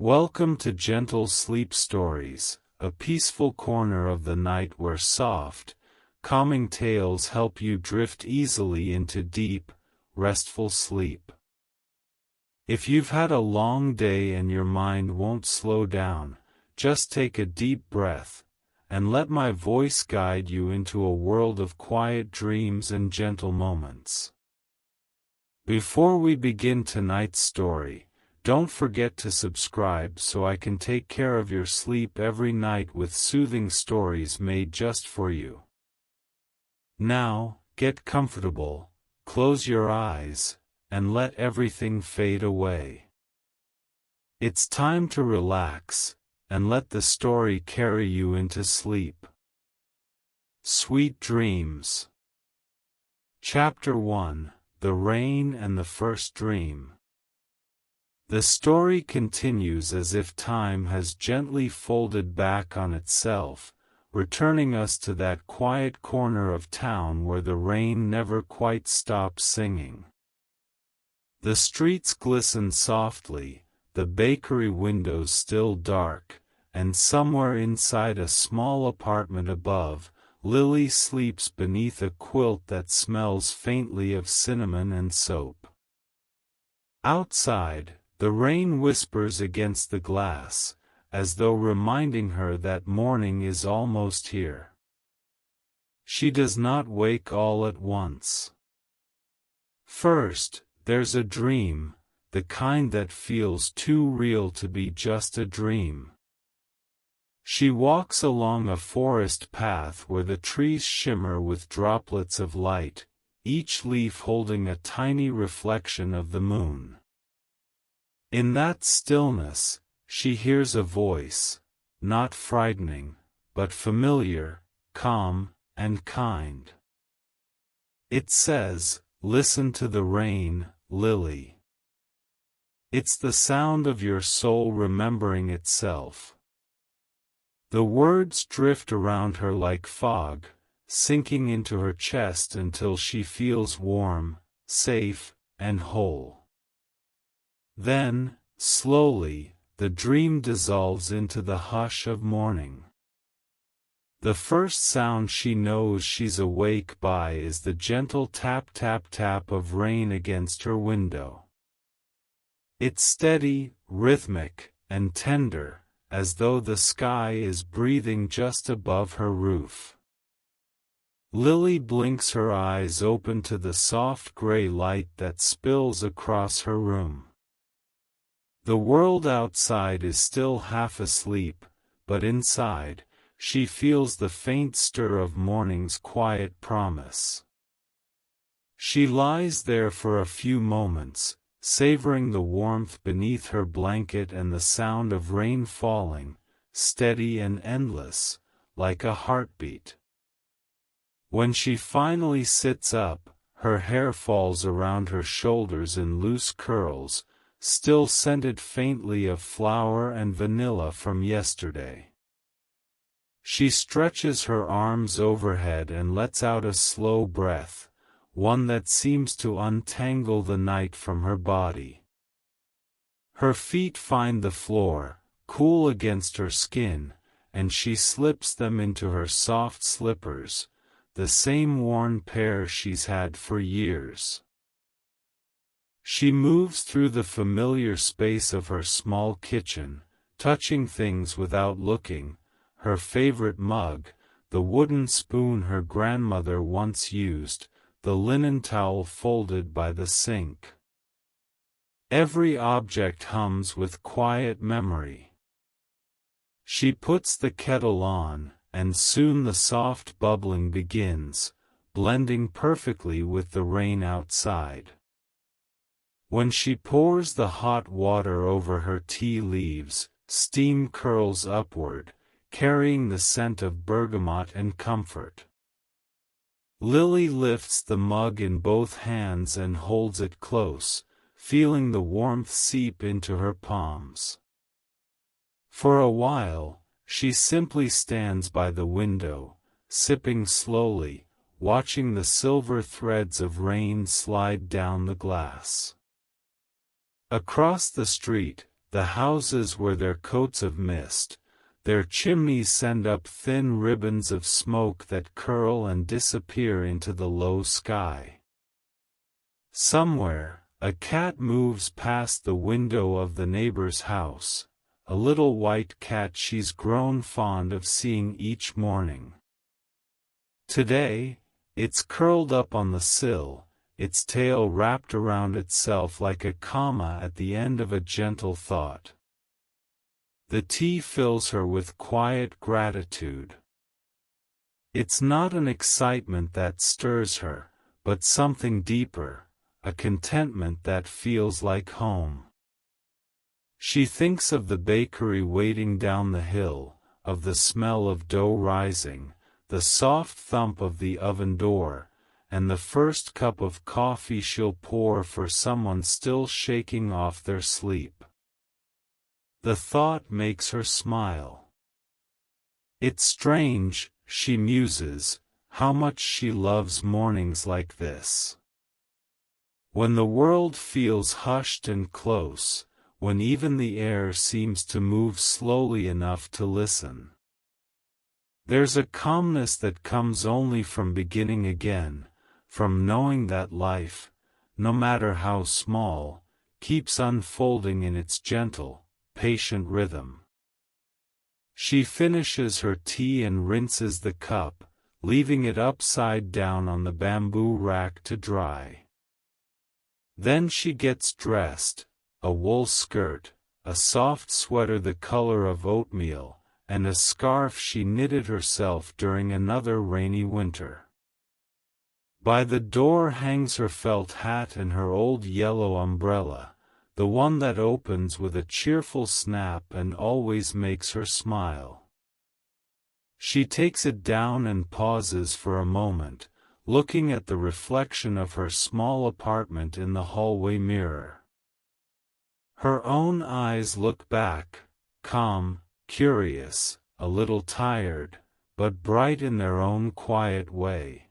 Welcome to Gentle Sleep Stories, a peaceful corner of the night where soft, calming tales help you drift easily into deep, restful sleep. If you've had a long day and your mind won't slow down, just take a deep breath, and let my voice guide you into a world of quiet dreams and gentle moments. Before we begin tonight's story, don't forget to subscribe so I can take care of your sleep every night with soothing stories made just for you. Now, get comfortable, close your eyes, and let everything fade away. It's time to relax, and let the story carry you into sleep. Sweet Dreams. Chapter 1: The Rain and the First Dream. The story continues as if time has gently folded back on itself, returning us to that quiet corner of town where the rain never quite stops singing. The streets glisten softly, the bakery windows still dark, and somewhere inside a small apartment above, Lily sleeps beneath a quilt that smells faintly of cinnamon and soap. Outside, the rain whispers against the glass, as though reminding her that morning is almost here. She does not wake all at once. First, there's a dream, the kind that feels too real to be just a dream. She walks along a forest path where the trees shimmer with droplets of light, each leaf holding a tiny reflection of the moon. In that stillness, she hears a voice, not frightening, but familiar, calm, and kind. It says, "Listen to the rain, Lily. It's the sound of your soul remembering itself." The words drift around her like fog, sinking into her chest until she feels warm, safe, and whole. Then, slowly, the dream dissolves into the hush of morning. The first sound she knows she's awake by is the gentle tap-tap-tap of rain against her window. It's steady, rhythmic, and tender, as though the sky is breathing just above her roof. Lily blinks her eyes open to the soft gray light that spills across her room. The world outside is still half asleep, but inside, she feels the faint stir of morning's quiet promise. She lies there for a few moments, savoring the warmth beneath her blanket and the sound of rain falling, steady and endless, like a heartbeat. When she finally sits up, her hair falls around her shoulders in loose curls, still scented faintly of flour and vanilla from yesterday. She stretches her arms overhead and lets out a slow breath, one that seems to untangle the night from her body. Her feet find the floor, cool against her skin, and she slips them into her soft slippers, the same worn pair she's had for years. She moves through the familiar space of her small kitchen, touching things without looking, her favorite mug, the wooden spoon her grandmother once used, the linen towel folded by the sink. Every object hums with quiet memory. She puts the kettle on, and soon the soft bubbling begins, blending perfectly with the rain outside. When she pours the hot water over her tea leaves, steam curls upward, carrying the scent of bergamot and comfort. Lily lifts the mug in both hands and holds it close, feeling the warmth seep into her palms. For a while, she simply stands by the window, sipping slowly, watching the silver threads of rain slide down the glass. Across the street, the houses wear their coats of mist, their chimneys send up thin ribbons of smoke that curl and disappear into the low sky. Somewhere, a cat moves past the window of the neighbor's house, a little white cat she's grown fond of seeing each morning. Today, it's curled up on the sill, its tail wrapped around itself like a comma at the end of a gentle thought. The tea fills her with quiet gratitude. It's not an excitement that stirs her, but something deeper, a contentment that feels like home. She thinks of the bakery waiting down the hill, of the smell of dough rising, the soft thump of the oven door, and the first cup of coffee she'll pour for someone still shaking off their sleep. The thought makes her smile. It's strange, she muses, how much she loves mornings like this. When the world feels hushed and close, when even the air seems to move slowly enough to listen. There's a calmness that comes only from beginning again, from knowing that life, no matter how small, keeps unfolding in its gentle, patient rhythm. She finishes her tea and rinses the cup, leaving it upside down on the bamboo rack to dry. Then she gets dressed, a wool skirt, a soft sweater the color of oatmeal, and a scarf she knitted herself during another rainy winter. By the door hangs her felt hat and her old yellow umbrella, the one that opens with a cheerful snap and always makes her smile. She takes it down and pauses for a moment, looking at the reflection of her small apartment in the hallway mirror. Her own eyes look back, calm, curious, a little tired, but bright in their own quiet way.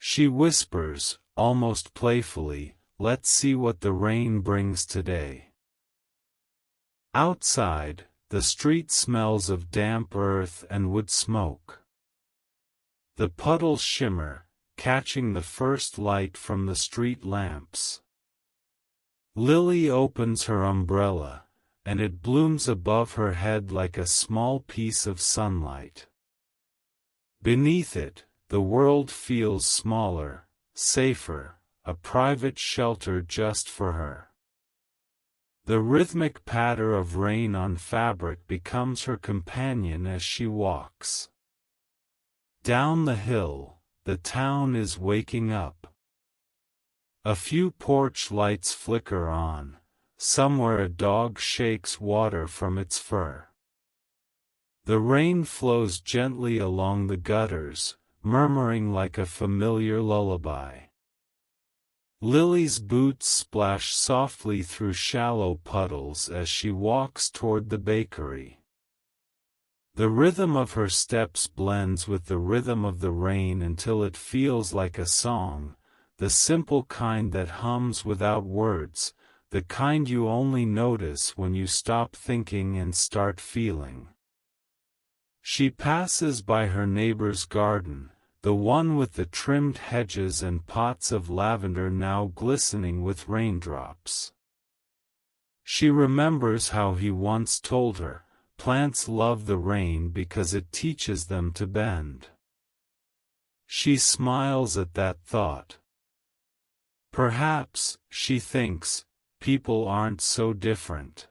She whispers, almost playfully, "Let's see what the rain brings today." Outside, the street smells of damp earth and wood smoke. The puddles shimmer, catching the first light from the street lamps. Lily opens her umbrella, and it blooms above her head like a small piece of sunlight. Beneath it, the world feels smaller, safer, a private shelter just for her. The rhythmic patter of rain on fabric becomes her companion as she walks. Down the hill, the town is waking up. A few porch lights flicker on, somewhere a dog shakes water from its fur. The rain flows gently along the gutters, murmuring like a familiar lullaby. Lily's boots splash softly through shallow puddles as she walks toward the bakery. The rhythm of her steps blends with the rhythm of the rain until it feels like a song, the simple kind that hums without words, the kind you only notice when you stop thinking and start feeling. She passes by her neighbor's garden, the one with the trimmed hedges and pots of lavender now glistening with raindrops. She remembers how he once told her, plants love the rain because it teaches them to bend. She smiles at that thought. Perhaps, she thinks, people aren't so different.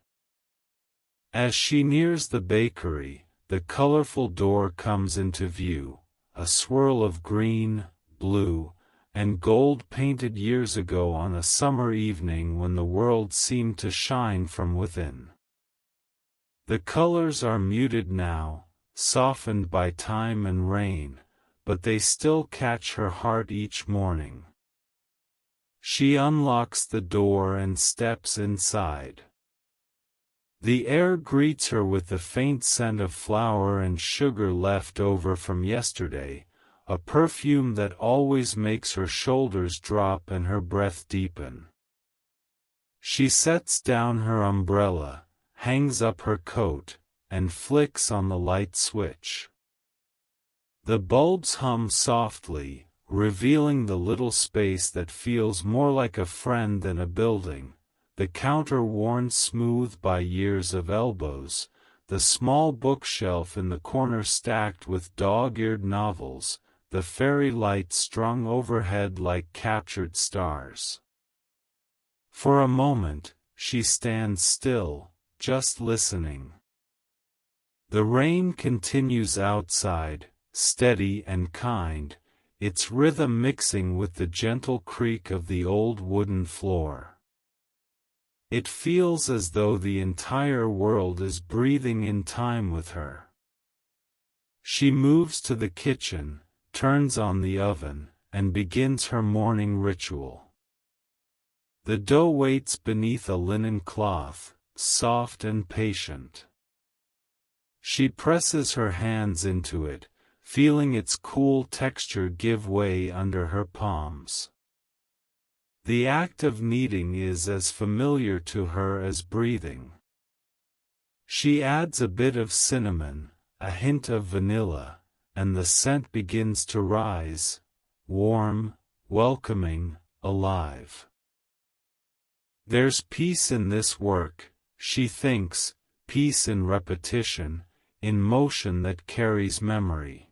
As she nears the bakery, the colorful door comes into view, a swirl of green, blue, and gold painted years ago on a summer evening when the world seemed to shine from within. The colors are muted now, softened by time and rain, but they still catch her heart each morning. She unlocks the door and steps inside. The air greets her with the faint scent of flour and sugar left over from yesterday, a perfume that always makes her shoulders drop and her breath deepen. She sets down her umbrella, hangs up her coat, and flicks on the light switch. The bulbs hum softly, revealing the little space that feels more like a friend than a building, the counter worn smooth by years of elbows, the small bookshelf in the corner stacked with dog-eared novels, the fairy lights strung overhead like captured stars. For a moment, she stands still, just listening. The rain continues outside, steady and kind, its rhythm mixing with the gentle creak of the old wooden floor. It feels as though the entire world is breathing in time with her. She moves to the kitchen, turns on the oven, and begins her morning ritual. The dough waits beneath a linen cloth, soft and patient. She presses her hands into it, feeling its cool texture give way under her palms. The act of kneading is as familiar to her as breathing. She adds a bit of cinnamon, a hint of vanilla, and the scent begins to rise, warm, welcoming, alive. There's peace in this work, she thinks, peace in repetition, in motion that carries memory.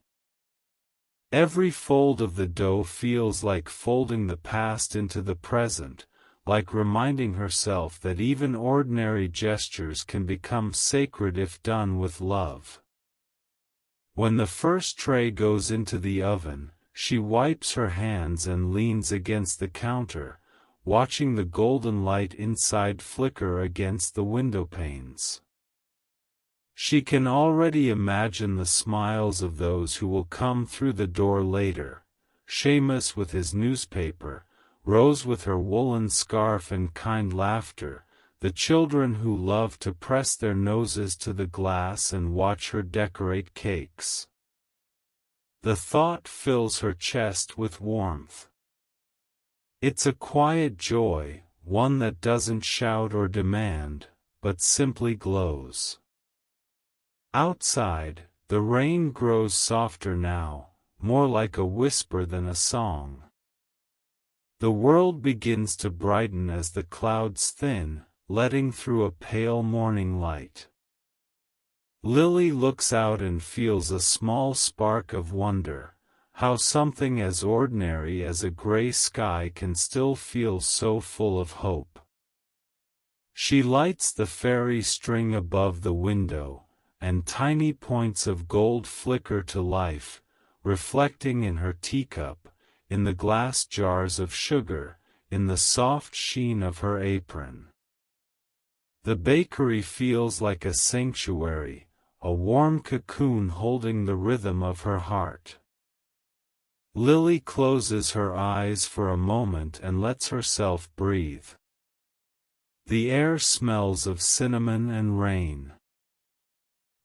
Every fold of the dough feels like folding the past into the present, like reminding herself that even ordinary gestures can become sacred if done with love. When the first tray goes into the oven, she wipes her hands and leans against the counter, watching the golden light inside flicker against the window panes. She can already imagine the smiles of those who will come through the door later, Seamus with his newspaper, Rose with her woolen scarf and kind laughter, the children who love to press their noses to the glass and watch her decorate cakes. The thought fills her chest with warmth. It's a quiet joy, one that doesn't shout or demand, but simply glows. Outside, the rain grows softer now, more like a whisper than a song. The world begins to brighten as the clouds thin, letting through a pale morning light. Lily looks out and feels a small spark of wonder, how something as ordinary as a gray sky can still feel so full of hope. She lights the fairy string above the window, and tiny points of gold flicker to life, reflecting in her teacup, in the glass jars of sugar, in the soft sheen of her apron. The bakery feels like a sanctuary, a warm cocoon holding the rhythm of her heart. Lily closes her eyes for a moment and lets herself breathe. The air smells of cinnamon and rain.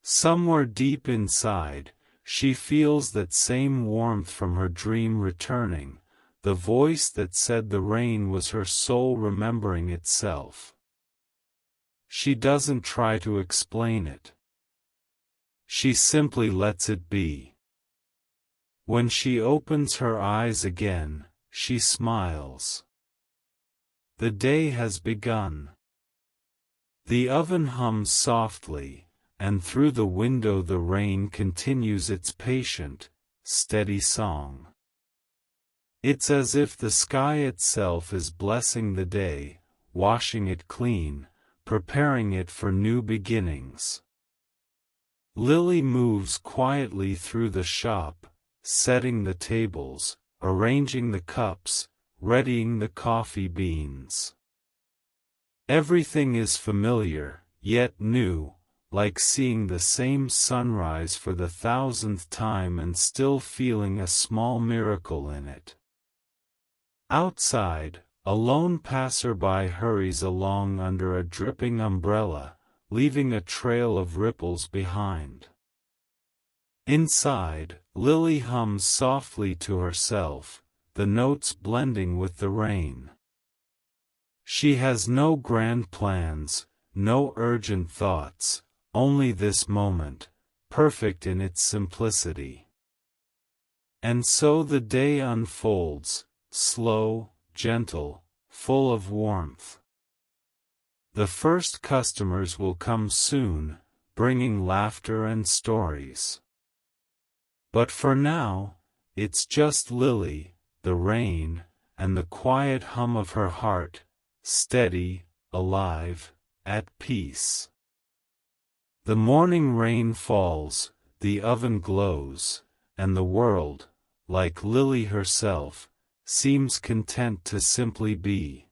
Somewhere deep inside, she feels that same warmth from her dream returning, the voice that said the rain was her soul remembering itself. She doesn't try to explain it. She simply lets it be. When she opens her eyes again, she smiles. The day has begun. The oven hums softly, and through the window the rain continues its patient, steady song. It's as if the sky itself is blessing the day, washing it clean, preparing it for new beginnings. Lily moves quietly through the shop, setting the tables, arranging the cups, readying the coffee beans. Everything is familiar, yet new, like seeing the same sunrise for the 1000th time and still feeling a small miracle in it. Outside, a lone passerby hurries along under a dripping umbrella, leaving a trail of ripples behind. Inside, Lily hums softly to herself, the notes blending with the rain. She has no grand plans, no urgent thoughts, only this moment, perfect in its simplicity. And so the day unfolds, slow, gentle, full of warmth. The first customers will come soon, bringing laughter and stories. But for now, it's just Lily, the rain, and the quiet hum of her heart, steady, alive, at peace. The morning rain falls, the oven glows, and the world, like Lily herself, seems content to simply be.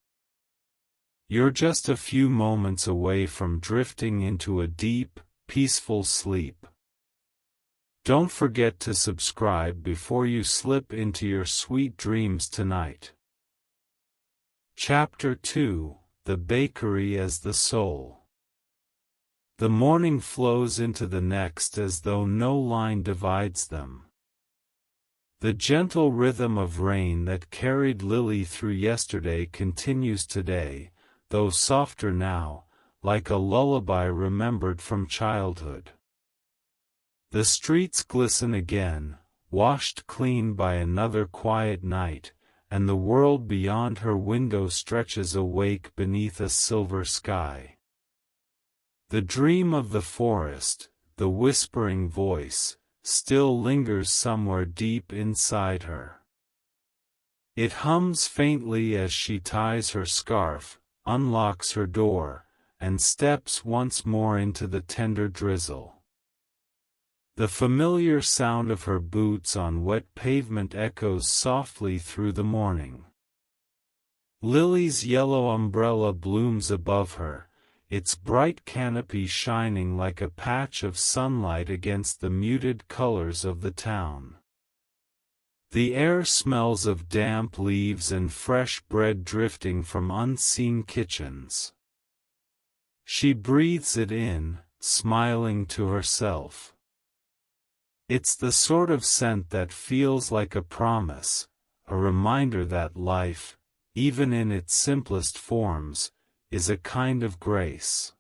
You're just a few moments away from drifting into a deep, peaceful sleep. Don't forget to subscribe before you slip into your sweet dreams tonight. Chapter 2: The Bakery as the Soul. The morning flows into the next as though no line divides them. The gentle rhythm of rain that carried Lily through yesterday continues today, though softer now, like a lullaby remembered from childhood. The streets glisten again, washed clean by another quiet night, and the world beyond her window stretches awake beneath a silver sky. The dream of the forest, the whispering voice, still lingers somewhere deep inside her. It hums faintly as she ties her scarf, unlocks her door, and steps once more into the tender drizzle. The familiar sound of her boots on wet pavement echoes softly through the morning. Lily's yellow umbrella blooms above her, its bright canopy shining like a patch of sunlight against the muted colors of the town. The air smells of damp leaves and fresh bread drifting from unseen kitchens. She breathes it in, smiling to herself. It's the sort of scent that feels like a promise, a reminder that life, even in its simplest forms, is a kind of grace.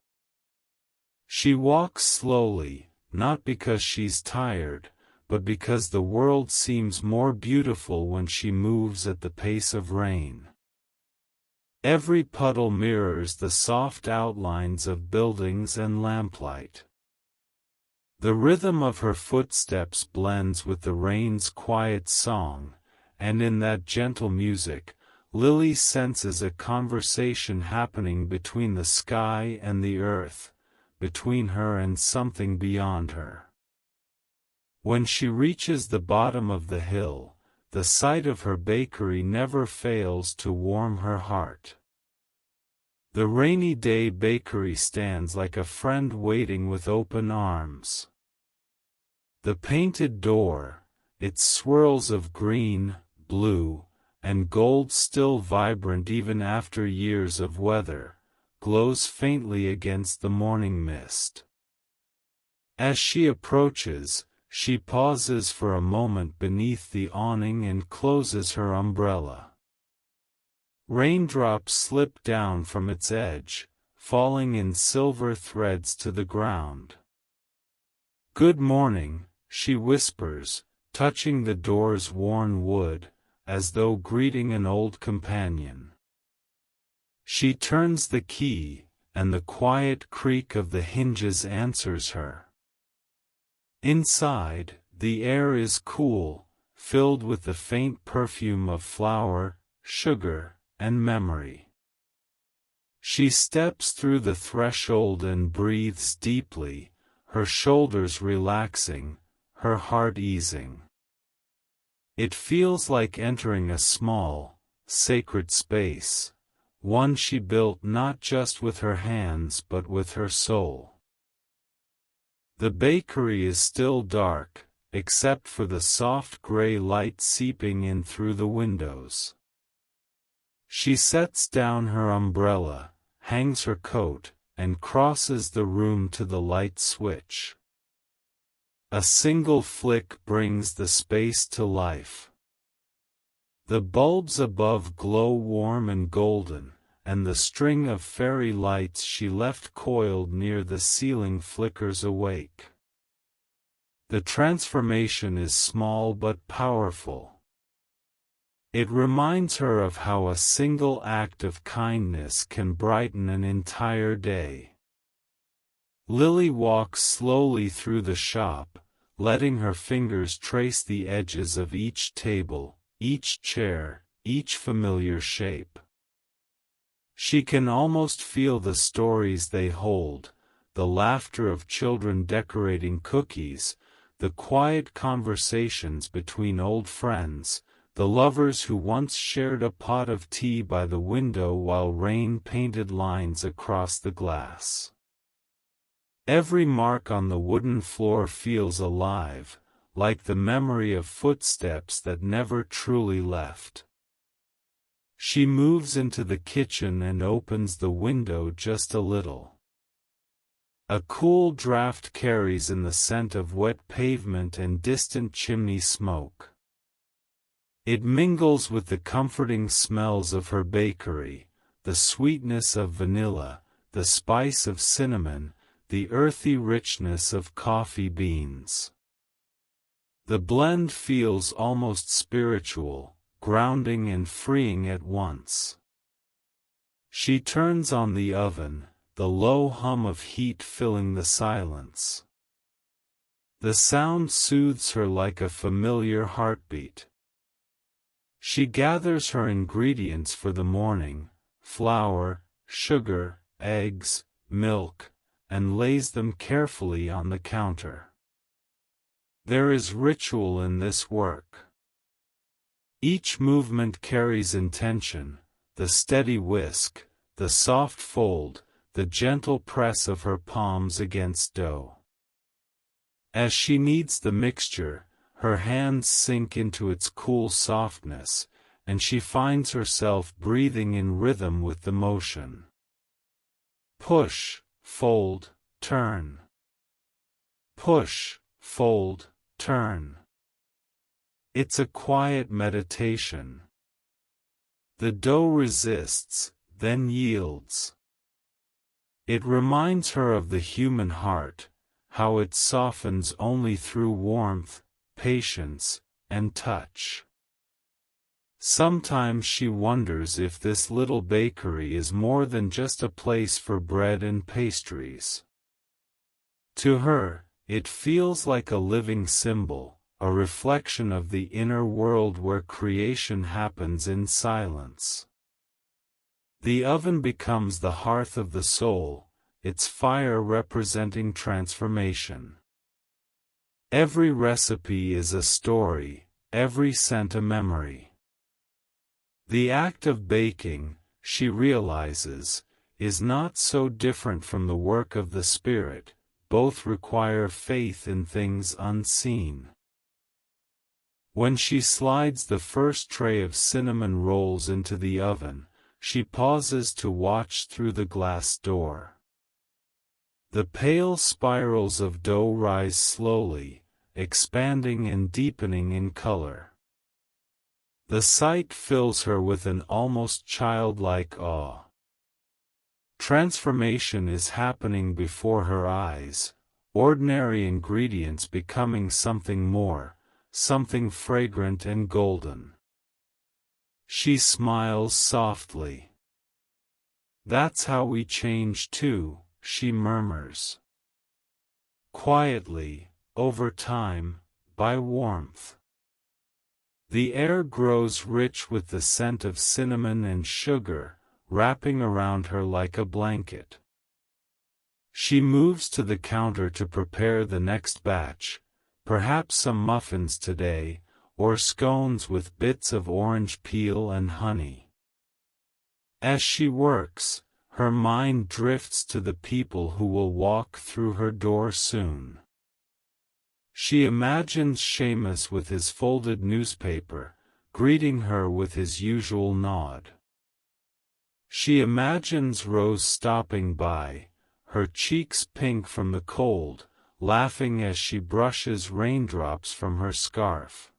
She walks slowly, not because she's tired, but because the world seems more beautiful when she moves at the pace of rain. Every puddle mirrors the soft outlines of buildings and lamplight. The rhythm of her footsteps blends with the rain's quiet song, and in that gentle music, Lily senses a conversation happening between the sky and the earth, between her and something beyond her. When she reaches the bottom of the hill, the sight of her bakery never fails to warm her heart. The rainy day bakery stands like a friend waiting with open arms. The painted door, its swirls of green, blue, and gold still vibrant even after years of weather, glows faintly against the morning mist. As she approaches, she pauses for a moment beneath the awning and closes her umbrella. Raindrops slip down from its edge, falling in silver threads to the ground. "Good morning," she whispers, touching the door's worn wood, as though greeting an old companion. She turns the key, and the quiet creak of the hinges answers her. Inside, the air is cool, filled with the faint perfume of flour, sugar, and memory. She steps through the threshold and breathes deeply, her shoulders relaxing, her heart easing. It feels like entering a small, sacred space, one she built not just with her hands but with her soul. The bakery is still dark, except for the soft gray light seeping in through the windows. She sets down her umbrella, hangs her coat, and crosses the room to the light switch. A single flick brings the space to life. The bulbs above glow warm and golden, and the string of fairy lights she left coiled near the ceiling flickers awake. The transformation is small but powerful. It reminds her of how a single act of kindness can brighten an entire day. Lily walks slowly through the shop, letting her fingers trace the edges of each table, each chair, each familiar shape. She can almost feel the stories they hold, the laughter of children decorating cookies, the quiet conversations between old friends, the lovers who once shared a pot of tea by the window while rain painted lines across the glass. Every mark on the wooden floor feels alive, like the memory of footsteps that never truly left. She moves into the kitchen and opens the window just a little. A cool draft carries in the scent of wet pavement and distant chimney smoke. It mingles with the comforting smells of her bakery, the sweetness of vanilla, the spice of cinnamon, the earthy richness of coffee beans. The blend feels almost spiritual, grounding and freeing at once. She turns on the oven, the low hum of heat filling the silence. The sound soothes her like a familiar heartbeat. She gathers her ingredients for the morning, flour, sugar, eggs, milk, and lays them carefully on the counter. There is ritual in this work. Each movement carries intention, the steady whisk, the soft fold, the gentle press of her palms against dough. As she kneads the mixture, her hands sink into its cool softness, and she finds herself breathing in rhythm with the motion. Push, fold, turn. Push, fold, turn. It's a quiet meditation. The dough resists, then yields. It reminds her of the human heart, how it softens only through warmth, patience, and touch. Sometimes she wonders if this little bakery is more than just a place for bread and pastries. To her, it feels like a living symbol, a reflection of the inner world where creation happens in silence. The oven becomes the hearth of the soul, its fire representing transformation. Every recipe is a story, every scent a memory. The act of baking, she realizes, is not so different from the work of the Spirit, both require faith in things unseen. When she slides the first tray of cinnamon rolls into the oven, she pauses to watch through the glass door. The pale spirals of dough rise slowly, expanding and deepening in color. The sight fills her with an almost childlike awe. Transformation is happening before her eyes, ordinary ingredients becoming something more, something fragrant and golden. She smiles softly. "That's how we change too," she murmurs. Quietly, over time, by warmth. The air grows rich with the scent of cinnamon and sugar, wrapping around her like a blanket. She moves to the counter to prepare the next batch, perhaps some muffins today, or scones with bits of orange peel and honey. As she works, her mind drifts to the people who will walk through her door soon. She imagines Seamus with his folded newspaper, greeting her with his usual nod. She imagines Rose stopping by, her cheeks pink from the cold, laughing as she brushes raindrops from her scarf.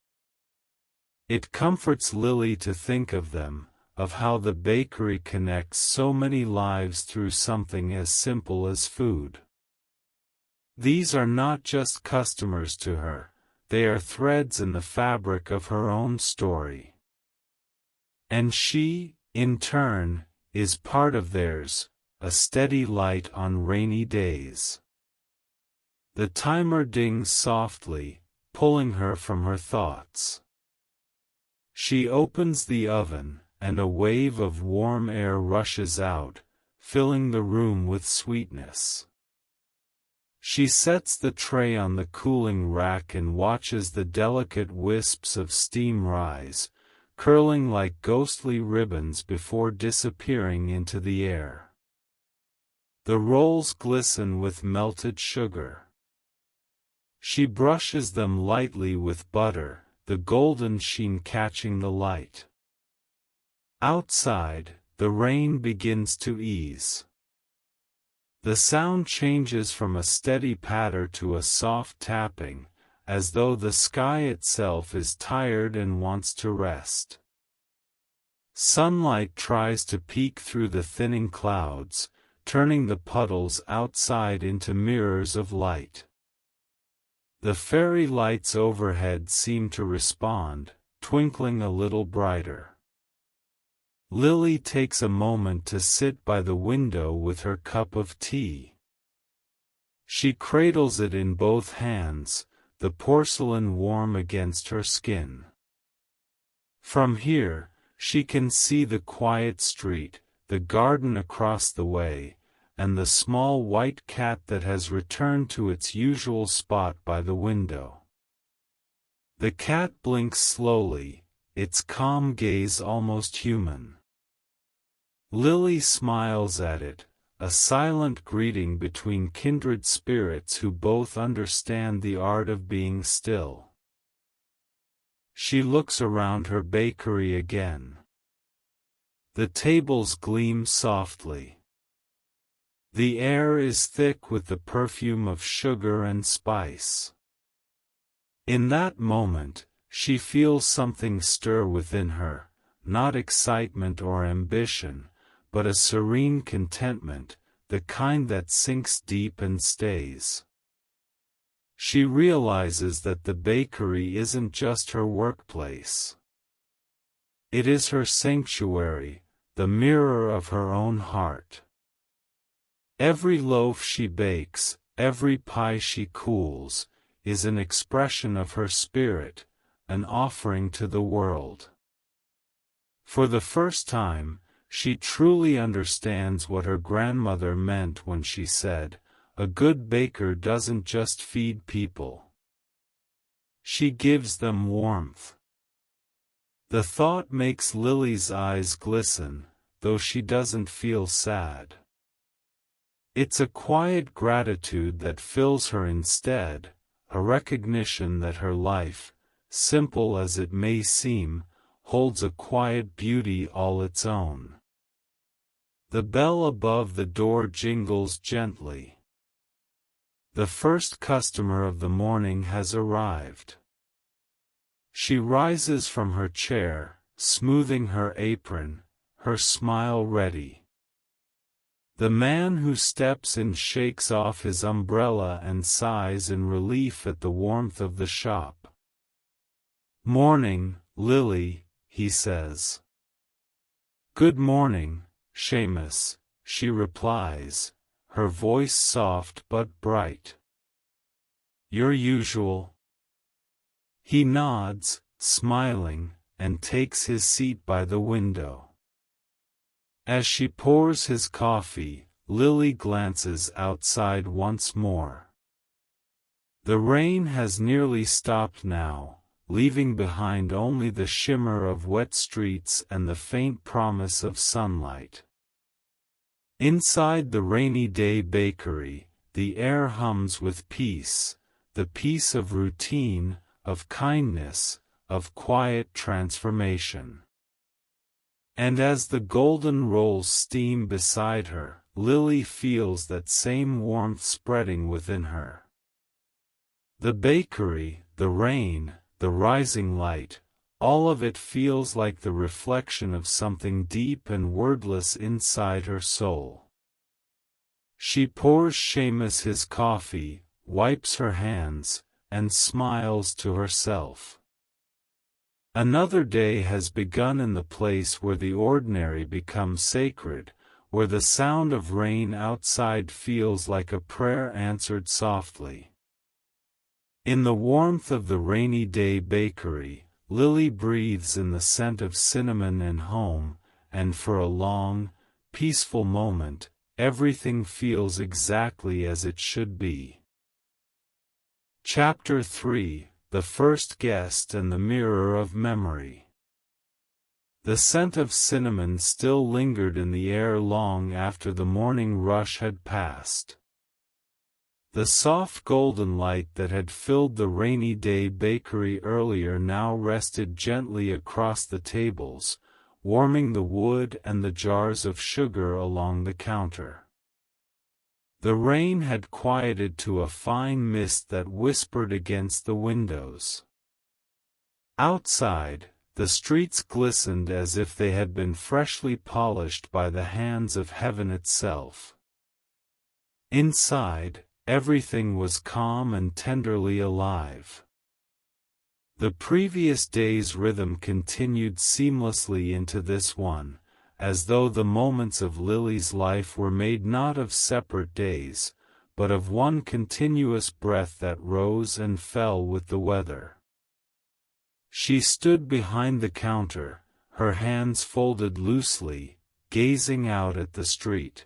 It comforts Lily to think of them, of how the bakery connects so many lives through something as simple as food. These are not just customers to her, they are threads in the fabric of her own story. And she, in turn, is part of theirs, a steady light on rainy days. The timer dings softly, pulling her from her thoughts. She opens the oven, and a wave of warm air rushes out, filling the room with sweetness. She sets the tray on the cooling rack and watches the delicate wisps of steam rise, curling like ghostly ribbons before disappearing into the air. The rolls glisten with melted sugar. She brushes them lightly with butter, the golden sheen catching the light. Outside, the rain begins to ease. The sound changes from a steady patter to a soft tapping, as though the sky itself is tired and wants to rest. Sunlight tries to peek through the thinning clouds, turning the puddles outside into mirrors of light. The fairy lights overhead seem to respond, twinkling a little brighter. Lily takes a moment to sit by the window with her cup of tea. She cradles it in both hands, the porcelain warm against her skin. From here, she can see the quiet street, the garden across the way, and the small white cat that has returned to its usual spot by the window. The cat blinks slowly, its calm gaze almost human. Lily smiles at it, a silent greeting between kindred spirits who both understand the art of being still. She looks around her bakery again. The tables gleam softly. The air is thick with the perfume of sugar and spice. In that moment, she feels something stir within her, not excitement or ambition, but a serene contentment, the kind that sinks deep and stays. She realizes that the bakery isn't just her workplace. It is her sanctuary, the mirror of her own heart. Every loaf she bakes, every pie she cools, is an expression of her spirit, an offering to the world. For the first time, she truly understands what her grandmother meant when she said, "A good baker doesn't just feed people. She gives them warmth." The thought makes Lily's eyes glisten, though she doesn't feel sad. It's a quiet gratitude that fills her instead, a recognition that her life, simple as it may seem, holds a quiet beauty all its own. The bell above the door jingles gently. The first customer of the morning has arrived. She rises from her chair, smoothing her apron, her smile ready. The man who steps in shakes off his umbrella and sighs in relief at the warmth of the shop. "Morning, Lily," he says. "Good morning, Seamus," she replies, her voice soft but bright. "Your usual?" He nods, smiling, and takes his seat by the window. As she pours his coffee, Lily glances outside once more. The rain has nearly stopped now, leaving behind only the shimmer of wet streets and the faint promise of sunlight. Inside the rainy day bakery, the air hums with peace, the peace of routine, of kindness, of quiet transformation. And as the golden rolls steam beside her, Lily feels that same warmth spreading within her. The bakery, the rain, the rising light, all of it feels like the reflection of something deep and wordless inside her soul. She pours Seamus his coffee, wipes her hands, and smiles to herself. Another day has begun in the place where the ordinary becomes sacred, where the sound of rain outside feels like a prayer answered softly. In the warmth of the rainy day bakery, Lily breathes in the scent of cinnamon and home, and for a long, peaceful moment, everything feels exactly as it should be. Chapter 3: The First Guest and the Mirror of Memory. The scent of cinnamon still lingered in the air long after the morning rush had passed. The soft golden light that had filled the rainy day bakery earlier now rested gently across the tables, warming the wood and the jars of sugar along the counter. The rain had quieted to a fine mist that whispered against the windows. Outside, the streets glistened as if they had been freshly polished by the hands of heaven itself. Inside, everything was calm and tenderly alive. The previous day's rhythm continued seamlessly into this one, as though the moments of Lily's life were made not of separate days, but of one continuous breath that rose and fell with the weather. She stood behind the counter, her hands folded loosely, gazing out at the street.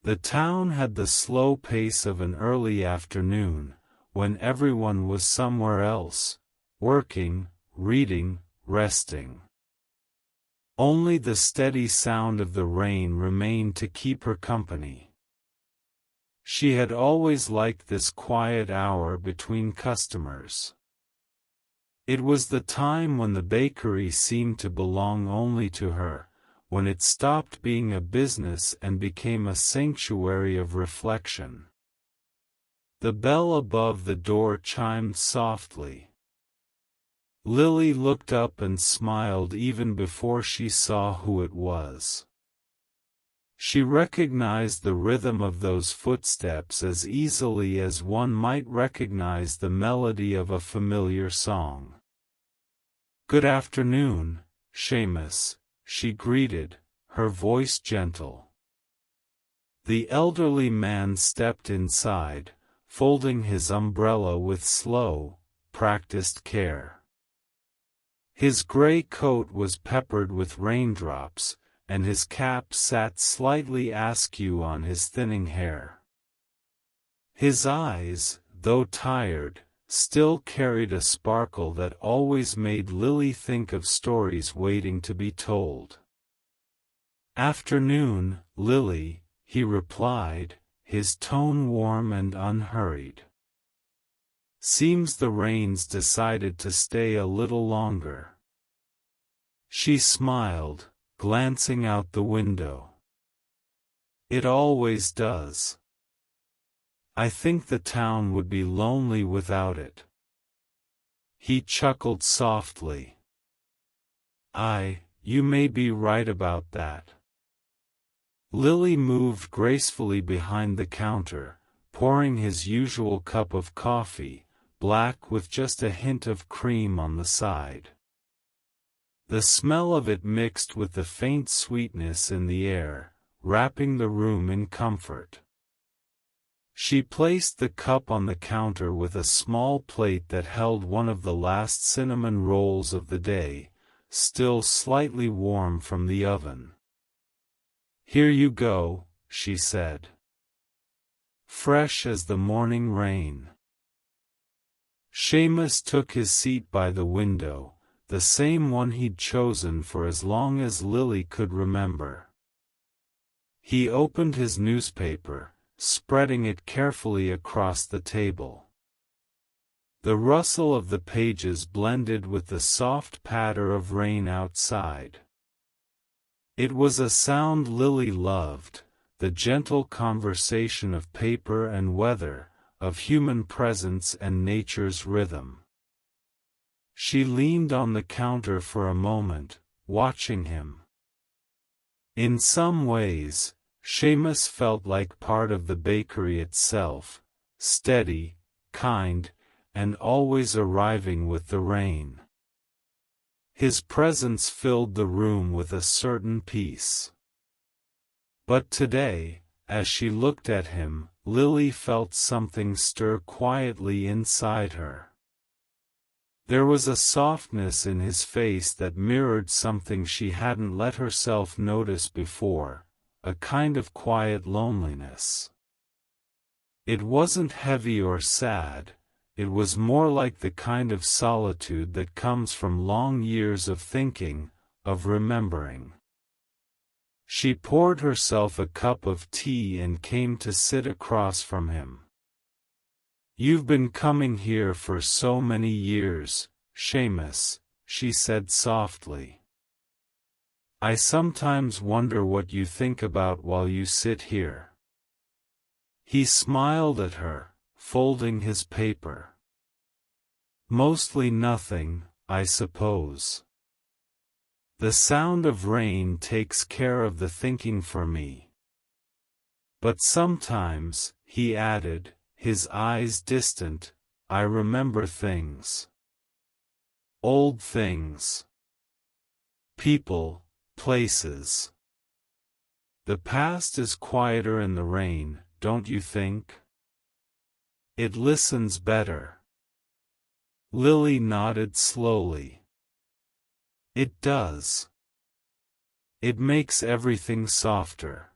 The town had the slow pace of an early afternoon, when everyone was somewhere else, working, reading, resting. Only the steady sound of the rain remained to keep her company. She had always liked this quiet hour between customers. It was the time when the bakery seemed to belong only to her, when it stopped being a business and became a sanctuary of reflection. The bell above the door chimed softly. Lily looked up and smiled even before she saw who it was. She recognized the rhythm of those footsteps as easily as one might recognize the melody of a familiar song. "Good afternoon, Seamus," she greeted, her voice gentle. The elderly man stepped inside, folding his umbrella with slow, practiced care. His gray coat was peppered with raindrops, and his cap sat slightly askew on his thinning hair. His eyes, though tired, still carried a sparkle that always made Lily think of stories waiting to be told. "Afternoon, Lily," he replied, his tone warm and unhurried. "Seems the rain's decided to stay a little longer." She smiled, glancing out the window. "It always does. I think the town would be lonely without it." He chuckled softly. You may be right about that." Lily moved gracefully behind the counter, pouring his usual cup of coffee, black with just a hint of cream on the side. The smell of it mixed with the faint sweetness in the air, wrapping the room in comfort. She placed the cup on the counter with a small plate that held one of the last cinnamon rolls of the day, still slightly warm from the oven. "Here you go," she said. "Fresh as the morning rain." Seamus took his seat by the window, the same one he'd chosen for as long as Lily could remember. He opened his newspaper, spreading it carefully across the table. The rustle of the pages blended with the soft patter of rain outside. It was a sound Lily loved, the gentle conversation of paper and weather, of human presence and nature's rhythm. She leaned on the counter for a moment, watching him. In some ways, Seamus felt like part of the bakery itself, steady, kind, and always arriving with the rain. His presence filled the room with a certain peace. But today, as she looked at him, Lily felt something stir quietly inside her. There was a softness in his face that mirrored something she hadn't let herself notice before, a kind of quiet loneliness. It wasn't heavy or sad, it was more like the kind of solitude that comes from long years of thinking, of remembering. She poured herself a cup of tea and came to sit across from him. "You've been coming here for so many years, Seamus," she said softly. "I sometimes wonder what you think about while you sit here." He smiled at her, folding his paper. "Mostly nothing, I suppose. The sound of rain takes care of the thinking for me. But sometimes," he added, his eyes distant, "I remember things. Old things. People, places. The past is quieter in the rain, don't you think? It listens better." Lily nodded slowly. "It does. It makes everything softer."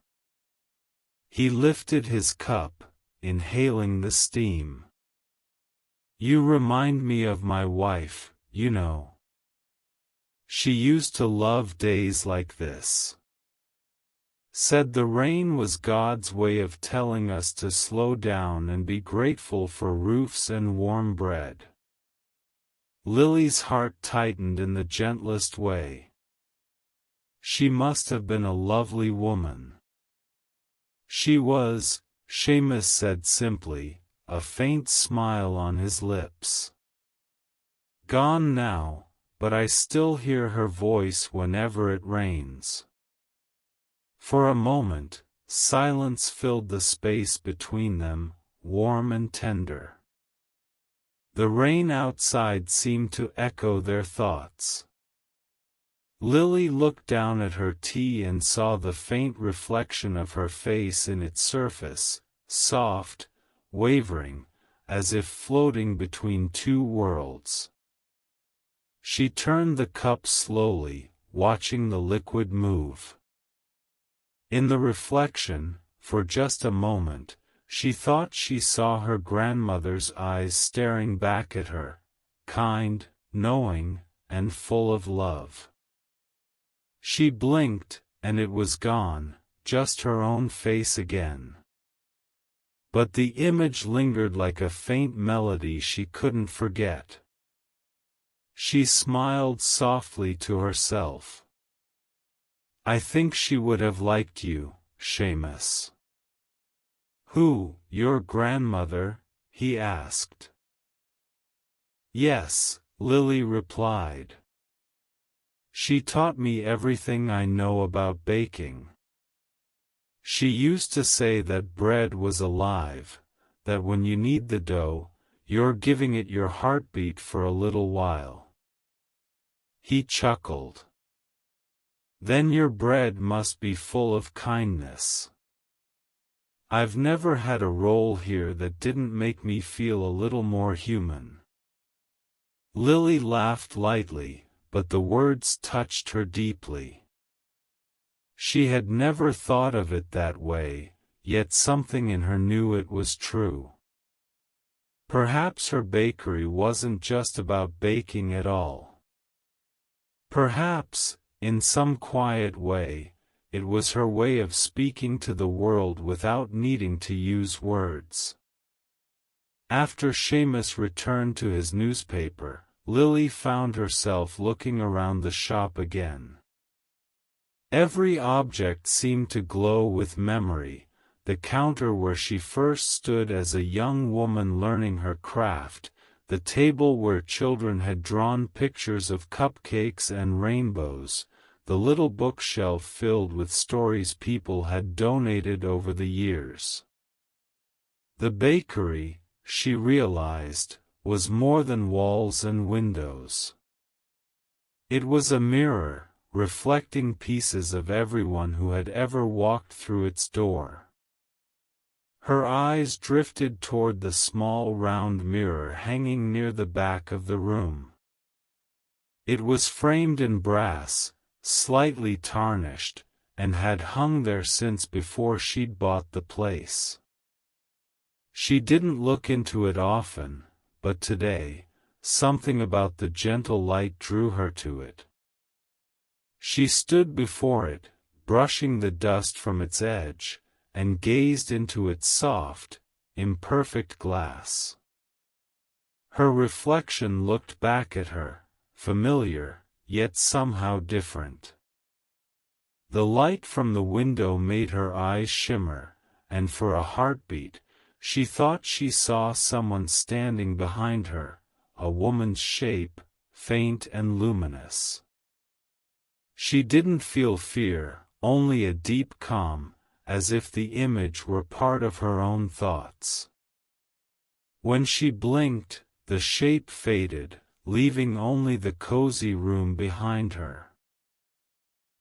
He lifted his cup, inhaling the steam. "You remind me of my wife, you know. She used to love days like this. Said the rain was God's way of telling us to slow down and be grateful for roofs and warm bread." Lily's heart tightened in the gentlest way. She must have been a lovely woman. "She was," Seamus said simply, a faint smile on his lips. "Gone now, but I still hear her voice whenever it rains." For a moment, silence filled the space between them, warm and tender. The rain outside seemed to echo their thoughts. Lily looked down at her tea and saw the faint reflection of her face in its surface, soft, wavering, as if floating between two worlds. She turned the cup slowly, watching the liquid move. In the reflection, for just a moment, she thought she saw her grandmother's eyes staring back at her, kind, knowing, and full of love. She blinked, and it was gone, just her own face again. But the image lingered like a faint melody she couldn't forget. She smiled softly to herself. "I think she would have liked you, Seamus." "Who, your grandmother?" he asked. "Yes," Lily replied. "She taught me everything I know about baking. She used to say that bread was alive, that when you knead the dough, you're giving it your heartbeat for a little while." He chuckled. "Then your bread must be full of kindness. I've never had a roll here that didn't make me feel a little more human." Lily laughed lightly, but the words touched her deeply. She had never thought of it that way, yet something in her knew it was true. Perhaps her bakery wasn't just about baking at all. Perhaps, in some quiet way, it was her way of speaking to the world without needing to use words. After Seamus returned to his newspaper, Lily found herself looking around the shop again. Every object seemed to glow with memory: the counter where she first stood as a young woman learning her craft, the table where children had drawn pictures of cupcakes and rainbows, the little bookshelf filled with stories people had donated over the years. The bakery, she realized, was more than walls and windows. It was a mirror, reflecting pieces of everyone who had ever walked through its door. Her eyes drifted toward the small round mirror hanging near the back of the room. It was framed in brass, slightly tarnished, and had hung there since before she'd bought the place. She didn't look into it often, but today, something about the gentle light drew her to it. She stood before it, brushing the dust from its edge, and gazed into its soft, imperfect glass. Her reflection looked back at her, familiar, yet somehow different. The light from the window made her eyes shimmer, and for a heartbeat, she thought she saw someone standing behind her, a woman's shape, faint and luminous. She didn't feel fear, only a deep calm, as if the image were part of her own thoughts. When she blinked, the shape faded, leaving only the cozy room behind her.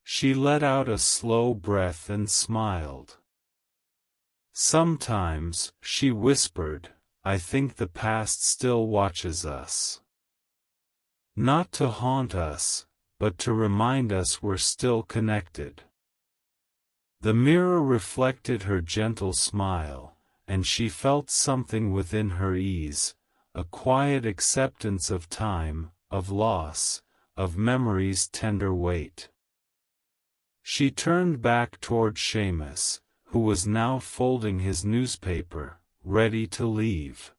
She let out a slow breath and smiled. "Sometimes," she whispered, "I think the past still watches us. Not to haunt us, but to remind us we're still connected." The mirror reflected her gentle smile, and she felt something within her ease, a quiet acceptance of time, of loss, of memory's tender weight. She turned back toward Seamus, who was now folding his newspaper, ready to leave.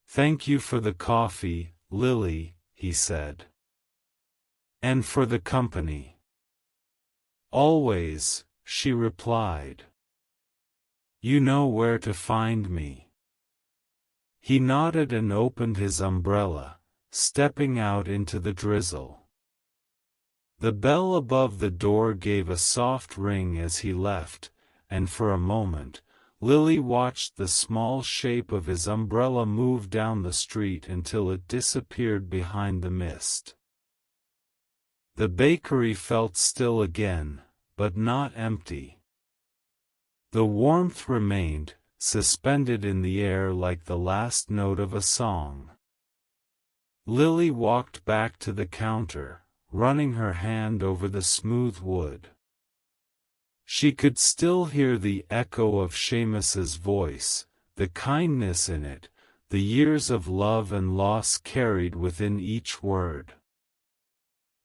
"Thank you for the coffee, Lily," he said. "And for the company." "Always," she replied. "You know where to find me." He nodded and opened his umbrella, stepping out into the drizzle. The bell above the door gave a soft ring as he left, and for a moment, Lily watched the small shape of his umbrella move down the street until it disappeared behind the mist. The bakery felt still again, but not empty. The warmth remained, suspended in the air like the last note of a song. Lily walked back to the counter, running her hand over the smooth wood. She could still hear the echo of Seamus's voice, the kindness in it, the years of love and loss carried within each word.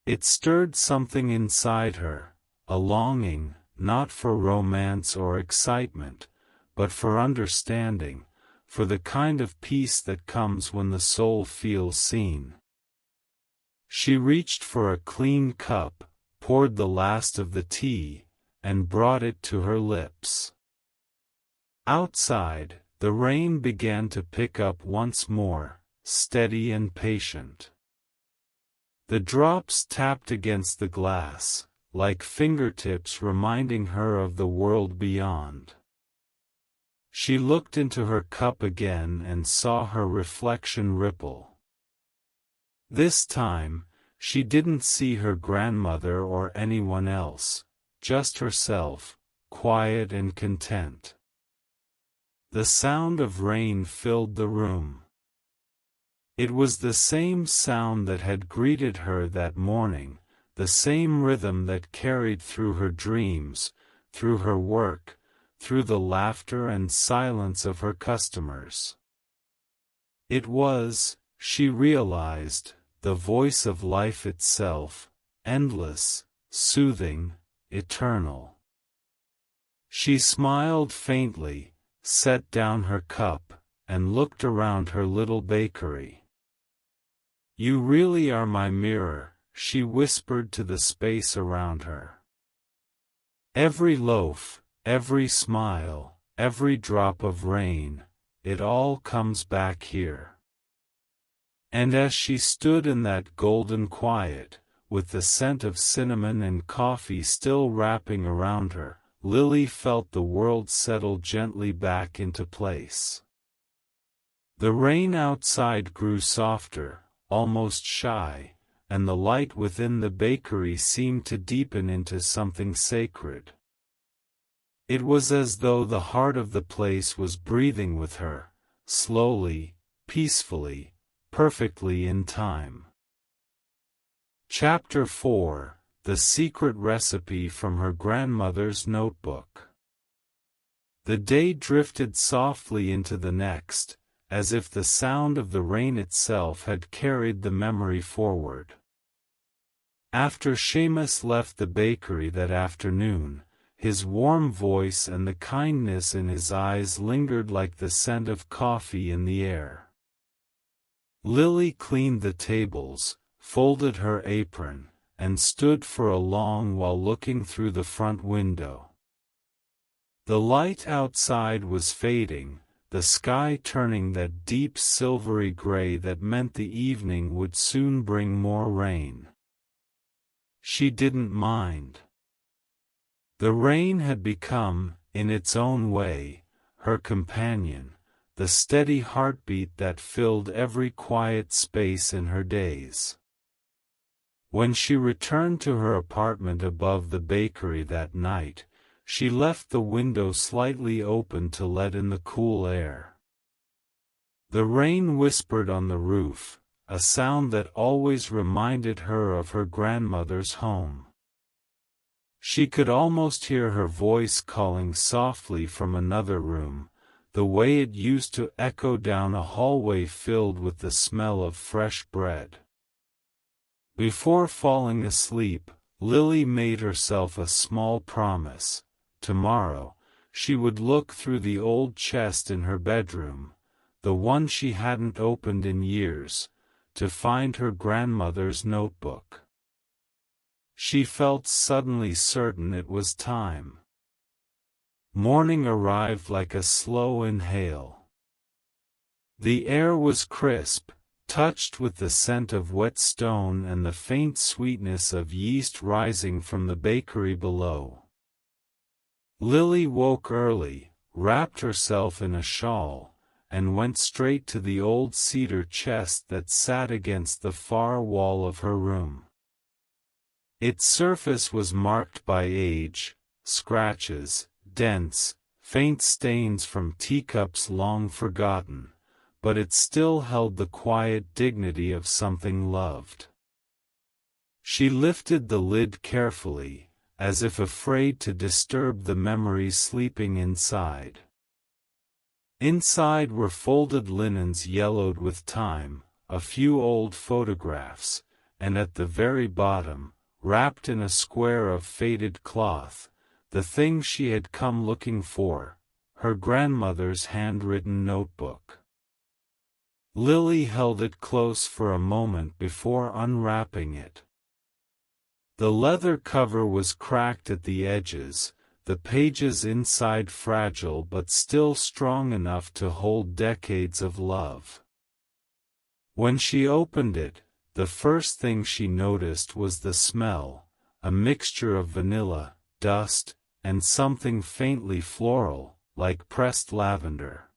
It stirred something inside her, a longing, not for romance or excitement, but for understanding, for the kind of peace that comes when the soul feels seen. She reached for a clean cup, poured the last of the tea, and brought it to her lips. Outside, the rain began to pick up once more, steady and patient. The drops tapped against the glass, like fingertips reminding her of the world beyond. She looked into her cup again and saw her reflection ripple. This time, she didn't see her grandmother or anyone else, just herself, quiet and content. The sound of rain filled the room. It was the same sound that had greeted her that morning, the same rhythm that carried through her dreams, through her work, through the laughter and silence of her customers. It was, she realized, the voice of life itself, endless, soothing, eternal. She smiled faintly, set down her cup, and looked around her little bakery. "You really are my mirror," she whispered to the space around her. "Every loaf, every smile, every drop of rain, it all comes back here." And as she stood in that golden quiet, with the scent of cinnamon and coffee still wrapping around her, Lily felt the world settle gently back into place. The rain outside grew softer, almost shy, and the light within the bakery seemed to deepen into something sacred. It was as though the heart of the place was breathing with her, slowly, peacefully, perfectly in time. Chapter 4: The Secret Recipe from Her Grandmother's Notebook. The day drifted softly into the next, as if the sound of the rain itself had carried the memory forward. After Seamus left the bakery that afternoon, his warm voice and the kindness in his eyes lingered like the scent of coffee in the air. Lily cleaned the tables, folded her apron, and stood for a long while looking through the front window. The light outside was fading, the sky turning that deep silvery gray that meant the evening would soon bring more rain. She didn't mind. The rain had become, in its own way, her companion, the steady heartbeat that filled every quiet space in her days. When she returned to her apartment above the bakery that night, she left the window slightly open to let in the cool air. The rain whispered on the roof, a sound that always reminded her of her grandmother's home. She could almost hear her voice calling softly from another room, the way it used to echo down a hallway filled with the smell of fresh bread. Before falling asleep, Lily made herself a small promise. Tomorrow, she would look through the old chest in her bedroom, the one she hadn't opened in years, to find her grandmother's notebook. She felt suddenly certain it was time. Morning arrived like a slow inhale. The air was crisp, touched with the scent of wet stone and the faint sweetness of yeast rising from the bakery below. Lily woke early, wrapped herself in a shawl, and went straight to the old cedar chest that sat against the far wall of her room. Its surface was marked by age, scratches, dents, faint stains from teacups long forgotten, but it still held the quiet dignity of something loved. She lifted the lid carefully, as if afraid to disturb the memories sleeping inside. Inside were folded linens yellowed with time, a few old photographs, and at the very bottom, wrapped in a square of faded cloth, the thing she had come looking for, her grandmother's handwritten notebook. Lily held it close for a moment before unwrapping it. The leather cover was cracked at the edges, the pages inside fragile but still strong enough to hold decades of love. When she opened it, the first thing she noticed was the smell, a mixture of vanilla, dust, and something faintly floral, like pressed lavender.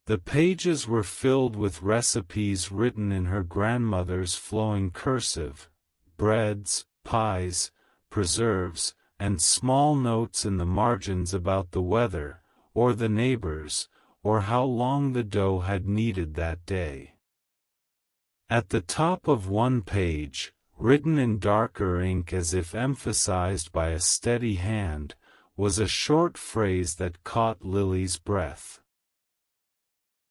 The pages were filled with recipes written in her grandmother's flowing cursive, breads, pies, preserves, and small notes in the margins about the weather, or the neighbors, or how long the dough had kneaded that day. At the top of one page, written in darker ink as if emphasized by a steady hand, was a short phrase that caught Lily's breath.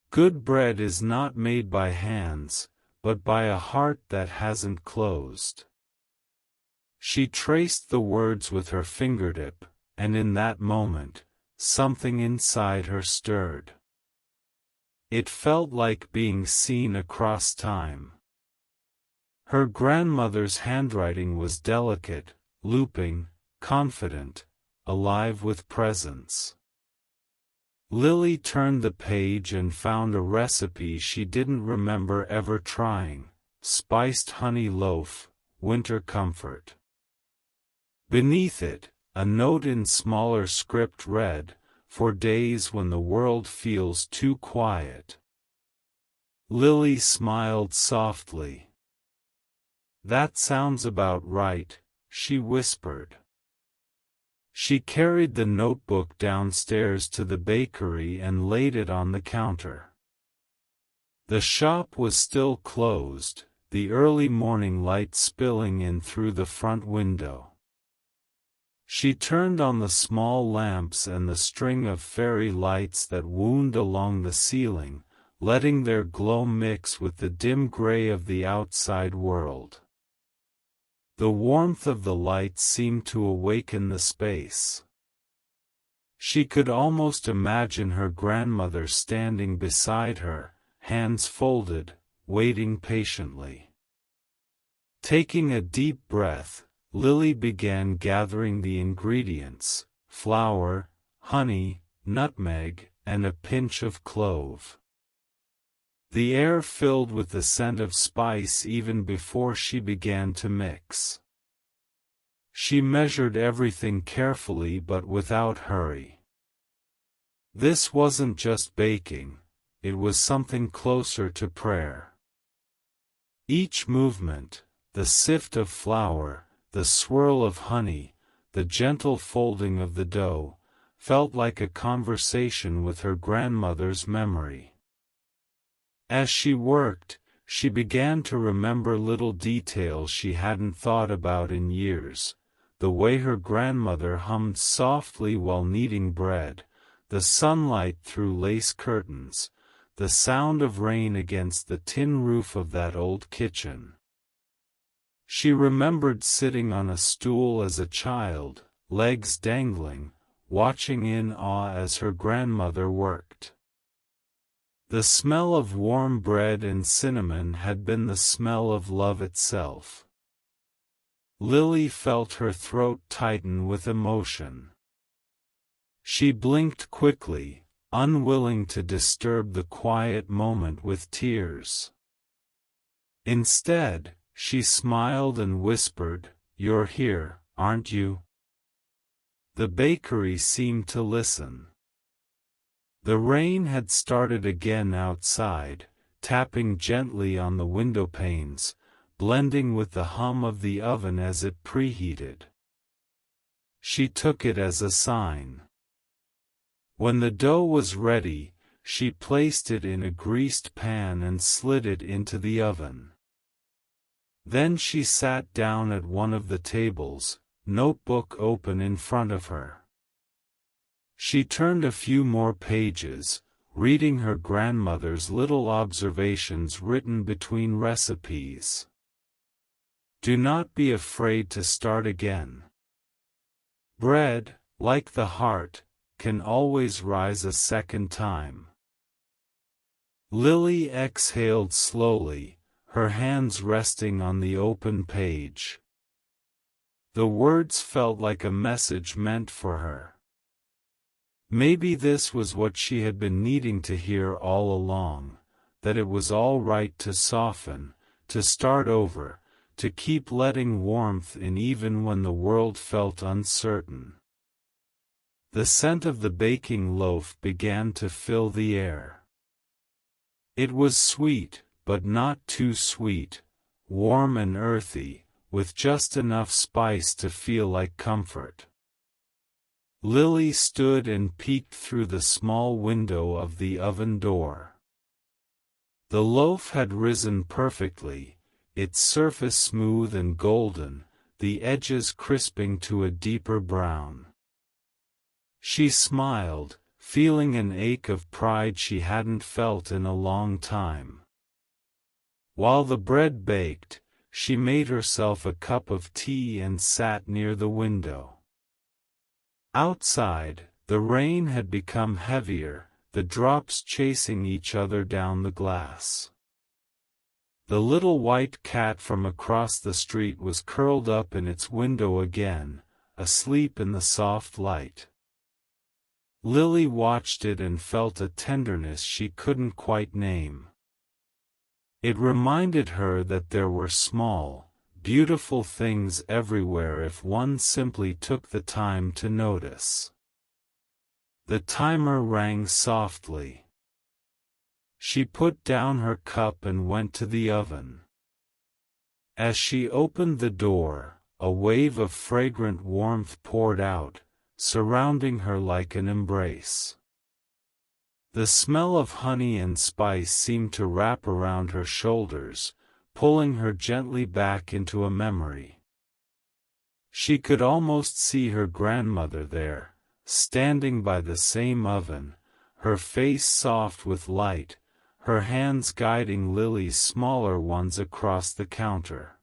Good bread is not made by hands, but by a heart that hasn't closed. She traced the words with her fingertip, and in that moment, something inside her stirred. It felt like being seen across time. Her grandmother's handwriting was delicate, looping, confident, alive with presence. Lily turned the page and found a recipe she didn't remember ever trying: spiced honey loaf, winter comfort. Beneath it, a note in smaller script read, "For days when the world feels too quiet." Lily smiled softly. "That sounds about right," she whispered. She carried the notebook downstairs to the bakery and laid it on the counter. The shop was still closed, the early morning light spilling in through the front window. She turned on the small lamps and the string of fairy lights that wound along the ceiling, letting their glow mix with the dim gray of the outside world. The warmth of the lights seemed to awaken the space. She could almost imagine her grandmother standing beside her, hands folded, waiting patiently. Taking a deep breath, Lily began gathering the ingredients: flour, honey, nutmeg, and a pinch of clove. The air filled with the scent of spice even before she began to mix. She measured everything carefully but without hurry. This wasn't just baking, it was something closer to prayer. Each movement, the sift of flour, the swirl of honey, the gentle folding of the dough, felt like a conversation with her grandmother's memory. As she worked, she began to remember little details she hadn't thought about in years: the way her grandmother hummed softly while kneading bread, the sunlight through lace curtains, the sound of rain against the tin roof of that old kitchen. She remembered sitting on a stool as a child, legs dangling, watching in awe as her grandmother worked. The smell of warm bread and cinnamon had been the smell of love itself. Lily felt her throat tighten with emotion. She blinked quickly, unwilling to disturb the quiet moment with tears. Instead, she smiled and whispered, "You're here, aren't you?" The bakery seemed to listen. The rain had started again outside, tapping gently on the window panes, blending with the hum of the oven as it preheated. She took it as a sign. When the dough was ready, she placed it in a greased pan and slid it into the oven. Then she sat down at one of the tables, notebook open in front of her. She turned a few more pages, reading her grandmother's little observations written between recipes. "Do not be afraid to start again. Bread, like the heart, can always rise a second time." Lily exhaled slowly, her hands resting on the open page. The words felt like a message meant for her. Maybe this was what she had been needing to hear all along, that it was all right to soften, to start over, to keep letting warmth in even when the world felt uncertain. The scent of the baking loaf began to fill the air. It was sweet, but not too sweet, warm and earthy, with just enough spice to feel like comfort. Lily stood and peeked through the small window of the oven door. The loaf had risen perfectly, its surface smooth and golden, the edges crisping to a deeper brown. She smiled, feeling an ache of pride she hadn't felt in a long time. While the bread baked, she made herself a cup of tea and sat near the window. Outside, the rain had become heavier, the drops chasing each other down the glass. The little white cat from across the street was curled up in its window again, asleep in the soft light. Lily watched it and felt a tenderness she couldn't quite name. It reminded her that there were small, beautiful things everywhere if one simply took the time to notice. The timer rang softly. She put down her cup and went to the oven. As she opened the door, a wave of fragrant warmth poured out, surrounding her like an embrace. The smell of honey and spice seemed to wrap around her shoulders, pulling her gently back into a memory. She could almost see her grandmother there, standing by the same oven, her face soft with light, her hands guiding Lily's smaller ones across the counter.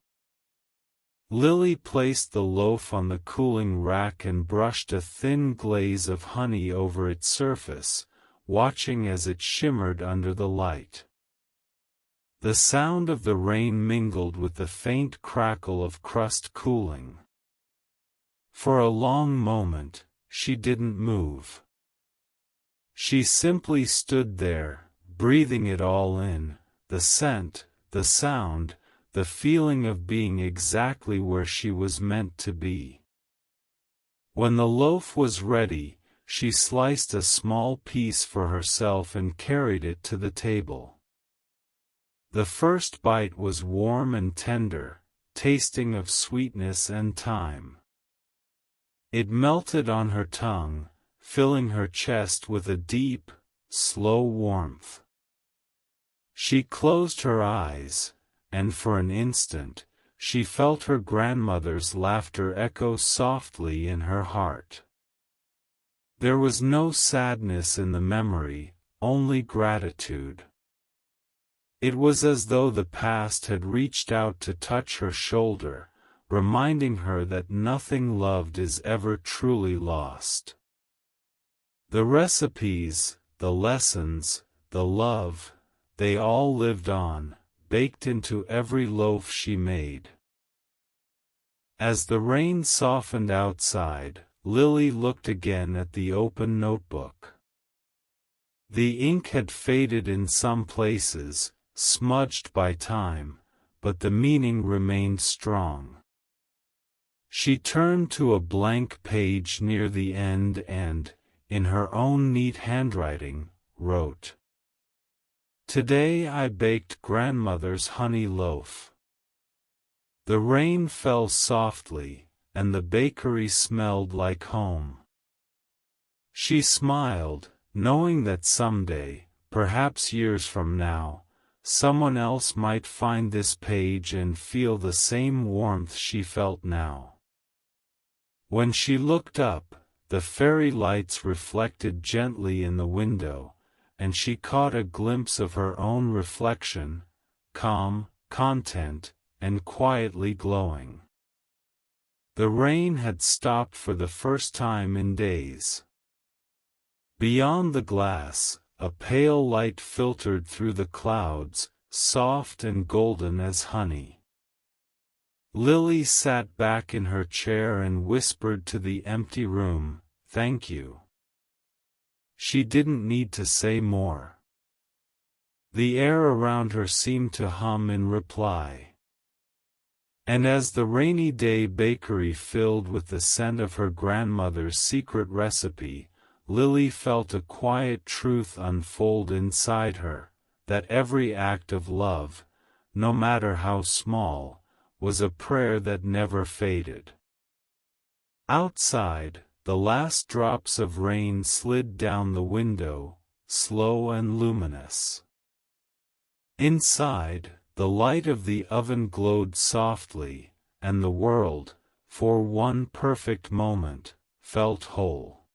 Lily placed the loaf on the cooling rack and brushed a thin glaze of honey over its surface, watching as it shimmered under the light. The sound of the rain mingled with the faint crackle of crust cooling. For a long moment, she didn't move. She simply stood there, breathing it all in, the scent, the sound, the feeling of being exactly where she was meant to be. When the loaf was ready, she sliced a small piece for herself and carried it to the table. The first bite was warm and tender, tasting of sweetness and thyme. It melted on her tongue, filling her chest with a deep, slow warmth. She closed her eyes, and for an instant, she felt her grandmother's laughter echo softly in her heart. There was no sadness in the memory, only gratitude. It was as though the past had reached out to touch her shoulder, reminding her that nothing loved is ever truly lost. The recipes, the lessons, the love, they all lived on, baked into every loaf she made. As the rain softened outside, Lily looked again at the open notebook. The ink had faded in some places, smudged by time, but the meaning remained strong. She turned to a blank page near the end and, in her own neat handwriting, wrote, "Today I baked grandmother's honey loaf." The rain fell softly, and the bakery smelled like home. She smiled, knowing that someday, perhaps years from now, someone else might find this page and feel the same warmth she felt now. When she looked up, the fairy lights reflected gently in the window, and she caught a glimpse of her own reflection, calm, content, and quietly glowing. The rain had stopped for the first time in days. Beyond the glass, a pale light filtered through the clouds, soft and golden as honey. Lily sat back in her chair and whispered to the empty room, "Thank you." She didn't need to say more. The air around her seemed to hum in reply. And as the rainy day bakery filled with the scent of her grandmother's secret recipe, Lily felt a quiet truth unfold inside her, that every act of love, no matter how small, was a prayer that never faded. Outside, the last drops of rain slid down the window, slow and luminous. Inside, the light of the oven glowed softly, and the world, for one perfect moment, felt whole.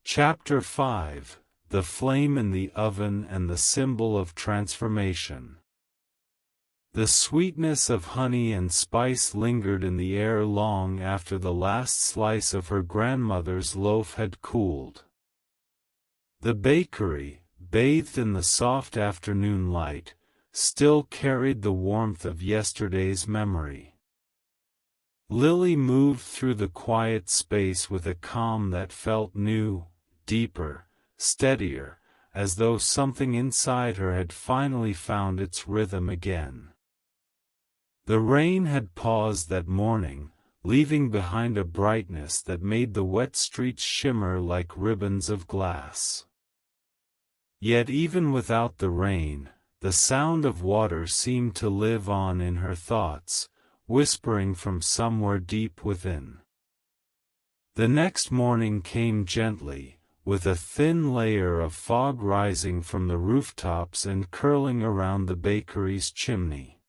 Chapter 5: The Flame in the Oven and the Symbol of Transformation. The sweetness of honey and spice lingered in the air long after the last slice of her grandmother's loaf had cooled. The bakery, bathed in the soft afternoon light, still carried the warmth of yesterday's memory. Lily moved through the quiet space with a calm that felt new, deeper, steadier, as though something inside her had finally found its rhythm again. The rain had paused that morning, leaving behind a brightness that made the wet streets shimmer like ribbons of glass. Yet even without the rain, the sound of water seemed to live on in her thoughts, whispering from somewhere deep within. The next morning came gently, with a thin layer of fog rising from the rooftops and curling around the bakery's chimney.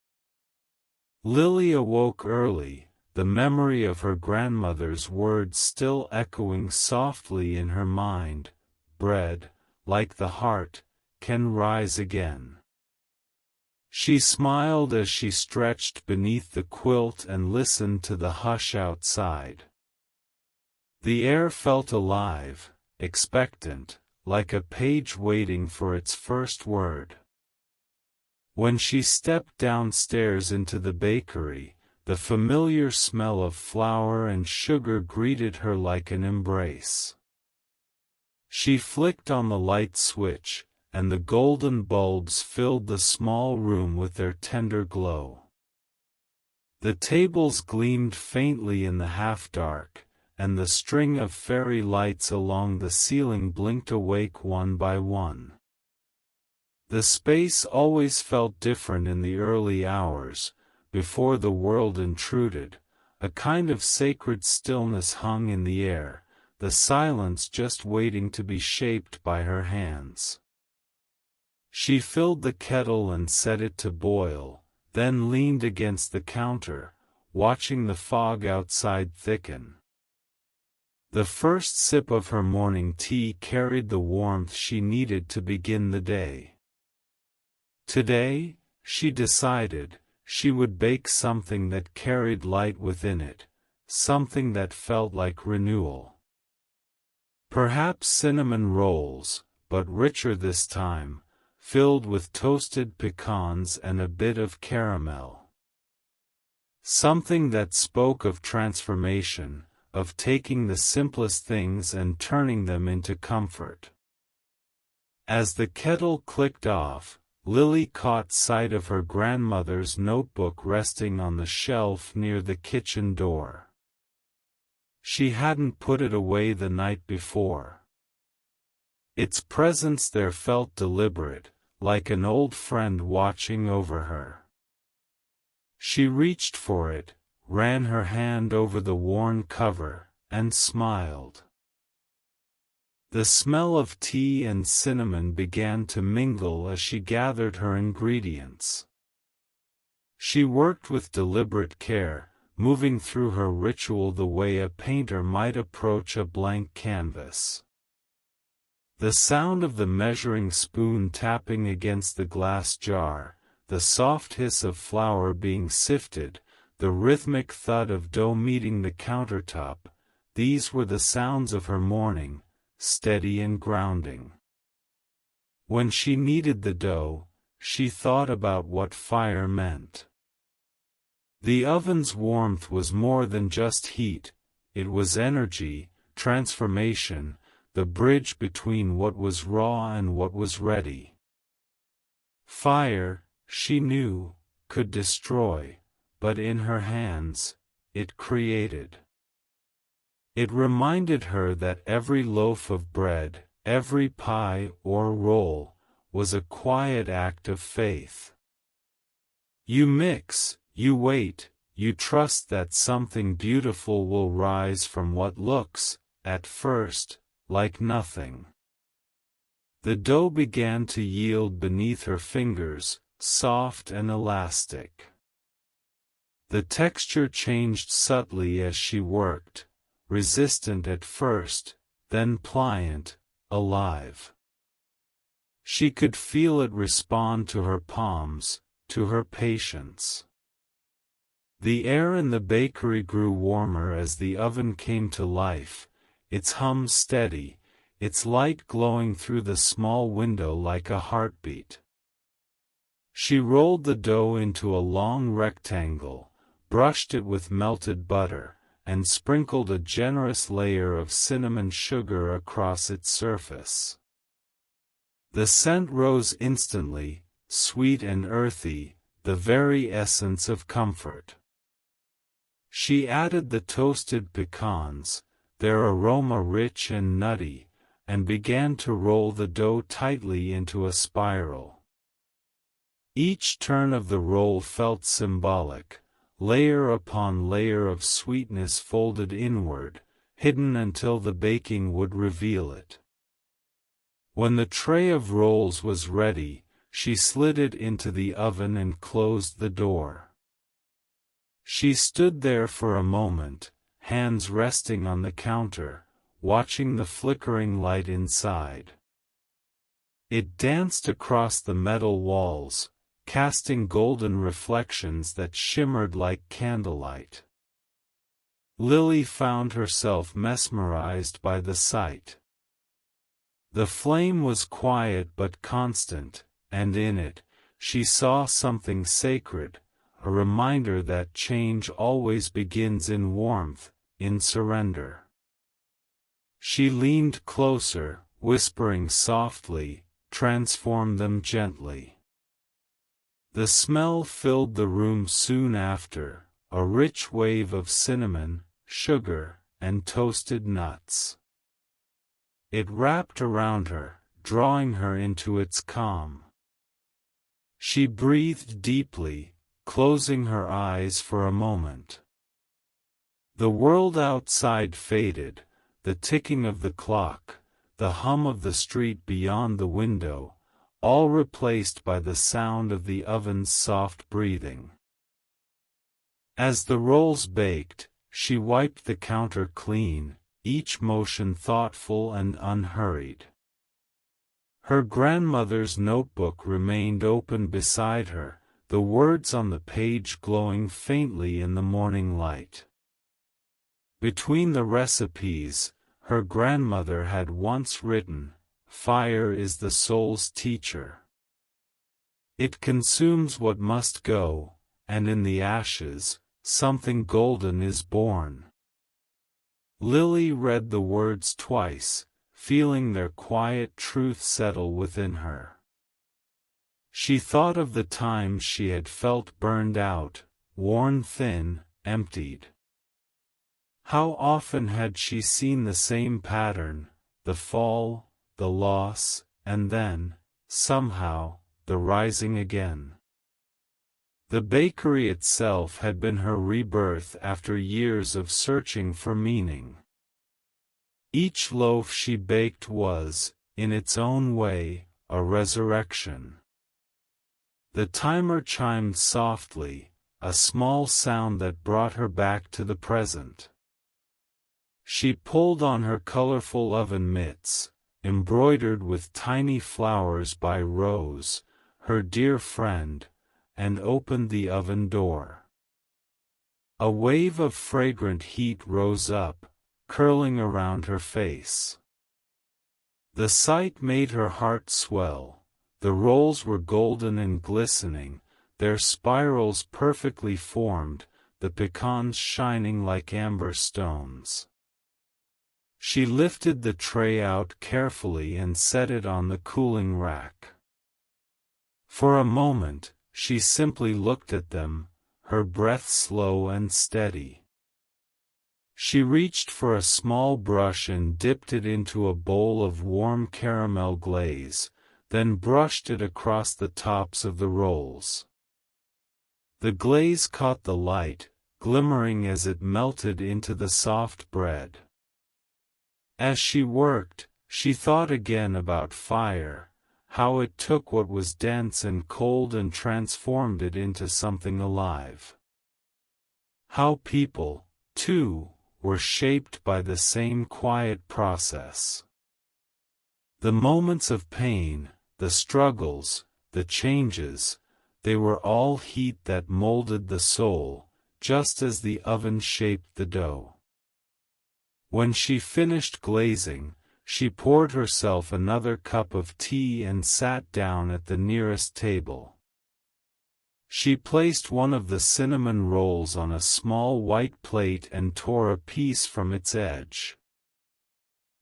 Lily awoke early, the memory of her grandmother's words still echoing softly in her mind: "Bread, like the heart, can rise again." She smiled as she stretched beneath the quilt and listened to the hush outside. The air felt alive, expectant, like a page waiting for its first word. When she stepped downstairs into the bakery, the familiar smell of flour and sugar greeted her like an embrace. She flicked on the light switch, and the golden bulbs filled the small room with their tender glow. The tables gleamed faintly in the half-dark, and the string of fairy lights along the ceiling blinked awake one by one. The space always felt different in the early hours, before the world intruded. A kind of sacred stillness hung in the air, the silence just waiting to be shaped by her hands. She filled the kettle and set it to boil, then leaned against the counter, watching the fog outside thicken. The first sip of her morning tea carried the warmth she needed to begin the day. Today, she decided, she would bake something that carried light within it, something that felt like renewal. Perhaps cinnamon rolls, but richer this time, filled with toasted pecans and a bit of caramel. Something that spoke of transformation, of taking the simplest things and turning them into comfort. As the kettle clicked off, Lily caught sight of her grandmother's notebook resting on the shelf near the kitchen door. She hadn't put it away the night before. Its presence there felt deliberate, like an old friend watching over her. She reached for it, ran her hand over the worn cover, and smiled. The smell of tea and cinnamon began to mingle as she gathered her ingredients. She worked with deliberate care, moving through her ritual the way a painter might approach a blank canvas. The sound of the measuring spoon tapping against the glass jar, the soft hiss of flour being sifted, the rhythmic thud of dough meeting the countertop, these were the sounds of her morning, steady and grounding. When she kneaded the dough, she thought about what fire meant. The oven's warmth was more than just heat, it was energy, transformation, the bridge between what was raw and what was ready. Fire, she knew, could destroy, but in her hands, it created. It reminded her that every loaf of bread, every pie or roll, was a quiet act of faith. You mix, you wait, you trust that something beautiful will rise from what looks, at first, like nothing. The dough began to yield beneath her fingers, soft and elastic. The texture changed subtly as she worked, resistant at first, then pliant, alive. She could feel it respond to her palms, to her patience. The air in the bakery grew warmer as the oven came to life, its hum steady, its light glowing through the small window like a heartbeat. She rolled the dough into a long rectangle, brushed it with melted butter, and sprinkled a generous layer of cinnamon sugar across its surface. The scent rose instantly, sweet and earthy, the very essence of comfort. She added the toasted pecans, their aroma rich and nutty, and began to roll the dough tightly into a spiral. Each turn of the roll felt symbolic, layer upon layer of sweetness folded inward, hidden until the baking would reveal it. When the tray of rolls was ready, she slid it into the oven and closed the door. She stood there for a moment, hands resting on the counter, watching the flickering light inside. It danced across the metal walls, casting golden reflections that shimmered like candlelight. Lily found herself mesmerized by the sight. The flame was quiet but constant, and in it, she saw something sacred, a reminder that change always begins in warmth, in surrender. She leaned closer, whispering softly, "Transform them gently." The smell filled the room soon after, a rich wave of cinnamon, sugar, and toasted nuts. It wrapped around her, drawing her into its calm. She breathed deeply, closing her eyes for a moment. The world outside faded, the ticking of the clock, the hum of the street beyond the window, all replaced by the sound of the oven's soft breathing. As the rolls baked, she wiped the counter clean, each motion thoughtful and unhurried. Her grandmother's notebook remained open beside her, the words on the page glowing faintly in the morning light. Between the recipes, her grandmother had once written, "Fire is the soul's teacher. It consumes what must go, and in the ashes, something golden is born." Lily read the words twice, feeling their quiet truth settle within her. She thought of the times she had felt burned out, worn thin, emptied. How often had she seen the same pattern, the fall, the loss, and then, somehow, the rising again. The bakery itself had been her rebirth after years of searching for meaning. Each loaf she baked was, in its own way, a resurrection. The timer chimed softly, a small sound that brought her back to the present. She pulled on her colorful oven mitts, embroidered with tiny flowers by Rose, her dear friend, and opened the oven door. A wave of fragrant heat rose up, curling around her face. The sight made her heart swell. The rolls were golden and glistening, their spirals perfectly formed, the pecans shining like amber stones. She lifted the tray out carefully and set it on the cooling rack. For a moment, she simply looked at them, her breath slow and steady. She reached for a small brush and dipped it into a bowl of warm caramel glaze, then brushed it across the tops of the rolls. The glaze caught the light, glimmering as it melted into the soft bread. As she worked, she thought again about fire, how it took what was dense and cold and transformed it into something alive. How people, too, were shaped by the same quiet process. The moments of pain, the struggles, the changes, they were all heat that molded the soul, just as the oven shaped the dough. When she finished glazing, she poured herself another cup of tea and sat down at the nearest table. She placed one of the cinnamon rolls on a small white plate and tore a piece from its edge.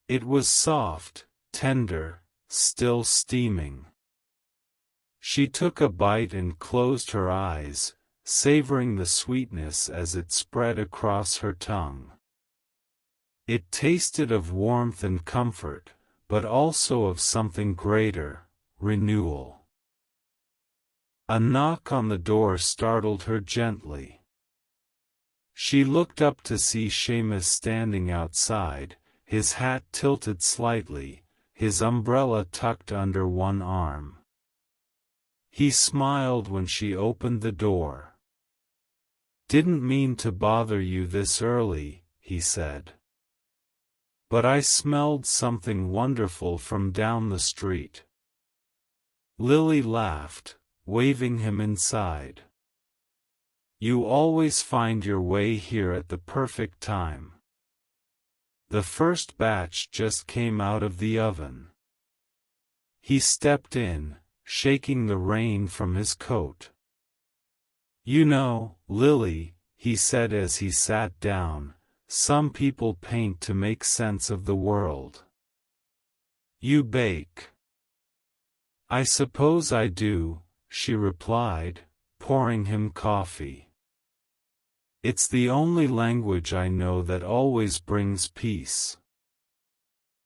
It was soft, tender, still steaming. She took a bite and closed her eyes, savoring the sweetness as it spread across her tongue. It tasted of warmth and comfort, but also of something greater, renewal. A knock on the door startled her gently. She looked up to see Seamus standing outside, his hat tilted slightly, his umbrella tucked under one arm. He smiled when she opened the door. "Didn't mean to bother you this early," he said. "But I smelled something wonderful from down the street." Lily laughed, waving him inside. "You always find your way here at the perfect time. The first batch just came out of the oven." He stepped in, shaking the rain from his coat. "You know, Lily," he said as he sat down, "some people paint to make sense of the world. You bake." "I suppose I do," she replied, pouring him coffee. "It's the only language I know that always brings peace."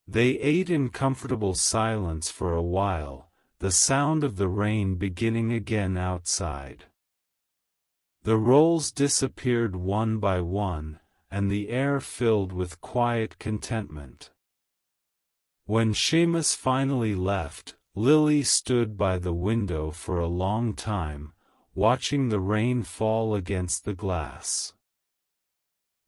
They ate in comfortable silence for a while, the sound of the rain beginning again outside. The rolls disappeared one by one, and the air filled with quiet contentment. When Seamus finally left, Lily stood by the window for a long time, watching the rain fall against the glass.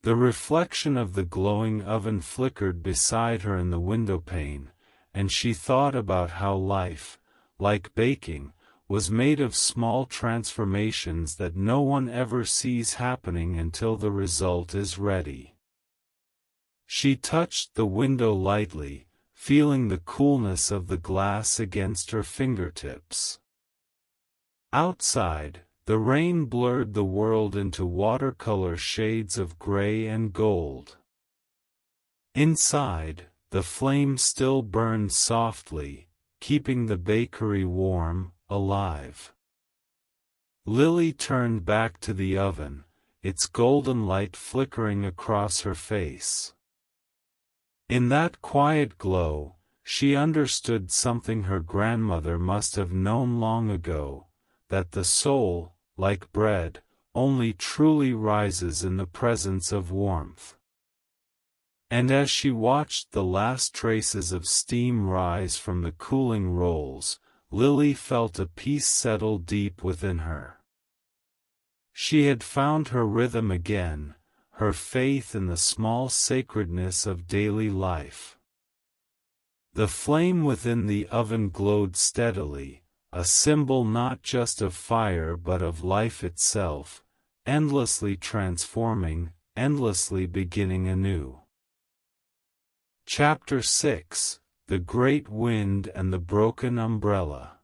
The reflection of the glowing oven flickered beside her in the windowpane, and she thought about how life, like baking, was made of small transformations that no one ever sees happening until the result is ready. She touched the window lightly, feeling the coolness of the glass against her fingertips. Outside, the rain blurred the world into watercolor shades of gray and gold. Inside, the flame still burned softly, keeping the bakery warm, alive. Lily turned back to the oven, its golden light flickering across her face. In that quiet glow, she understood something her grandmother must have known long ago, that the soul, like bread, only truly rises in the presence of warmth. And as she watched the last traces of steam rise from the cooling rolls, Lily felt a peace settle deep within her. She had found her rhythm again, her faith in the small sacredness of daily life. The flame within the oven glowed steadily, a symbol not just of fire but of life itself, endlessly transforming, endlessly beginning anew. Chapter 6: The Great Wind and the Broken Umbrella.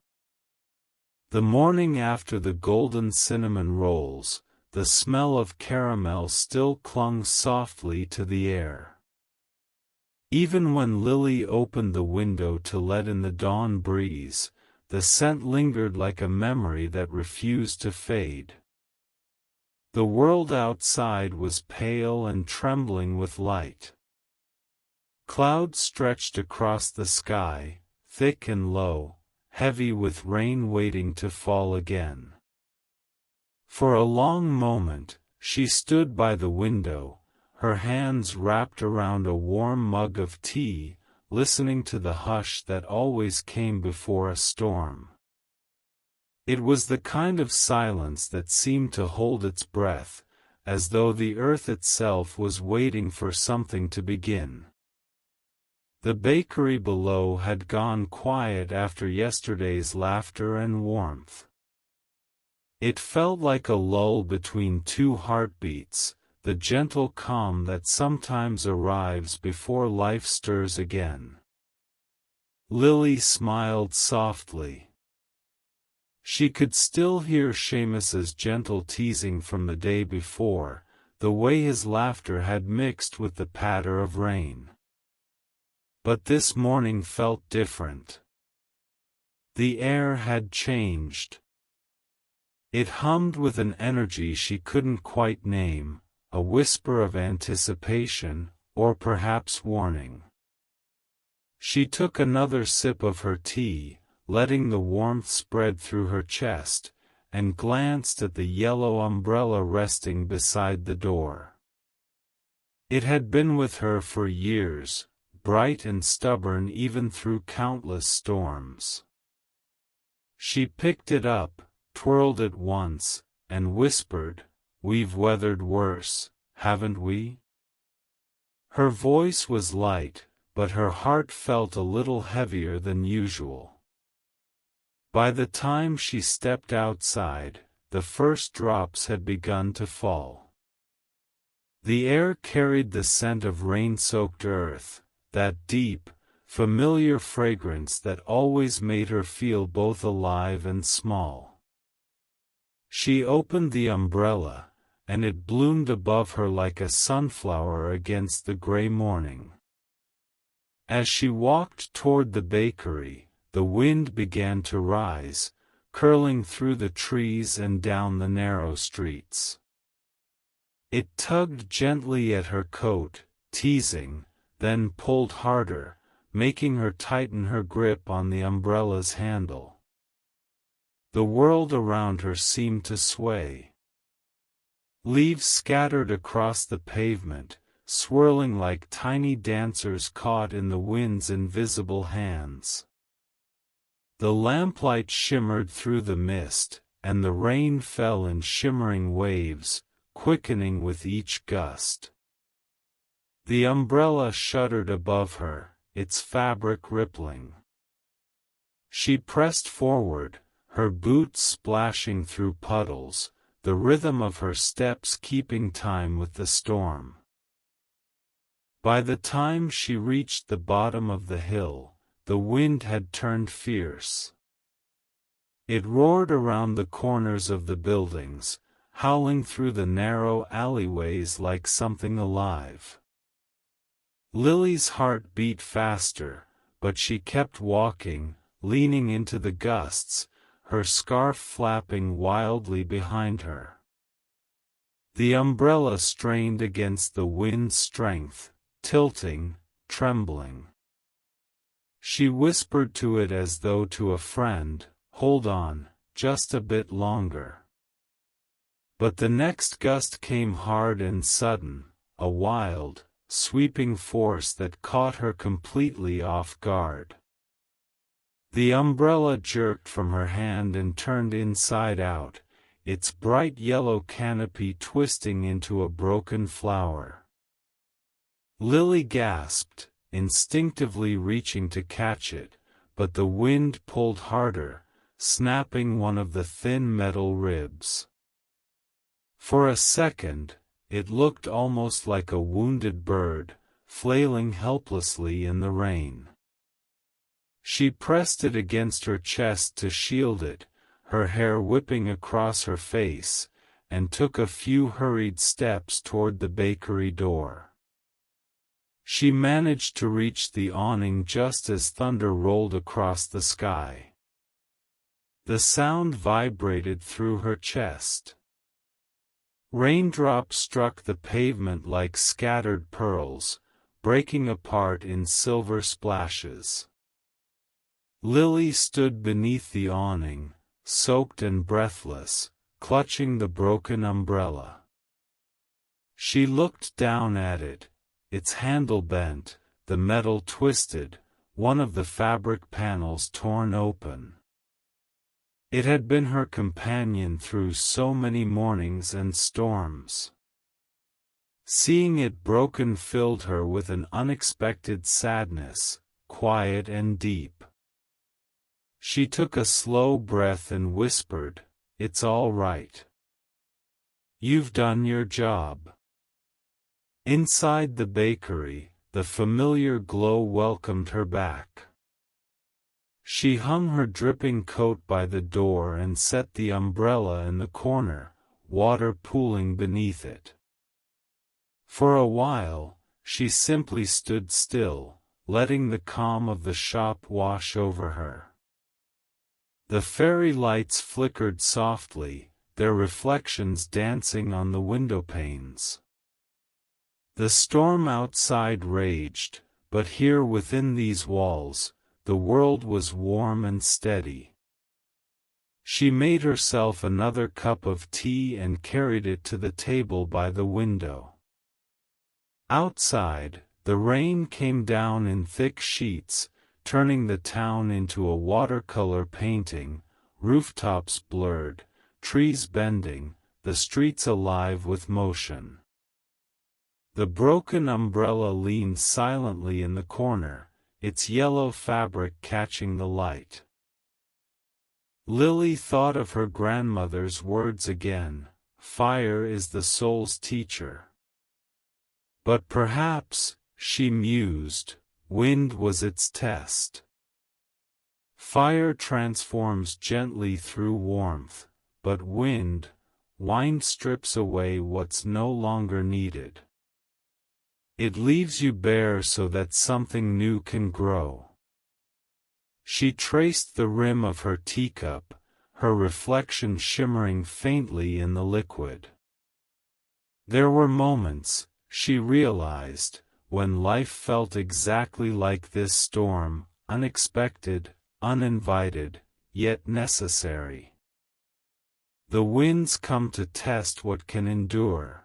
The morning after the golden cinnamon rolls, the smell of caramel still clung softly to the air. Even when Lily opened the window to let in the dawn breeze, the scent lingered like a memory that refused to fade. The world outside was pale and trembling with light. Clouds stretched across the sky, thick and low, heavy with rain waiting to fall again. For a long moment, she stood by the window, her hands wrapped around a warm mug of tea, listening to the hush that always came before a storm. It was the kind of silence that seemed to hold its breath, as though the earth itself was waiting for something to begin. The bakery below had gone quiet after yesterday's laughter and warmth. It felt like a lull between two heartbeats, the gentle calm that sometimes arrives before life stirs again. Lily smiled softly. She could still hear Seamus's gentle teasing from the day before, the way his laughter had mixed with the patter of rain. But this morning felt different. The air had changed. It hummed with an energy she couldn't quite name, a whisper of anticipation, or perhaps warning. She took another sip of her tea, letting the warmth spread through her chest, and glanced at the yellow umbrella resting beside the door. It had been with her for years, bright and stubborn even through countless storms. She picked it up, twirled it once, and whispered, "We've weathered worse, haven't we?" Her voice was light, but her heart felt a little heavier than usual. By the time she stepped outside, the first drops had begun to fall. The air carried the scent of rain-soaked earth, that deep, familiar fragrance that always made her feel both alive and small. She opened the umbrella, and it bloomed above her like a sunflower against the gray morning. As she walked toward the bakery, the wind began to rise, curling through the trees and down the narrow streets. It tugged gently at her coat, teasing, then pulled harder, making her tighten her grip on the umbrella's handle. The world around her seemed to sway. Leaves scattered across the pavement, swirling like tiny dancers caught in the wind's invisible hands. The lamplight shimmered through the mist, and the rain fell in shimmering waves, quickening with each gust. The umbrella shuddered above her, its fabric rippling. She pressed forward, her boots splashing through puddles, the rhythm of her steps keeping time with the storm. By the time she reached the bottom of the hill, the wind had turned fierce. It roared around the corners of the buildings, howling through the narrow alleyways like something alive. Lily's heart beat faster, but she kept walking, leaning into the gusts, her scarf flapping wildly behind her. The umbrella strained against the wind's strength, tilting, trembling. She whispered to it as though to a friend, "Hold on, just a bit longer." But the next gust came hard and sudden, a wild, sweeping force that caught her completely off guard. The umbrella jerked from her hand and turned inside out, its bright yellow canopy twisting into a broken flower. Lily gasped, instinctively reaching to catch it, but the wind pulled harder, snapping one of the thin metal ribs. For a second, it looked almost like a wounded bird, flailing helplessly in the rain. She pressed it against her chest to shield it, her hair whipping across her face, and took a few hurried steps toward the bakery door. She managed to reach the awning just as thunder rolled across the sky. The sound vibrated through her chest. Raindrops struck the pavement like scattered pearls, breaking apart in silver splashes. Lily stood beneath the awning, soaked and breathless, clutching the broken umbrella. She looked down at it, its handle bent, the metal twisted, one of the fabric panels torn open. It had been her companion through so many mornings and storms. Seeing it broken filled her with an unexpected sadness, quiet and deep. She took a slow breath and whispered, "It's all right. You've done your job." Inside the bakery, the familiar glow welcomed her back. She hung her dripping coat by the door and set the umbrella in the corner, water pooling beneath it. For a while, she simply stood still, letting the calm of the shop wash over her. The fairy lights flickered softly, their reflections dancing on the windowpanes. The storm outside raged, but here within these walls, the world was warm and steady. She made herself another cup of tea and carried it to the table by the window. Outside, the rain came down in thick sheets, turning the town into a watercolor painting, rooftops blurred, trees bending, the streets alive with motion. The broken umbrella leaned silently in the corner, its yellow fabric catching the light. Lily thought of her grandmother's words again, "Fire is the soul's teacher." But perhaps, she mused, wind was its test. Fire transforms gently through warmth, but wind strips away what's no longer needed. It leaves you bare so that something new can grow. She traced the rim of her teacup, her reflection shimmering faintly in the liquid. There were moments, she realized, when life felt exactly like this storm, unexpected, uninvited, yet necessary. The winds come to test what can endure.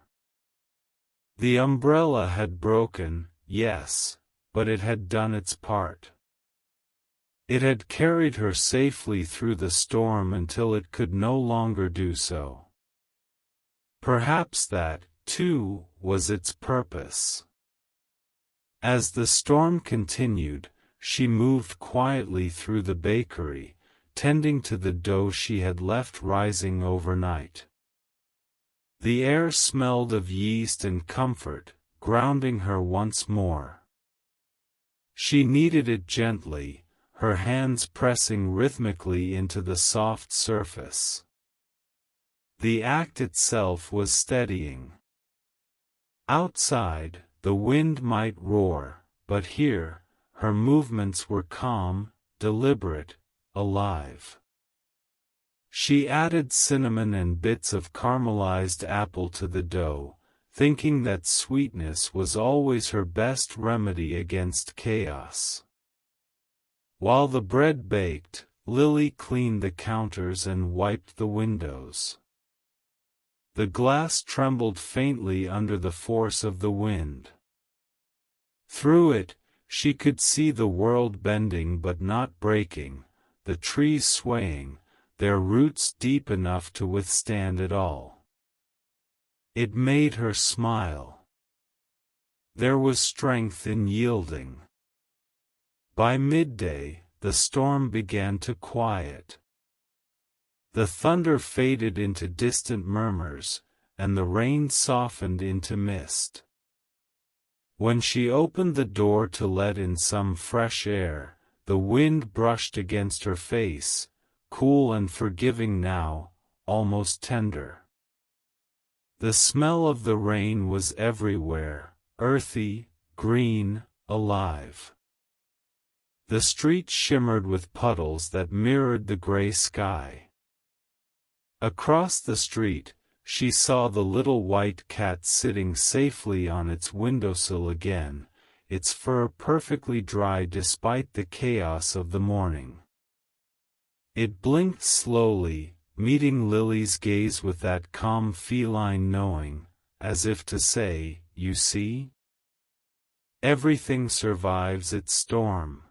The umbrella had broken, yes, but it had done its part. It had carried her safely through the storm until it could no longer do so. Perhaps that, too, was its purpose. As the storm continued, she moved quietly through the bakery, tending to the dough she had left rising overnight. The air smelled of yeast and comfort, grounding her once more. She kneaded it gently, her hands pressing rhythmically into the soft surface. The act itself was steadying. Outside, the wind might roar, but here, her movements were calm, deliberate, alive. She added cinnamon and bits of caramelized apple to the dough, thinking that sweetness was always her best remedy against chaos. While the bread baked, Lily cleaned the counters and wiped the windows. The glass trembled faintly under the force of the wind. Through it, she could see the world bending but not breaking, the trees swaying, their roots deep enough to withstand it all. It made her smile. There was strength in yielding. By midday, the storm began to quiet. The thunder faded into distant murmurs, and the rain softened into mist. When she opened the door to let in some fresh air, the wind brushed against her face, cool and forgiving now, almost tender. The smell of the rain was everywhere, earthy, green, alive. The street shimmered with puddles that mirrored the gray sky. Across the street, she saw the little white cat sitting safely on its windowsill again, its fur perfectly dry despite the chaos of the morning. It blinked slowly, meeting Lily's gaze with that calm feline knowing, as if to say, "You see? Everything survives its storm."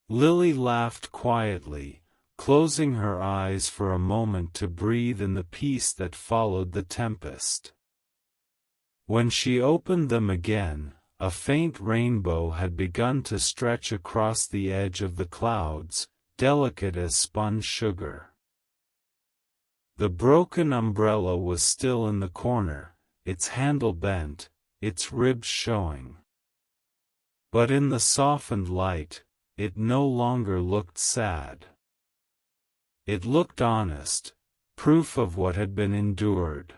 Lily laughed quietly, closing her eyes for a moment to breathe in the peace that followed the tempest. When she opened them again, a faint rainbow had begun to stretch across the edge of the clouds, delicate as spun sugar. The broken umbrella was still in the corner, its handle bent, its ribs showing. But in the softened light, it no longer looked sad. It looked honest, proof of what had been endured.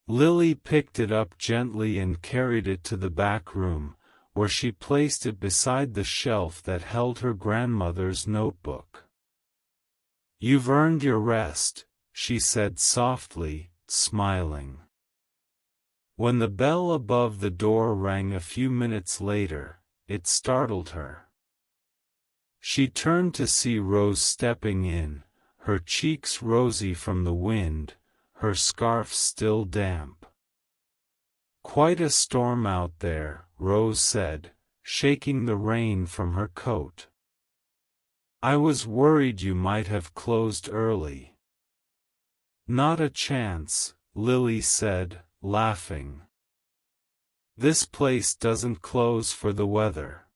Lily picked it up gently and carried it to the back room, where she placed it beside the shelf that held her grandmother's notebook. "You've earned your rest," she said softly, smiling. When the bell above the door rang a few minutes later, it startled her. She turned to see Rose stepping in, her cheeks rosy from the wind, her scarf still damp. "Quite a storm out there," Rose said, shaking the rain from her coat. "I was worried you might have closed early." "Not a chance," Lily said, laughing. "This place doesn't close for the weather."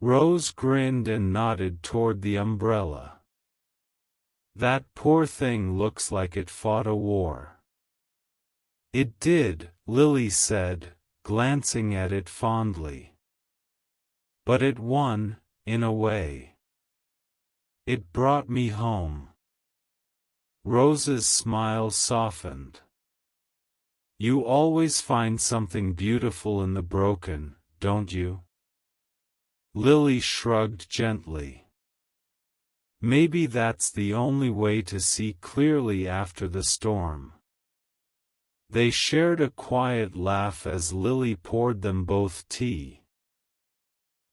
Rose grinned and nodded toward the umbrella. "That poor thing looks like it fought a war." "It did," Lily said, glancing at it fondly. "But it won, in a way. It brought me home." Rose's smile softened. "You always find something beautiful in the broken, don't you?" Lily shrugged gently. "Maybe that's the only way to see clearly after the storm." They shared a quiet laugh as Lily poured them both tea.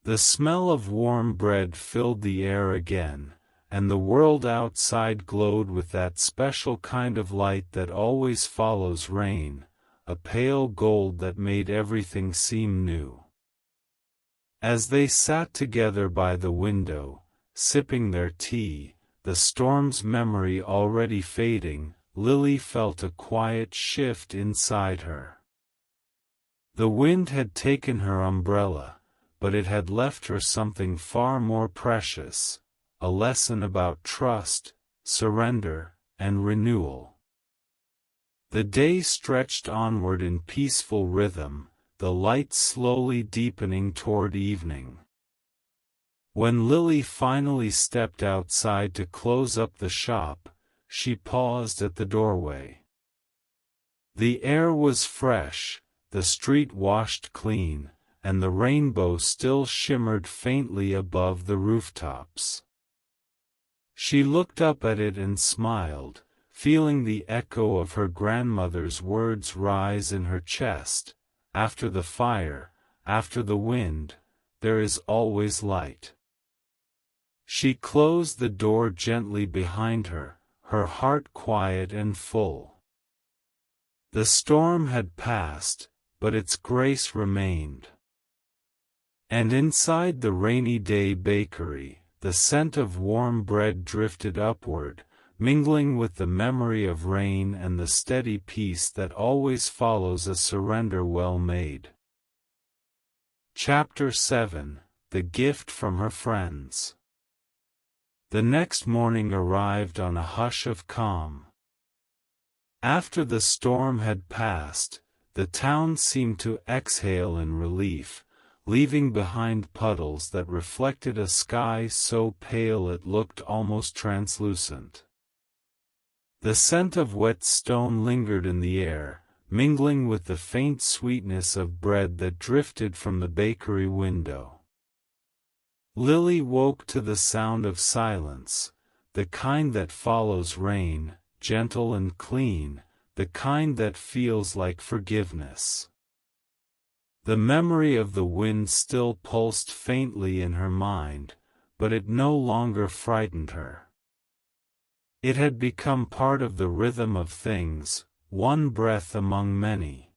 The smell of warm bread filled the air again, and the world outside glowed with that special kind of light that always follows rain, a pale gold that made everything seem new. As they sat together by the window, sipping their tea, the storm's memory already fading, Lily felt a quiet shift inside her. The wind had taken her umbrella, but it had left her something far more precious, a lesson about trust, surrender, and renewal. The day stretched onward in peaceful rhythm, the light slowly deepening toward evening. When Lily finally stepped outside to close up the shop, she paused at the doorway. The air was fresh, the street washed clean, and the rainbow still shimmered faintly above the rooftops. She looked up at it and smiled, feeling the echo of her grandmother's words rise in her chest. After the fire, after the wind, there is always light. She closed the door gently behind her, her heart quiet and full. The storm had passed, but its grace remained. And inside the rainy day bakery, the scent of warm bread drifted upward, mingling with the memory of rain and the steady peace that always follows a surrender well made. Chapter 7: The Gift from Her Friends. The next morning arrived on a hush of calm. After the storm had passed, the town seemed to exhale in relief, leaving behind puddles that reflected a sky so pale it looked almost translucent. The scent of wet stone lingered in the air, mingling with the faint sweetness of bread that drifted from the bakery window. Lily woke to the sound of silence, the kind that follows rain, gentle and clean, the kind that feels like forgiveness. The memory of the wind still pulsed faintly in her mind, but it no longer frightened her. It had become part of the rhythm of things, one breath among many.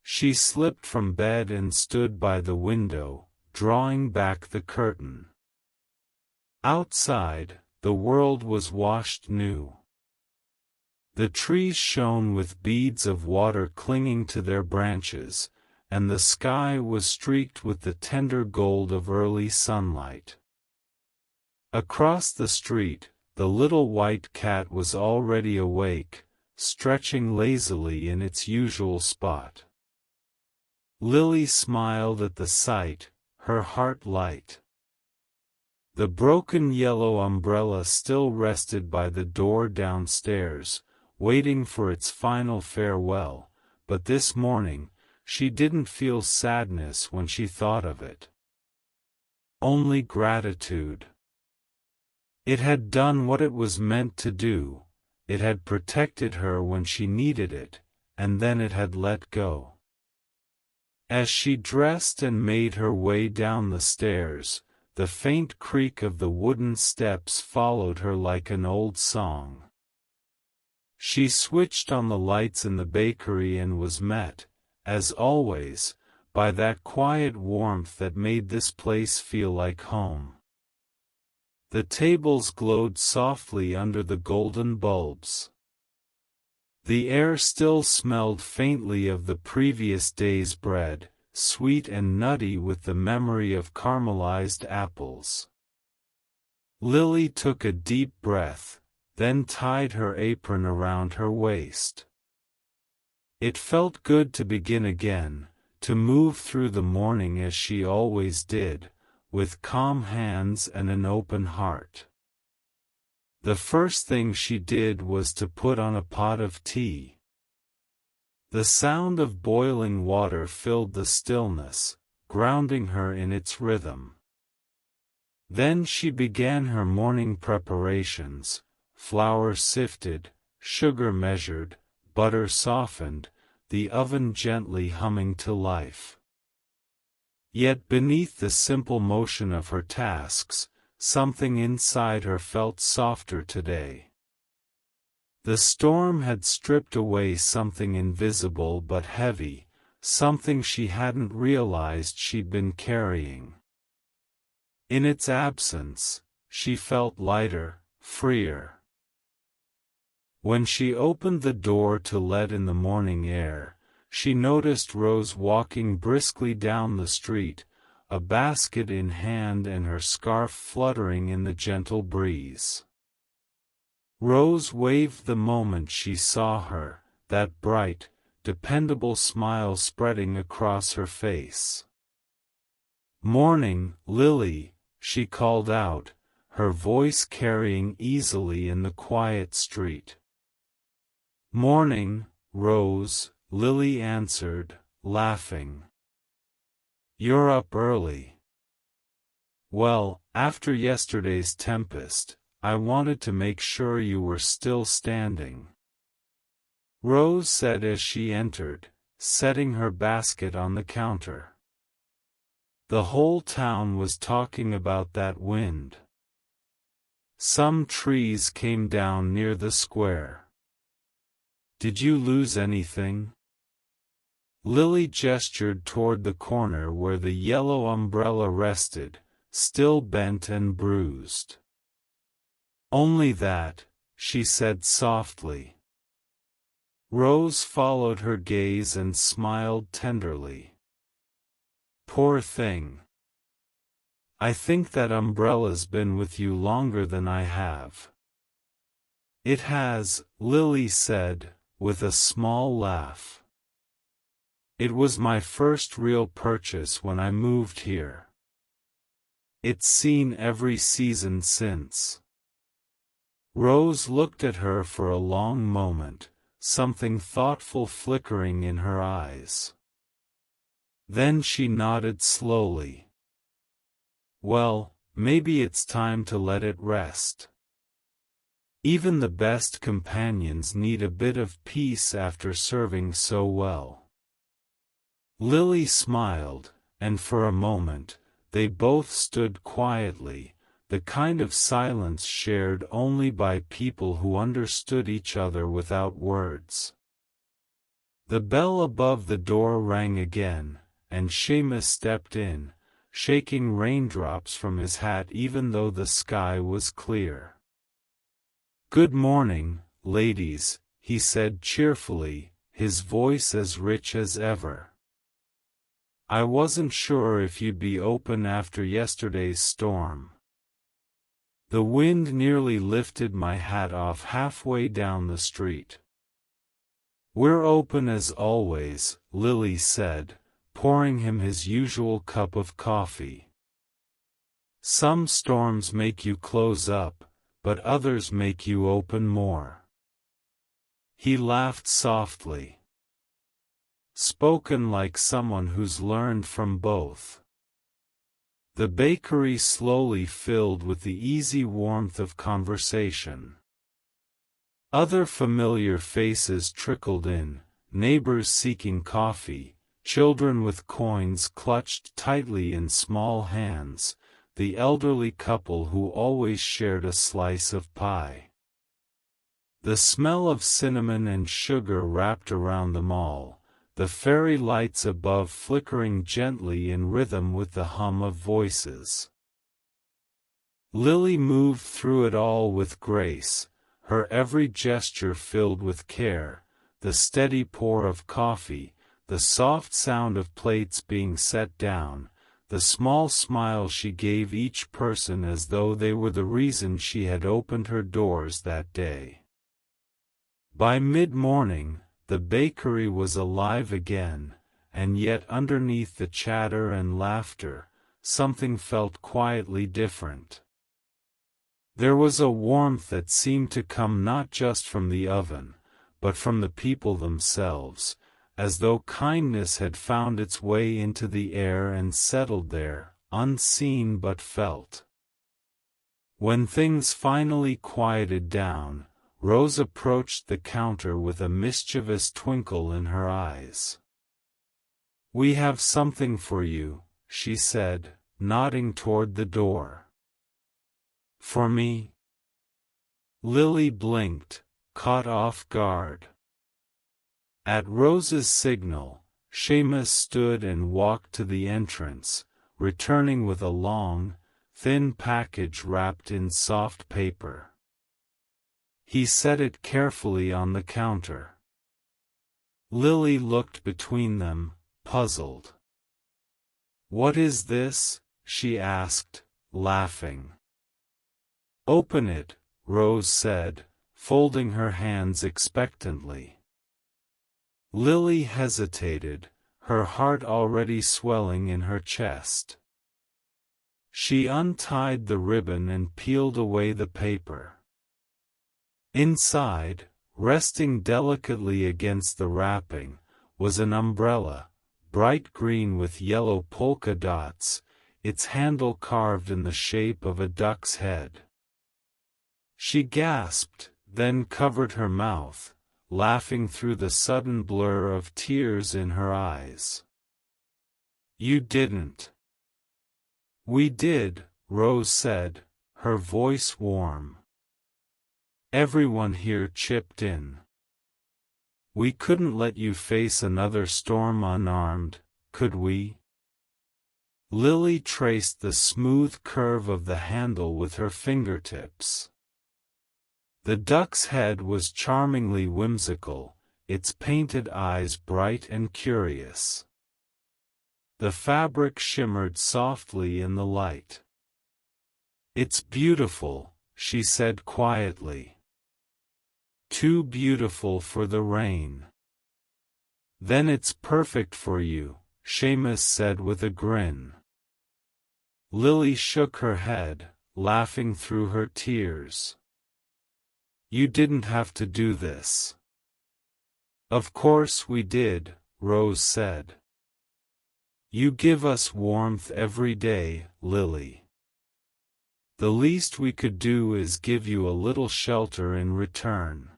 She slipped from bed and stood by the window, drawing back the curtain. Outside, the world was washed new. The trees shone with beads of water clinging to their branches, and the sky was streaked with the tender gold of early sunlight. Across the street, the little white cat was already awake, stretching lazily in its usual spot. Lily smiled at the sight, her heart light. The broken yellow umbrella still rested by the door downstairs, waiting for its final farewell, but this morning, she didn't feel sadness when she thought of it. Only gratitude. It had done what it was meant to do, it had protected her when she needed it, and then it had let go. As she dressed and made her way down the stairs, the faint creak of the wooden steps followed her like an old song. She switched on the lights in the bakery and was met, as always, by that quiet warmth that made this place feel like home. The tables glowed softly under the golden bulbs. The air still smelled faintly of the previous day's bread, sweet and nutty with the memory of caramelized apples. Lily took a deep breath, then tied her apron around her waist. It felt good to begin again, to move through the morning as she always did, with calm hands and an open heart. The first thing she did was to put on a pot of tea. The sound of boiling water filled the stillness, grounding her in its rhythm. Then she began her morning preparations, flour sifted, sugar measured, butter softened, the oven gently humming to life. Yet beneath the simple motion of her tasks, something inside her felt softer today. The storm had stripped away something invisible but heavy, something she hadn't realized she'd been carrying. In its absence, she felt lighter, freer. When she opened the door to let in the morning air, she noticed Rose walking briskly down the street, a basket in hand and her scarf fluttering in the gentle breeze. Rose waved the moment she saw her, that bright, dependable smile spreading across her face. "Morning, Lily," she called out, her voice carrying easily in the quiet street. "Morning, Rose," Lily answered, laughing. "You're up early." "Well, after yesterday's tempest, I wanted to make sure you were still standing," Rose said as she entered, setting her basket on the counter. The whole town was talking about that wind. Some trees came down near the square. "Did you lose anything?" Lily gestured toward the corner where the yellow umbrella rested, still bent and bruised. "Only that," she said softly. Rose followed her gaze and smiled tenderly. "Poor thing. I think that umbrella's been with you longer than I have." "It has," Lily said, with a small laugh. "It was my first real purchase when I moved here. It's seen every season since." Rose looked at her for a long moment, something thoughtful flickering in her eyes. Then she nodded slowly. "Well, maybe it's time to let it rest. Even the best companions need a bit of peace after serving so well." Lily smiled, and for a moment, they both stood quietly, the kind of silence shared only by people who understood each other without words. The bell above the door rang again, and Seamus stepped in, shaking raindrops from his hat even though the sky was clear. "Good morning, ladies," he said cheerfully, his voice as rich as ever. "I wasn't sure if you'd be open after yesterday's storm. The wind nearly lifted my hat off halfway down the street." "We're open as always," Lily said, pouring him his usual cup of coffee. "Some storms make you close up, but others make you open more." He laughed softly. Spoken like someone who's learned from both. The bakery slowly filled with the easy warmth of conversation. Other familiar faces trickled in, neighbors seeking coffee, children with coins clutched tightly in small hands, the elderly couple who always shared a slice of pie. The smell of cinnamon and sugar wrapped around them all, the fairy lights above flickering gently in rhythm with the hum of voices. Lily moved through it all with grace, her every gesture filled with care, the steady pour of coffee, the soft sound of plates being set down, the small smile she gave each person as though they were the reason she had opened her doors that day. By mid-morning, the bakery was alive again, and yet underneath the chatter and laughter, something felt quietly different. There was a warmth that seemed to come not just from the oven, but from the people themselves, as though kindness had found its way into the air and settled there, unseen but felt. When things finally quieted down, Rose approached the counter with a mischievous twinkle in her eyes. "We have something for you," she said, nodding toward the door. "For me?" Lily blinked, caught off guard. At Rose's signal, Seamus stood and walked to the entrance, returning with a long, thin package wrapped in soft paper. He set it carefully on the counter. Lily looked between them, puzzled. "What is this?" she asked, laughing. "Open it," Rose said, folding her hands expectantly. Lily hesitated, her heart already swelling in her chest. She untied the ribbon and peeled away the paper. Inside, resting delicately against the wrapping, was an umbrella, bright green with yellow polka dots, its handle carved in the shape of a duck's head. She gasped, then covered her mouth, laughing through the sudden blur of tears in her eyes. "You didn't." "We did," Rose said, her voice warm. Everyone here chipped in. "We couldn't let you face another storm unarmed, could we?" Lily traced the smooth curve of the handle with her fingertips. The duck's head was charmingly whimsical, its painted eyes bright and curious. The fabric shimmered softly in the light. "It's beautiful," she said quietly. "Too beautiful for the rain." "Then it's perfect for you," Seamus said with a grin. Lily shook her head, laughing through her tears. "You didn't have to do this." "Of course we did," Rose said. "You give us warmth every day, Lily. The least we could do is give you a little shelter in return."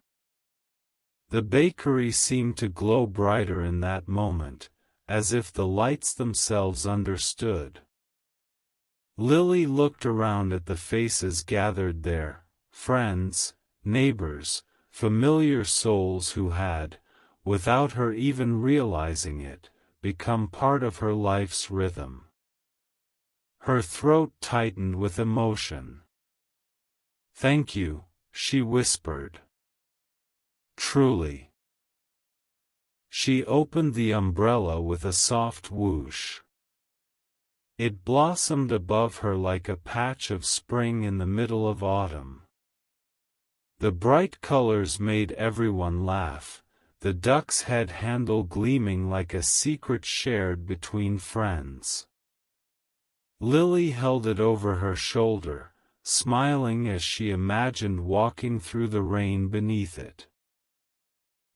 The bakery seemed to glow brighter in that moment, as if the lights themselves understood. Lily looked around at the faces gathered there, friends, neighbors, familiar souls who had, without her even realizing it, become part of her life's rhythm. Her throat tightened with emotion. "Thank you," she whispered. "Truly." She opened the umbrella with a soft whoosh. It blossomed above her like a patch of spring in the middle of autumn. The bright colors made everyone laugh, the duck's head handle gleaming like a secret shared between friends. Lily held it over her shoulder, smiling as she imagined walking through the rain beneath it.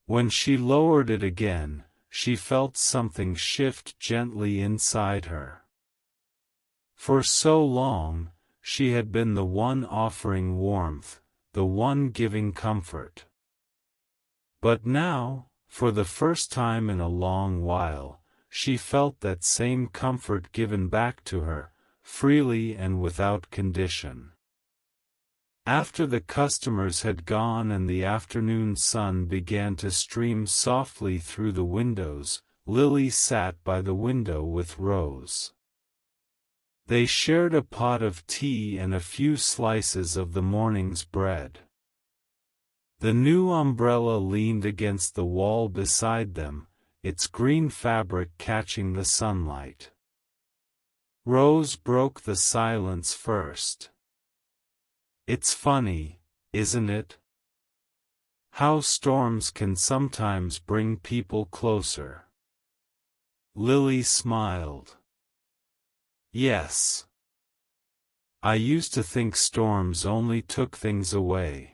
When she lowered it again, she felt something shift gently inside her. For so long, she had been the one offering warmth, the one giving comfort. But now, for the first time in a long while, she felt that same comfort given back to her, freely and without condition. After the customers had gone and the afternoon sun began to stream softly through the windows, Lily sat by the window with Rose. They shared a pot of tea and a few slices of the morning's bread. The new umbrella leaned against the wall beside them, its green fabric catching the sunlight. Rose broke the silence first. "It's funny, isn't it? How storms can sometimes bring people closer." Lily smiled. "Yes. I used to think storms only took things away.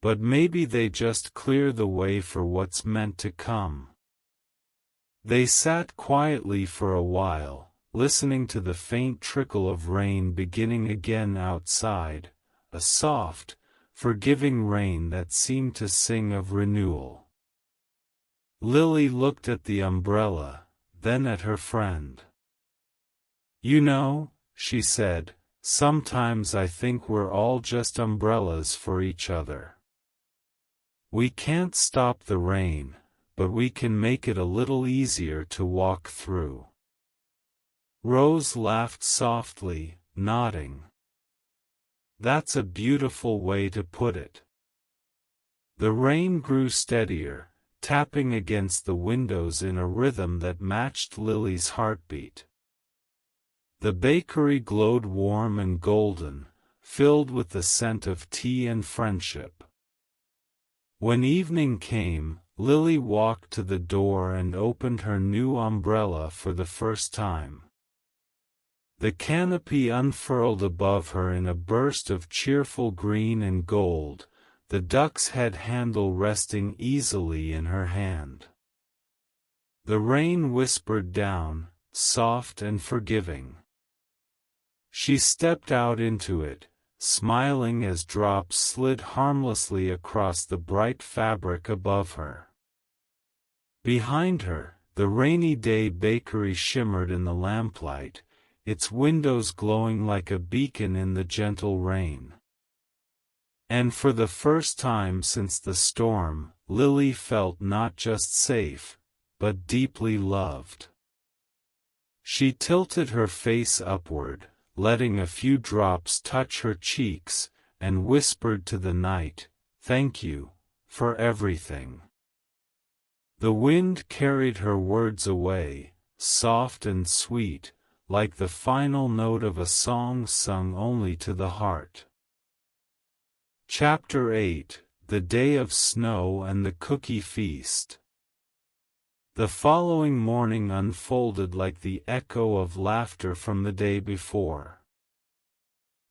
But maybe they just clear the way for what's meant to come." They sat quietly for a while, listening to the faint trickle of rain beginning again outside, a soft, forgiving rain that seemed to sing of renewal. Lily looked at the umbrella, then at her friend. "You know," she said, "sometimes I think we're all just umbrellas for each other. We can't stop the rain, but we can make it a little easier to walk through." Rose laughed softly, nodding. "That's a beautiful way to put it." The rain grew steadier, tapping against the windows in a rhythm that matched Lily's heartbeat. The bakery glowed warm and golden, filled with the scent of tea and friendship. When evening came, Lily walked to the door and opened her new umbrella for the first time. The canopy unfurled above her in a burst of cheerful green and gold, the duck's head handle resting easily in her hand. The rain whispered down, soft and forgiving. She stepped out into it, smiling as drops slid harmlessly across the bright fabric above her. Behind her, the rainy day bakery shimmered in the lamplight, its windows glowing like a beacon in the gentle rain. And for the first time since the storm, Lily felt not just safe, but deeply loved. She tilted her face upward, letting a few drops touch her cheeks, and whispered to the night, "Thank you, for everything." The wind carried her words away, soft and sweet, like the final note of a song sung only to the heart. Chapter 8: The Day of Snow and the Cookie Feast. The following morning unfolded like the echo of laughter from the day before.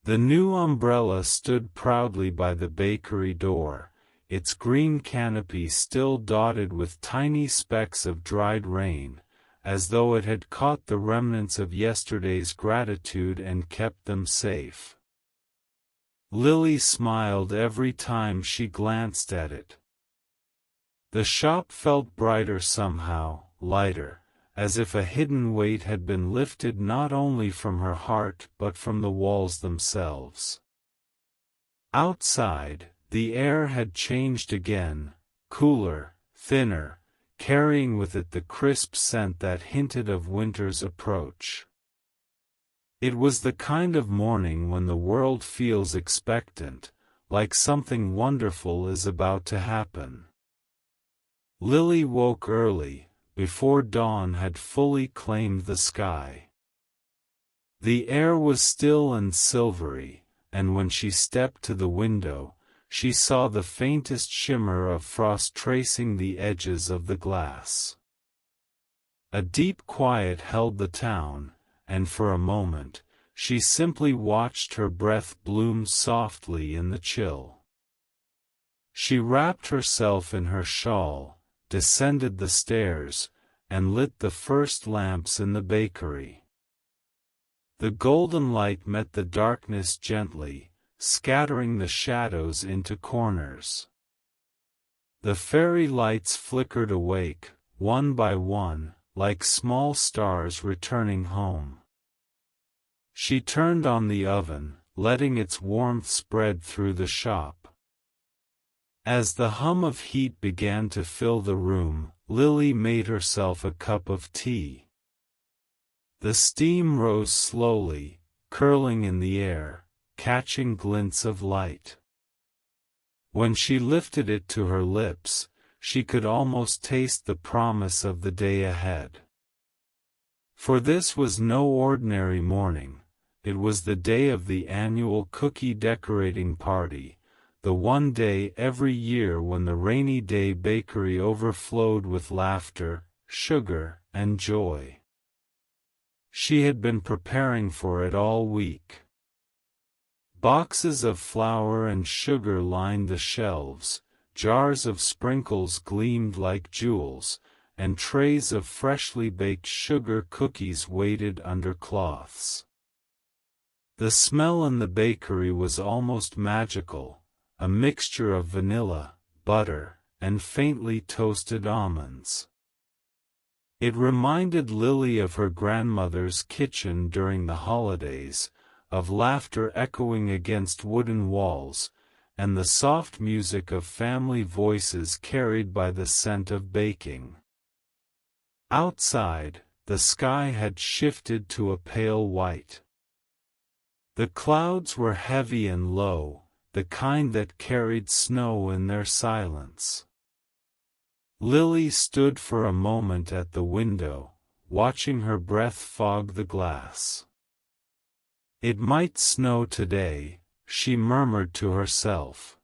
The new umbrella stood proudly by the bakery door, its green canopy still dotted with tiny specks of dried rain, as though it had caught the remnants of yesterday's gratitude and kept them safe. Lily smiled every time she glanced at it. The shop felt brighter somehow, lighter, as if a hidden weight had been lifted not only from her heart but from the walls themselves. Outside, the air had changed again, cooler, thinner, carrying with it the crisp scent that hinted of winter's approach. It was the kind of morning when the world feels expectant, like something wonderful is about to happen. Lily woke early, before dawn had fully claimed the sky. The air was still and silvery, and when she stepped to the window, she saw the faintest shimmer of frost tracing the edges of the glass. A deep quiet held the town, and for a moment, she simply watched her breath bloom softly in the chill. She wrapped herself in her shawl, descended the stairs, and lit the first lamps in the bakery. The golden light met the darkness gently, scattering the shadows into corners. The fairy lights flickered awake, one by one, like small stars returning home. She turned on the oven, letting its warmth spread through the shop. As the hum of heat began to fill the room, Lily made herself a cup of tea. The steam rose slowly, curling in the air, catching glints of light. When she lifted it to her lips, she could almost taste the promise of the day ahead. For this was no ordinary morning, it was the day of the annual cookie decorating party, the one day every year when the rainy day bakery overflowed with laughter, sugar, and joy. She had been preparing for it all week. Boxes of flour and sugar lined the shelves, jars of sprinkles gleamed like jewels, and trays of freshly baked sugar cookies waited under cloths. The smell in the bakery was almost magical, a mixture of vanilla, butter, and faintly toasted almonds. It reminded Lily of her grandmother's kitchen during the holidays, of laughter echoing against wooden walls, and the soft music of family voices carried by the scent of baking. Outside, the sky had shifted to a pale white. The clouds were heavy and low, the kind that carried snow in their silence. Lily stood for a moment at the window, watching her breath fog the glass. It might snow today, she murmured to herself.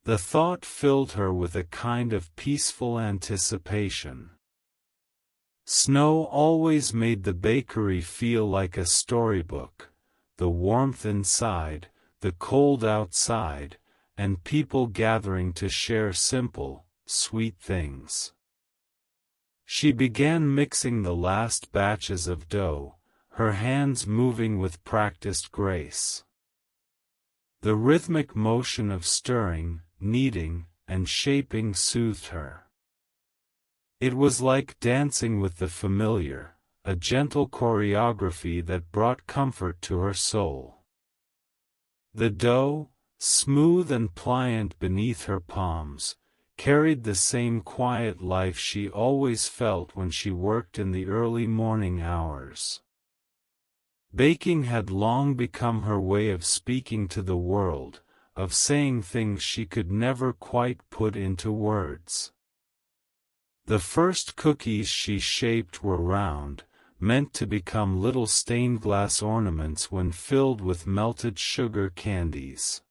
The thought filled her with a kind of peaceful anticipation. Snow always made the bakery feel like a storybook, the warmth inside, the cold outside, and people gathering to share simple, sweet things. She began mixing the last batches of dough, her hands moving with practiced grace. The rhythmic motion of stirring, kneading, and shaping soothed her. It was like dancing with the familiar, a gentle choreography that brought comfort to her soul. The dough, smooth and pliant beneath her palms, carried the same quiet life she always felt when she worked in the early morning hours. Baking had long become her way of speaking to the world, of saying things she could never quite put into words. The first cookies she shaped were round, meant to become little stained glass ornaments when filled with melted sugar candies.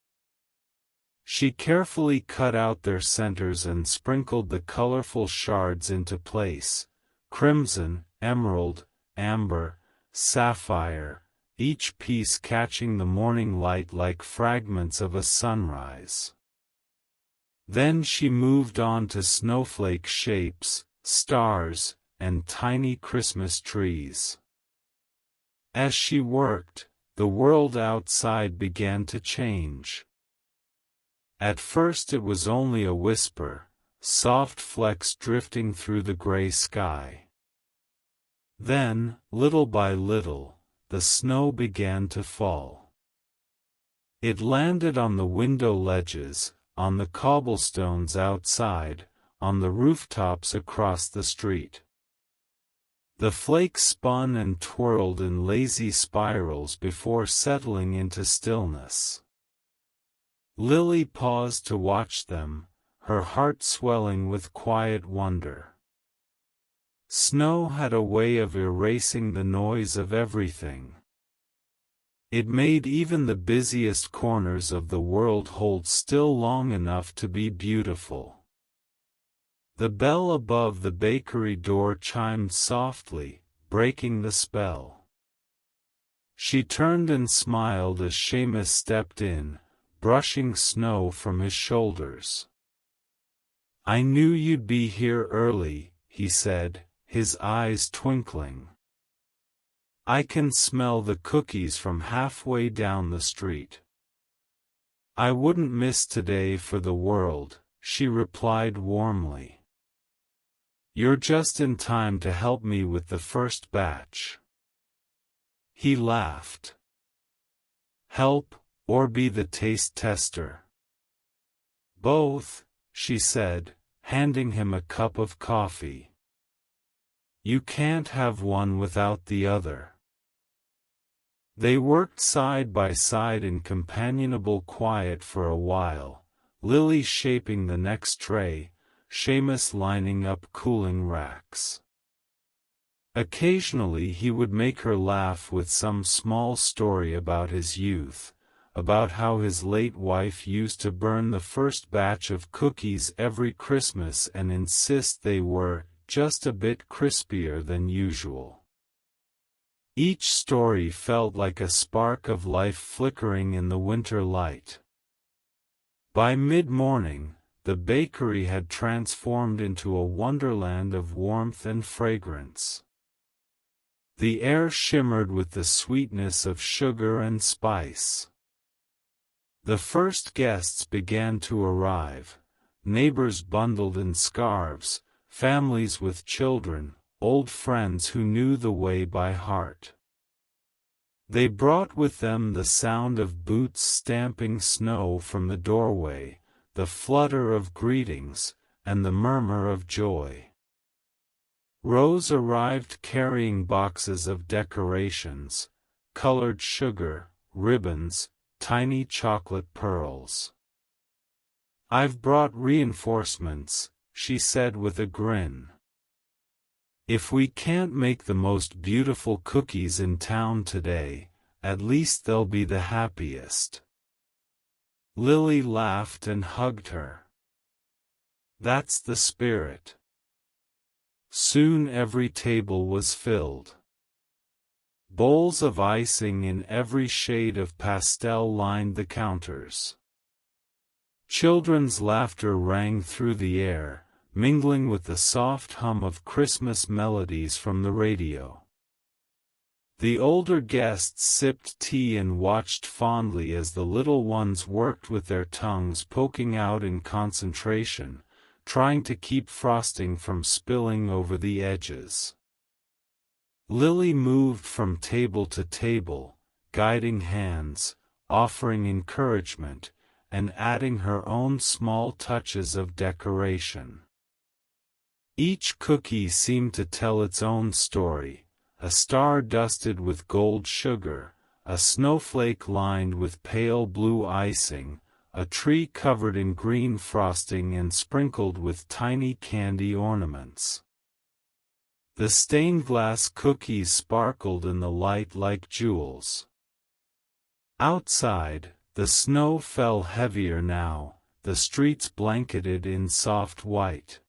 She carefully cut out their centers and sprinkled the colorful shards into place, crimson, emerald, amber, sapphire, each piece catching the morning light like fragments of a sunrise. Then she moved on to snowflake shapes, stars, and tiny Christmas trees. As she worked, the world outside began to change. At first it was only a whisper, soft flecks drifting through the gray sky. Then, little by little, the snow began to fall. It landed on the window ledges, on the cobblestones outside, on the rooftops across the street. The flakes spun and twirled in lazy spirals before settling into stillness. Lily paused to watch them, her heart swelling with quiet wonder. Snow had a way of erasing the noise of everything. It made even the busiest corners of the world hold still long enough to be beautiful. The bell above the bakery door chimed softly, breaking the spell. She turned and smiled as Seamus stepped in, brushing snow from his shoulders. "I knew you'd be here early," he said, his eyes twinkling. "I can smell the cookies from halfway down the street." "I wouldn't miss today for the world," she replied warmly. "You're just in time to help me with the first batch." He laughed. "Help, or be the taste tester?" "Both," she said, handing him a cup of coffee. "You can't have one without the other." They worked side by side in companionable quiet for a while, Lily shaping the next tray, Seamus lining up cooling racks. Occasionally he would make her laugh with some small story about his youth, about how his late wife used to burn the first batch of cookies every Christmas and insist they were just a bit crispier than usual. Each story felt like a spark of life flickering in the winter light. By mid-morning, the bakery had transformed into a wonderland of warmth and fragrance. The air shimmered with the sweetness of sugar and spice. The first guests began to arrive, neighbors bundled in scarves, families with children, old friends who knew the way by heart. They brought with them the sound of boots stamping snow from the doorway, the flutter of greetings, and the murmur of joy. Rose arrived carrying boxes of decorations, colored sugar, ribbons, tiny chocolate pearls. "I've brought reinforcements," she said with a grin. "If we can't make the most beautiful cookies in town today, at least they'll be the happiest." Lily laughed and hugged her. "That's the spirit." Soon every table was filled. Bowls of icing in every shade of pastel lined the counters. Children's laughter rang through the air, mingling with the soft hum of Christmas melodies from the radio. The older guests sipped tea and watched fondly as the little ones worked with their tongues poking out in concentration, trying to keep frosting from spilling over the edges. Lily moved from table to table, guiding hands, offering encouragement, and adding her own small touches of decoration. Each cookie seemed to tell its own story, a star dusted with gold sugar, a snowflake lined with pale blue icing, a tree covered in green frosting and sprinkled with tiny candy ornaments. The stained glass cookies sparkled in the light like jewels. Outside, the snow fell heavier now, the streets blanketed in soft white.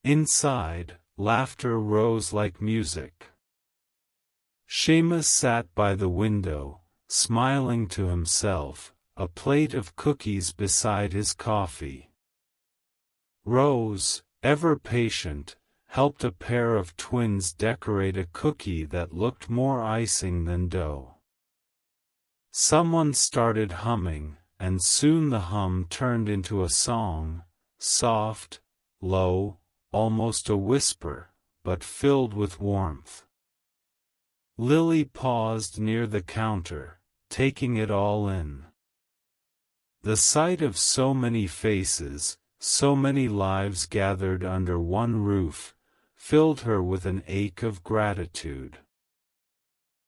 Inside, laughter rose like music. Seamus sat by the window, smiling to himself, a plate of cookies beside his coffee. Rose, ever patient, helped a pair of twins decorate a cookie that looked more icing than dough. Someone started humming, and soon the hum turned into a song, soft, low, almost a whisper, but filled with warmth. Lily paused near the counter, taking it all in. The sight of so many faces, so many lives gathered under one roof, filled her with an ache of gratitude.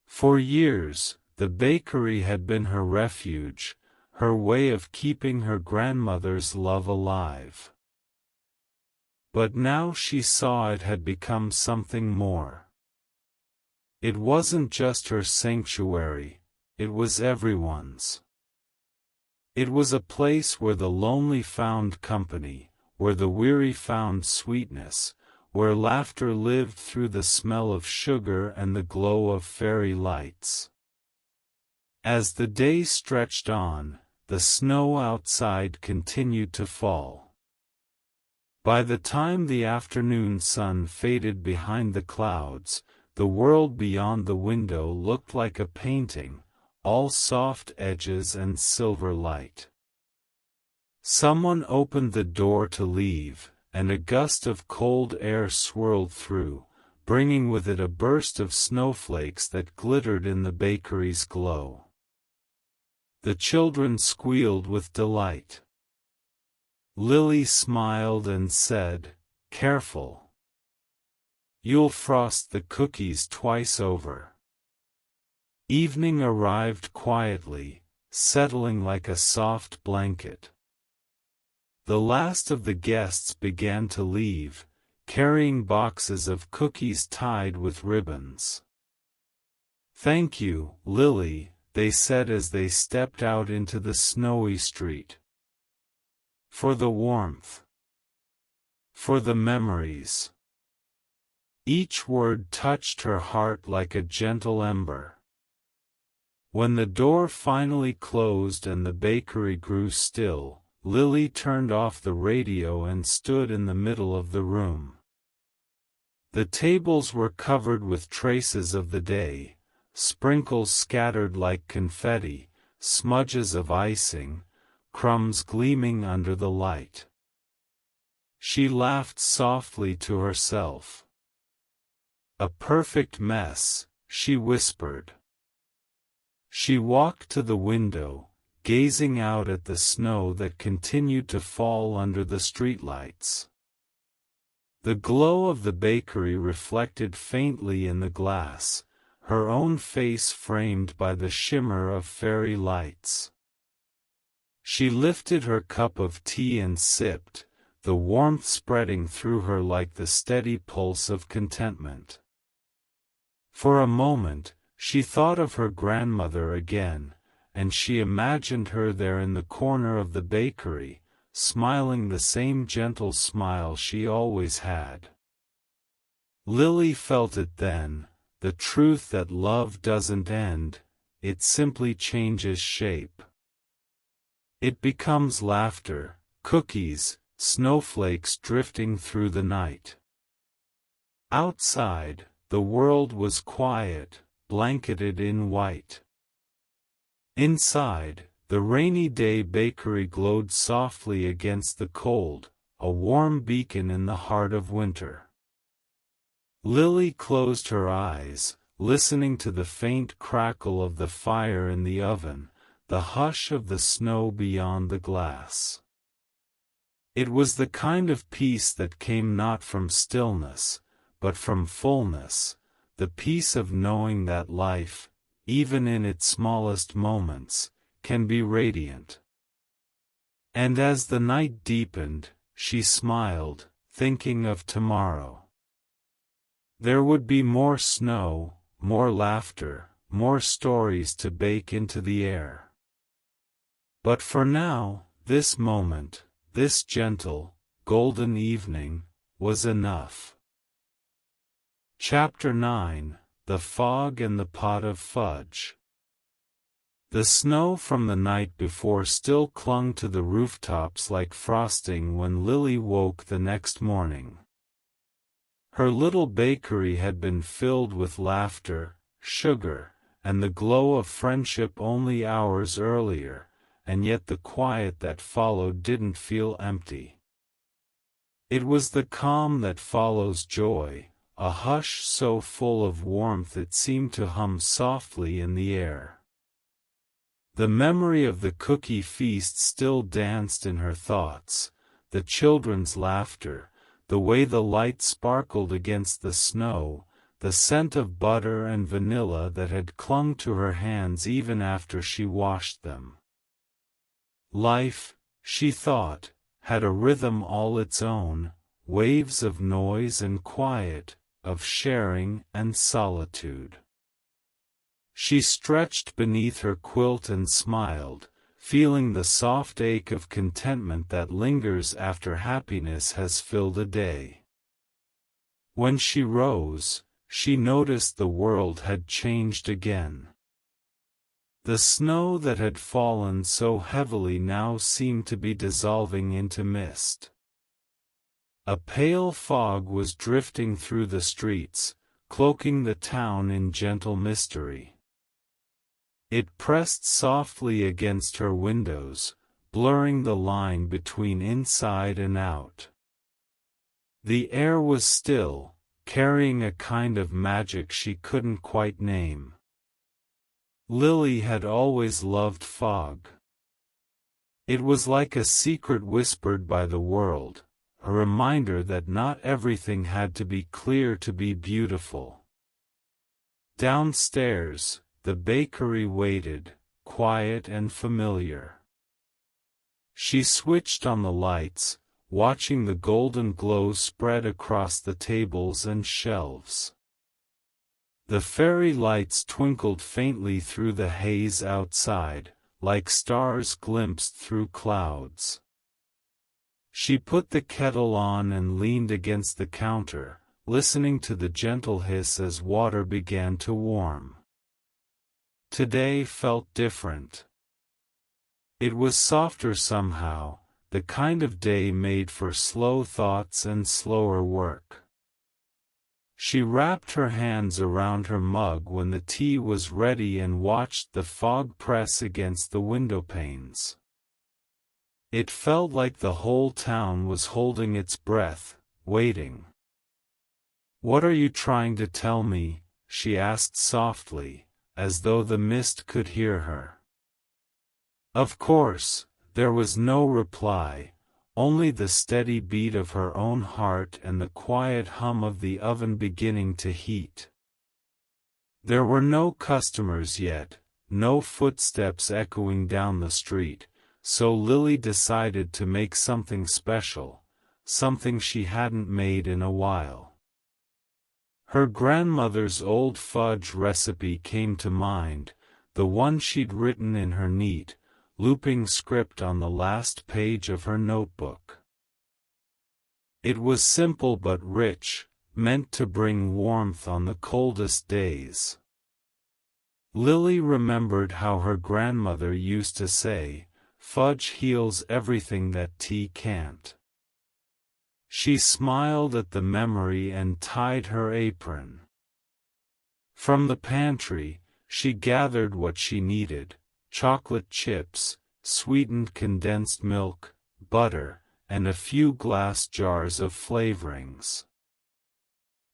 For years, the bakery had been her refuge, her way of keeping her grandmother's love alive. But now she saw it had become something more. It wasn't just her sanctuary, it was everyone's. It was a place where the lonely found company, where the weary found sweetness, where laughter lived through the smell of sugar and the glow of fairy lights. As the day stretched on, the snow outside continued to fall. By the time the afternoon sun faded behind the clouds, the world beyond the window looked like a painting, all soft edges and silver light. Someone opened the door to leave, and a gust of cold air swirled through, bringing with it a burst of snowflakes that glittered in the bakery's glow. The children squealed with delight. Lily smiled and said, "Careful. You'll frost the cookies twice over." Evening arrived quietly, settling like a soft blanket. The last of the guests began to leave, carrying boxes of cookies tied with ribbons. "Thank you, Lily," they said as they stepped out into the snowy street. "For the warmth. For the memories." Each word touched her heart like a gentle ember. When the door finally closed and the bakery grew still, Lily turned off the radio and stood in the middle of the room. The tables were covered with traces of the day, sprinkles scattered like confetti, smudges of icing, crumbs gleaming under the light. She laughed softly to herself. "A perfect mess," she whispered. She walked to the window, gazing out at the snow that continued to fall under the streetlights. The glow of the bakery reflected faintly in the glass, her own face framed by the shimmer of fairy lights. She lifted her cup of tea and sipped, the warmth spreading through her like the steady pulse of contentment. For a moment, she thought of her grandmother again, and she imagined her there in the corner of the bakery, smiling the same gentle smile she always had. Lily felt it then, the truth that love doesn't end, it simply changes shape. It becomes laughter, cookies, snowflakes drifting through the night. Outside, the world was quiet, blanketed in white. Inside, the rainy day bakery glowed softly against the cold, a warm beacon in the heart of winter. Lily closed her eyes, listening to the faint crackle of the fire in the oven, the hush of the snow beyond the glass. It was the kind of peace that came not from stillness, but from fullness, the peace of knowing that life, even in its smallest moments, can be radiant. And as the night deepened, she smiled, thinking of tomorrow. There would be more snow, more laughter, more stories to bake into the air. But for now, this moment, this gentle, golden evening, was enough. Chapter 9: The Fog and the Pot of Fudge. The snow from the night before still clung to the rooftops like frosting when Lily woke the next morning. Her little bakery had been filled with laughter, sugar, and the glow of friendship only hours earlier, and yet the quiet that followed didn't feel empty. It was the calm that follows joy, a hush so full of warmth it seemed to hum softly in the air. The memory of the cookie feast still danced in her thoughts, the children's laughter, the way the light sparkled against the snow, the scent of butter and vanilla that had clung to her hands even after she washed them. Life, she thought, had a rhythm all its own, waves of noise and quiet, of sharing and solitude. She stretched beneath her quilt and smiled, feeling the soft ache of contentment that lingers after happiness has filled a day. When she rose, she noticed the world had changed again. The snow that had fallen so heavily now seemed to be dissolving into mist. A pale fog was drifting through the streets, cloaking the town in gentle mystery. It pressed softly against her windows, blurring the line between inside and out. The air was still, carrying a kind of magic she couldn't quite name. Lily had always loved fog. It was like a secret whispered by the world, a reminder that not everything had to be clear to be beautiful. Downstairs, the bakery waited, quiet and familiar. She switched on the lights, watching the golden glow spread across the tables and shelves. The fairy lights twinkled faintly through the haze outside, like stars glimpsed through clouds. She put the kettle on and leaned against the counter, listening to the gentle hiss as water began to warm. Today felt different. It was softer somehow, the kind of day made for slow thoughts and slower work. She wrapped her hands around her mug when the tea was ready and watched the fog press against the windowpanes. It felt like the whole town was holding its breath, waiting. "What are you trying to tell me?" she asked softly, as though the mist could hear her. Of course, there was no reply, only the steady beat of her own heart and the quiet hum of the oven beginning to heat. There were no customers yet, no footsteps echoing down the street, so Lily decided to make something special, something she hadn't made in a while. Her grandmother's old fudge recipe came to mind, the one she'd written in her neat, looping script on the last page of her notebook. It was simple but rich, meant to bring warmth on the coldest days. Lily remembered how her grandmother used to say, "Fudge heals everything that tea can't." She smiled at the memory and tied her apron. From the pantry, she gathered what she needed: chocolate chips, sweetened condensed milk, butter, and a few glass jars of flavorings.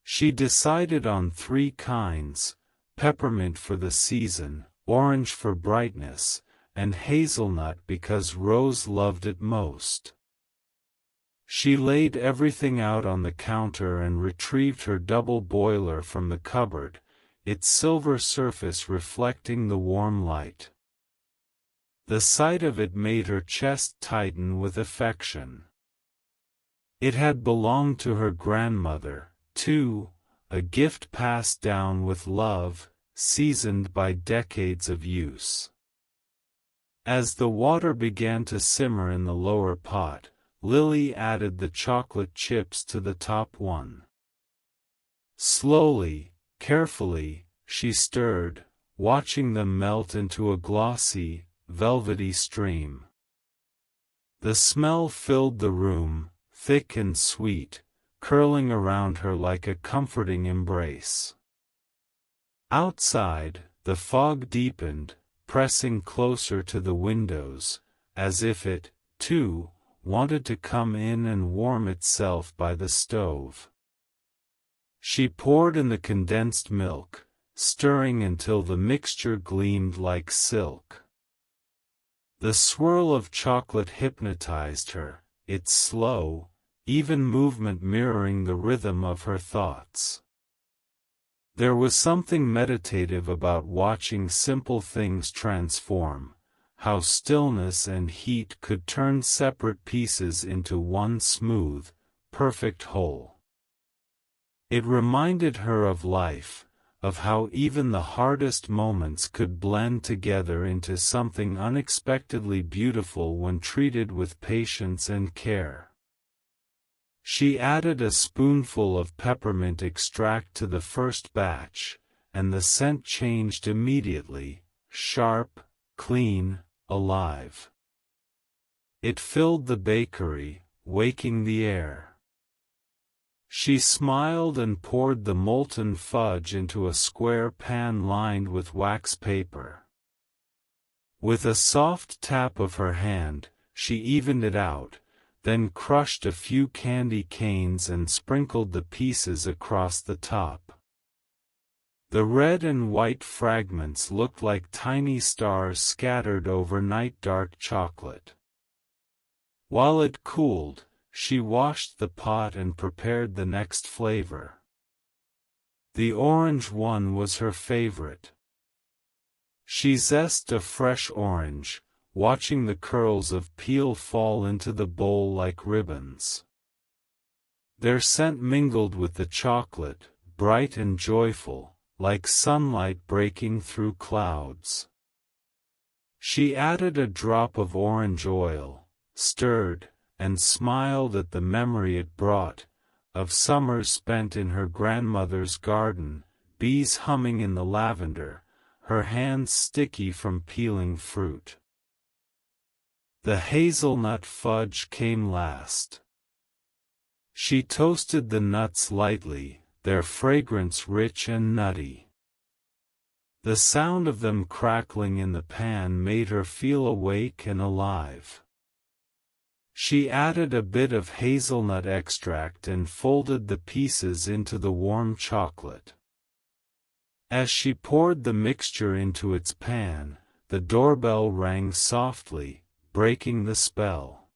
She decided on 3 kinds: peppermint for the season, orange for brightness, and hazelnut because Rose loved it most. She laid everything out on the counter and retrieved her double boiler from the cupboard, its silver surface reflecting the warm light. The sight of it made her chest tighten with affection. It had belonged to her grandmother, too, a gift passed down with love, seasoned by decades of use. As the water began to simmer in the lower pot, Lily added the chocolate chips to the top one. Slowly, carefully, she stirred, watching them melt into a glossy, velvety stream. The smell filled the room, thick and sweet, curling around her like a comforting embrace. Outside, the fog deepened, pressing closer to the windows, as if it, too, wanted to come in and warm itself by the stove. She poured in the condensed milk, stirring until the mixture gleamed like silk. The swirl of chocolate hypnotized her, its slow, even movement mirroring the rhythm of her thoughts. There was something meditative about watching simple things transform, how stillness and heat could turn separate pieces into one smooth, perfect whole. It reminded her of life, of how even the hardest moments could blend together into something unexpectedly beautiful when treated with patience and care. She added a spoonful of peppermint extract to the first batch, and the scent changed immediately, sharp, clean, alive. It filled the bakery, waking the air. She smiled and poured the molten fudge into a square pan lined with wax paper. With a soft tap of her hand, she evened it out, then crushed a few candy canes and sprinkled the pieces across the top. The red and white fragments looked like tiny stars scattered over night-dark chocolate. While it cooled, she washed the pot and prepared the next flavor. The orange one was her favorite. She zested a fresh orange, watching the curls of peel fall into the bowl like ribbons. Their scent mingled with the chocolate, bright and joyful, like sunlight breaking through clouds. She added a drop of orange oil, stirred, and smiled at the memory it brought, of summers spent in her grandmother's garden, bees humming in the lavender, her hands sticky from peeling fruit. The hazelnut fudge came last. She toasted the nuts lightly, their fragrance rich and nutty. The sound of them crackling in the pan made her feel awake and alive. She added a bit of hazelnut extract and folded the pieces into the warm chocolate. As she poured the mixture into its pan, the doorbell rang softly, breaking the spell.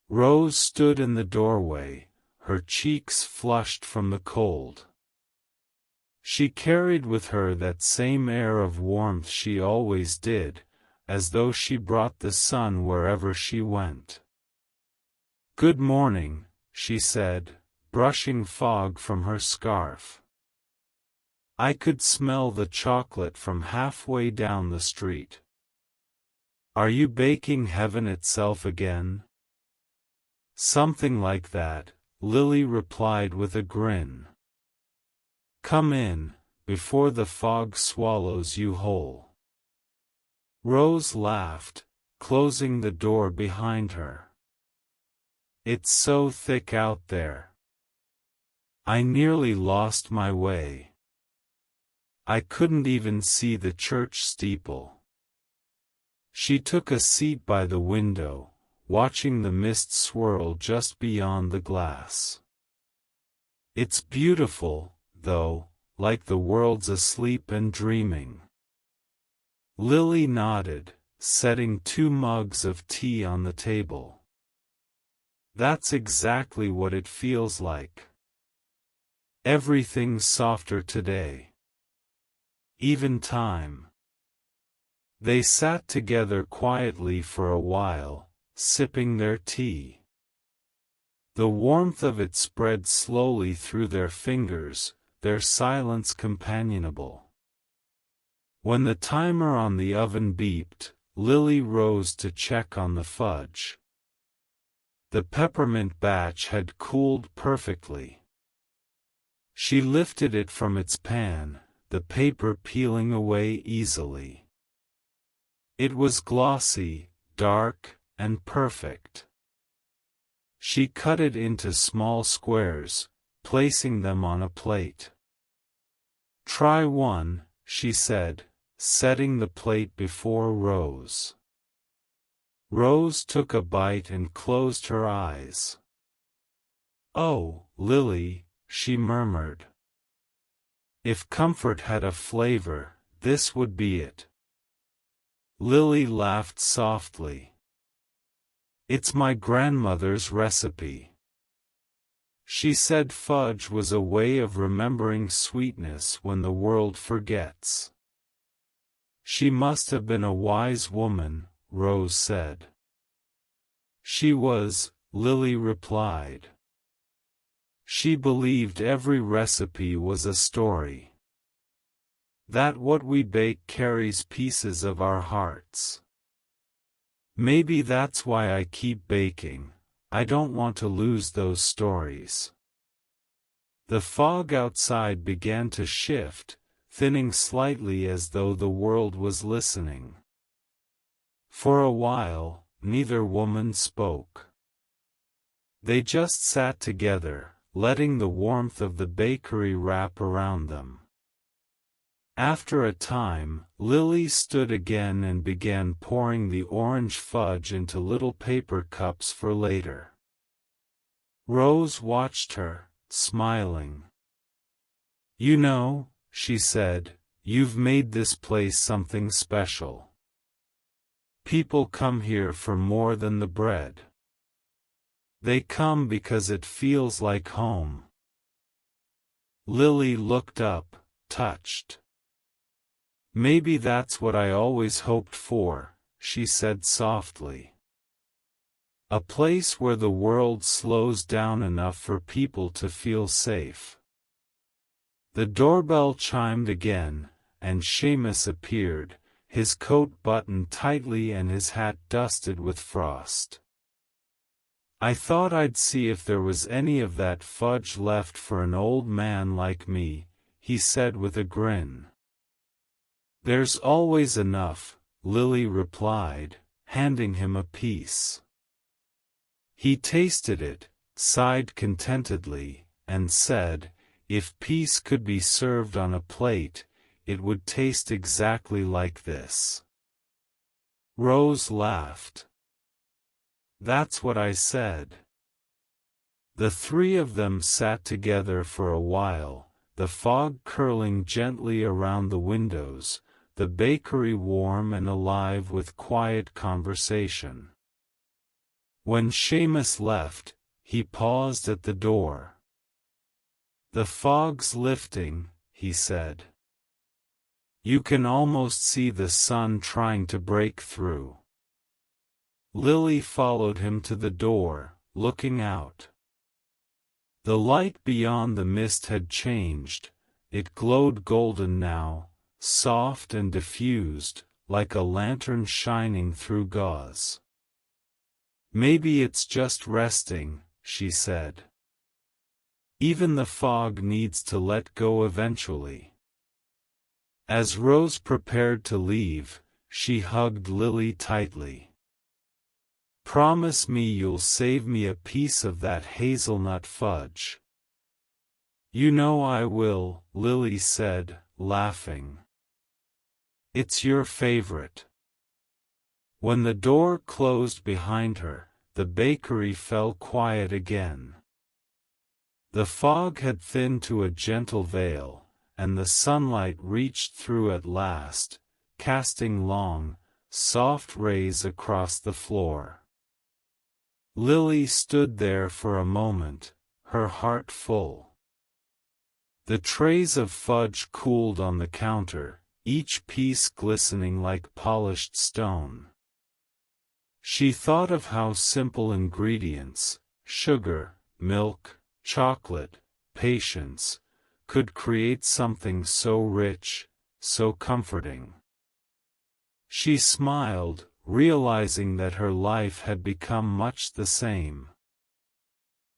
Rose stood in the doorway, her cheeks flushed from the cold. She carried with her that same air of warmth she always did, as though she brought the sun wherever she went. "Good morning," she said, brushing fog from her scarf. I could smell the chocolate from halfway down the street. "Are you baking heaven itself again?" "Something like that," Lily replied with a grin. "Come in, before the fog swallows you whole." Rose laughed, closing the door behind her. "It's so thick out there. I nearly lost my way. I couldn't even see the church steeple." She took a seat by the window, watching the mist swirl just beyond the glass. "It's beautiful, though, like the world's asleep and dreaming." Lily nodded, setting 2 mugs of tea on the table. "That's exactly what it feels like. Everything's softer today. Even time." They sat together quietly for a while, sipping their tea. The warmth of it spread slowly through their fingers, their silence companionable. When the timer on the oven beeped, Lily rose to check on the fudge. The peppermint batch had cooled perfectly. She lifted it from its pan, the paper peeling away easily. It was glossy, dark, and perfect. She cut it into small squares, placing them on a plate. "Try one," she said, setting the plate before Rose. Rose took a bite and closed her eyes. "Oh, Lily," she murmured. "If comfort had a flavor, this would be it." Lily laughed softly. "It's my grandmother's recipe. She said fudge was a way of remembering sweetness when the world forgets." "She must have been a wise woman," Rose said. "She was," Lily replied. "She believed every recipe was a story." That what we bake carries pieces of our hearts. Maybe that's why I keep baking. I don't want to lose those stories. The fog outside began to shift, thinning slightly as though the world was listening. For a while, neither woman spoke. They just sat together, letting the warmth of the bakery wrap around them. After a time, Lily stood again and began pouring the orange fudge into little paper cups for later. Rose watched her, smiling. "You know," she said, "you've made this place something special. People come here for more than the bread. They come because it feels like home." Lily looked up, touched. "Maybe that's what I always hoped for," she said softly. "A place where the world slows down enough for people to feel safe." The doorbell chimed again, and Seamus appeared, his coat buttoned tightly and his hat dusted with frost. "I thought I'd see if there was any of that fudge left for an old man like me," he said with a grin. "There's always enough," Lily replied, handing him a piece. He tasted it, sighed contentedly, and said, "If peace could be served on a plate, it would taste exactly like this." Rose laughed. "That's what I said." The three of them sat together for a while, the fog curling gently around the windows, the bakery warm and alive with quiet conversation. When Seamus left, he paused at the door. "The fog's lifting," he said. "You can almost see the sun trying to break through." Lily followed him to the door, looking out. The light beyond the mist had changed. It glowed golden now, soft and diffused, like a lantern shining through gauze. "Maybe it's just resting," she said. "Even the fog needs to let go eventually." As Rose prepared to leave, she hugged Lily tightly. "Promise me you'll save me a piece of that hazelnut fudge." "You know I will," Lily said, laughing. "It's your favorite." When the door closed behind her, the bakery fell quiet again. The fog had thinned to a gentle veil, and the sunlight reached through at last, casting long, soft rays across the floor. Lily stood there for a moment, her heart full. The trays of fudge cooled on the counter, each piece glistening like polished stone. She thought of how simple ingredients, sugar, milk, chocolate, patience, could create something so rich, so comforting. She smiled, realizing that her life had become much the same.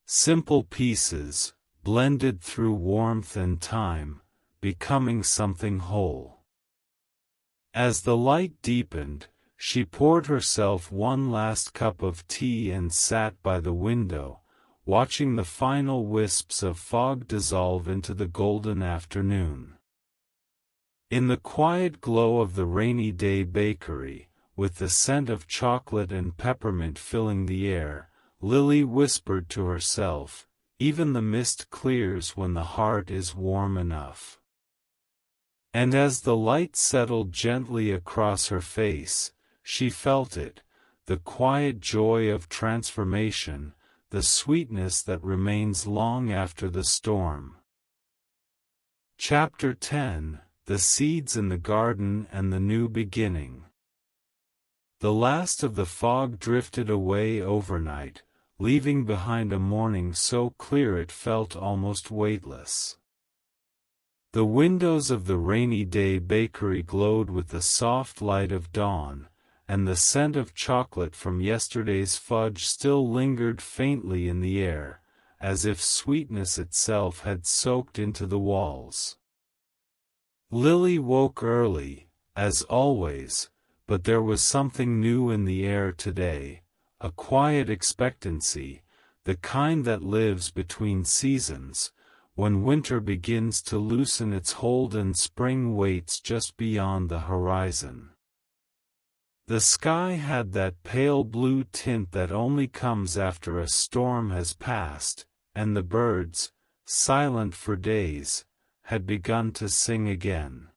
Simple pieces, blended through warmth and time, becoming something whole. As the light deepened, she poured herself one last cup of tea and sat by the window, watching the final wisps of fog dissolve into the golden afternoon. In the quiet glow of the rainy day bakery, with the scent of chocolate and peppermint filling the air, Lily whispered to herself, "Even the mist clears when the heart is warm enough." And as the light settled gently across her face, she felt it, the quiet joy of transformation, the sweetness that remains long after the storm. Chapter 10: The Seeds in the Garden and the New Beginning. The last of the fog drifted away overnight, leaving behind a morning so clear it felt almost weightless. The windows of the rainy-day bakery glowed with the soft light of dawn, and the scent of chocolate from yesterday's fudge still lingered faintly in the air, as if sweetness itself had soaked into the walls. Lily woke early, as always, but there was something new in the air today, a quiet expectancy, the kind that lives between seasons, when winter begins to loosen its hold and spring waits just beyond the horizon. The sky had that pale blue tint that only comes after a storm has passed, and the birds, silent for days, had begun to sing again.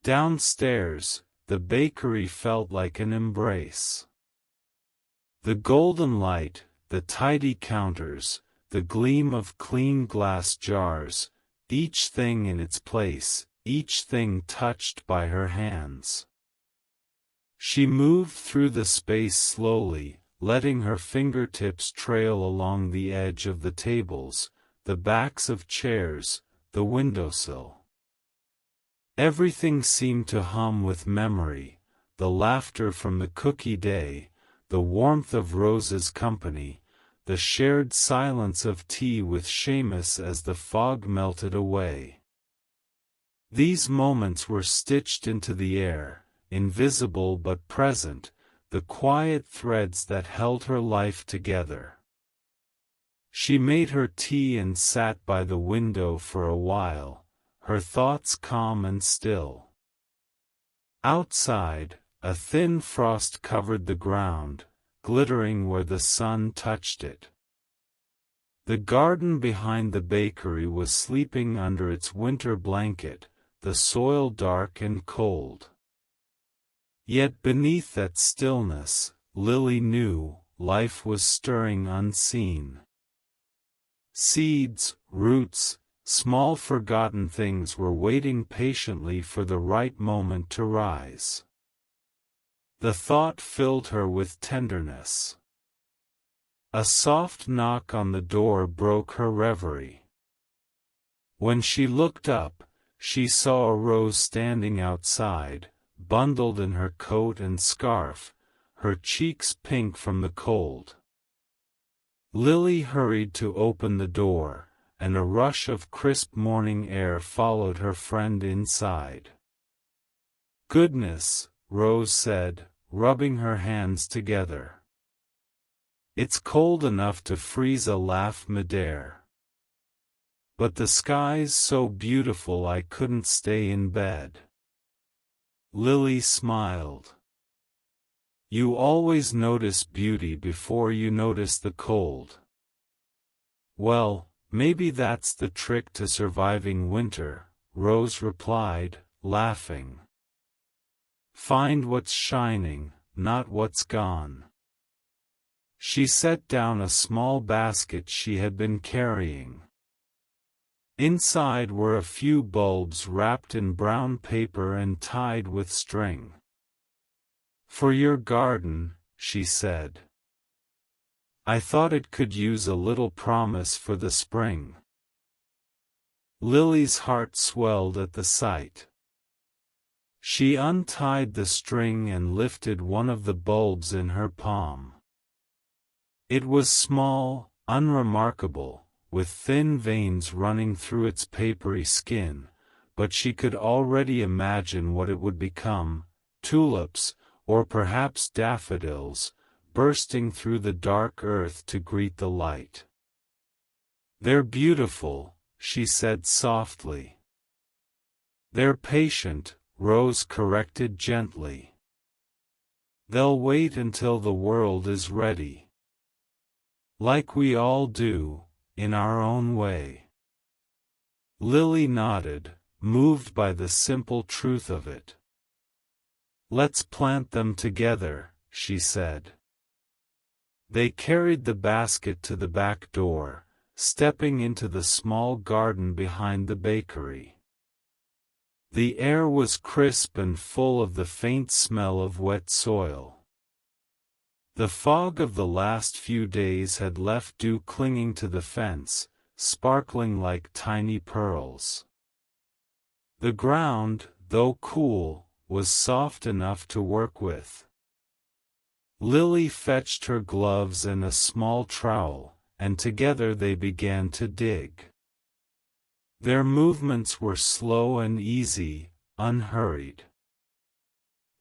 Downstairs, the bakery felt like an embrace. The golden light, the tidy counters, the gleam of clean glass jars, each thing in its place, each thing touched by her hands. She moved through the space slowly, letting her fingertips trail along the edge of the tables, the backs of chairs, the windowsill. Everything seemed to hum with memory, the laughter from the cookie day, the warmth of Rose's company, the shared silence of tea with Seamus as the fog melted away. These moments were stitched into the air, invisible but present, the quiet threads that held her life together. She made her tea and sat by the window for a while, her thoughts calm and still. Outside, a thin frost covered the ground, glittering where the sun touched it. The garden behind the bakery was sleeping under its winter blanket, the soil dark and cold. Yet beneath that stillness, Lily knew, life was stirring unseen. Seeds, roots, small forgotten things were waiting patiently for the right moment to rise. The thought filled her with tenderness. A soft knock on the door broke her reverie. When she looked up, she saw Rose standing outside, bundled in her coat and scarf, her cheeks pink from the cold. Lily hurried to open the door, and a rush of crisp morning air followed her friend inside. "Goodness," Rose said, rubbing her hands together. "It's cold enough to freeze a laugh midair. But the sky's so beautiful I couldn't stay in bed." Lily smiled. "You always notice beauty before you notice the cold." "Well, maybe that's the trick to surviving winter," Rose replied, laughing. "Find what's shining, not what's gone." She set down a small basket she had been carrying. Inside were a few bulbs wrapped in brown paper and tied with string. "For your garden," she said. "I thought it could use a little promise for the spring." Lily's heart swelled at the sight. She untied the string and lifted one of the bulbs in her palm. It was small, unremarkable, with thin veins running through its papery skin, but she could already imagine what it would become: tulips, or perhaps daffodils, bursting through the dark earth to greet the light. "They're beautiful," she said softly. "They're patient," Rose corrected gently. "They'll wait until the world is ready. Like we all do, in our own way." Lily nodded, moved by the simple truth of it. "Let's plant them together," she said. They carried the basket to the back door, stepping into the small garden behind the bakery. The air was crisp and full of the faint smell of wet soil. The fog of the last few days had left dew clinging to the fence, sparkling like tiny pearls. The ground, though cool, was soft enough to work with. Lily fetched her gloves and a small trowel, and together they began to dig. Their movements were slow and easy, unhurried.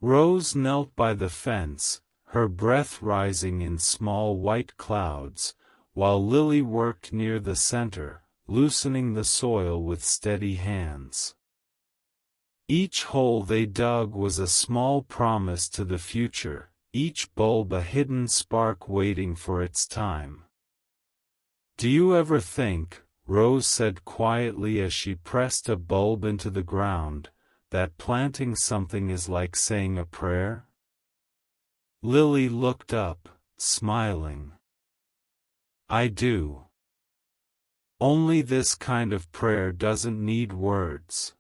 Rose knelt by the fence, her breath rising in small white clouds, while Lily worked near the center, loosening the soil with steady hands. Each hole they dug was a small promise to the future, each bulb a hidden spark waiting for its time. "Do you ever think," Rose said quietly as she pressed a bulb into the ground, "that planting something is like saying a prayer?" Lily looked up, smiling. "I do. Only this kind of prayer doesn't need words."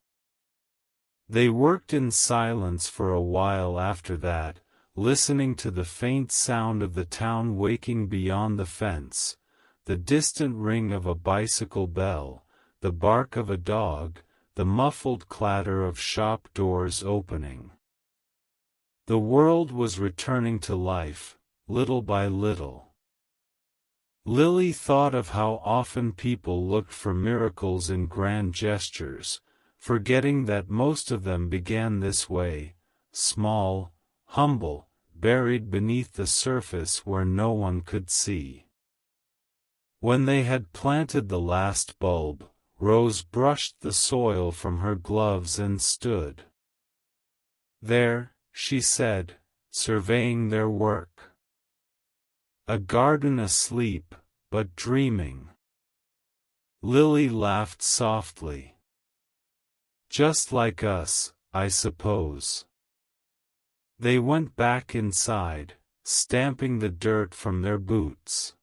They worked in silence for a while after that, listening to the faint sound of the town waking beyond the fence, the distant ring of a bicycle bell, the bark of a dog, the muffled clatter of shop doors opening. The world was returning to life, little by little. Lily thought of how often people looked for miracles in grand gestures, forgetting that most of them began this way, small, humble, buried beneath the surface where no one could see. When they had planted the last bulb, Rose brushed the soil from her gloves and stood. "There," she said, surveying their work. "A garden asleep, but dreaming." Lily laughed softly. "Just like us, I suppose." They went back inside, stamping the dirt from their boots.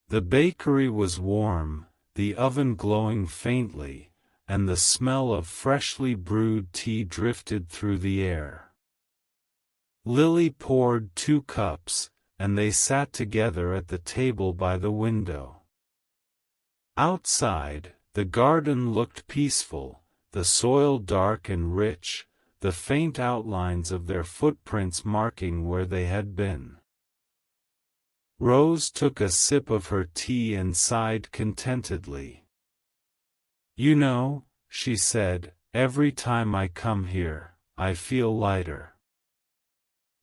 The bakery was warm, the oven glowing faintly, and the smell of freshly brewed tea drifted through the air. Lily poured 2 cups, and they sat together at the table by the window. Outside, the garden looked peaceful, the soil dark and rich, the faint outlines of their footprints marking where they had been. Rose took a sip of her tea and sighed contentedly. "You know," she said, "every time I come here, I feel lighter.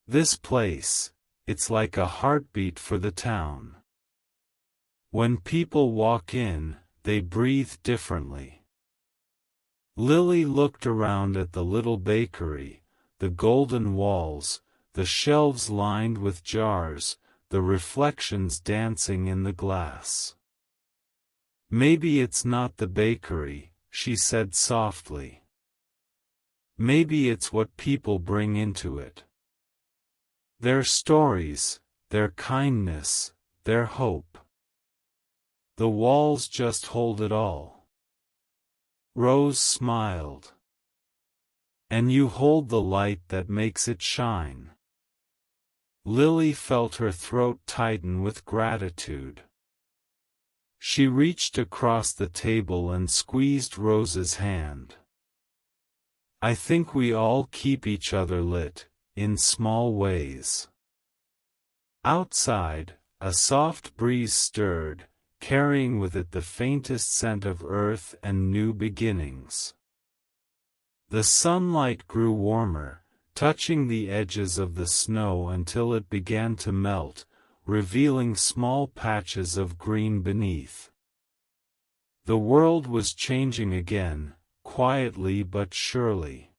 This place, it's like a heartbeat for the town. When people walk in, they breathe differently." Lily looked around at the little bakery, the golden walls, the shelves lined with jars, the reflections dancing in the glass. "Maybe it's not the bakery," she said softly. "Maybe it's what people bring into it. Their stories, their kindness, their hope. The walls just hold it all." Rose smiled. "And you hold the light that makes it shine." Lily felt her throat tighten with gratitude. She reached across the table and squeezed Rose's hand. "I think we all keep each other lit, in small ways." Outside, a soft breeze stirred, carrying with it the faintest scent of earth and new beginnings. The sunlight grew warmer, touching the edges of the snow until it began to melt, revealing small patches of green beneath. The world was changing again, quietly but surely.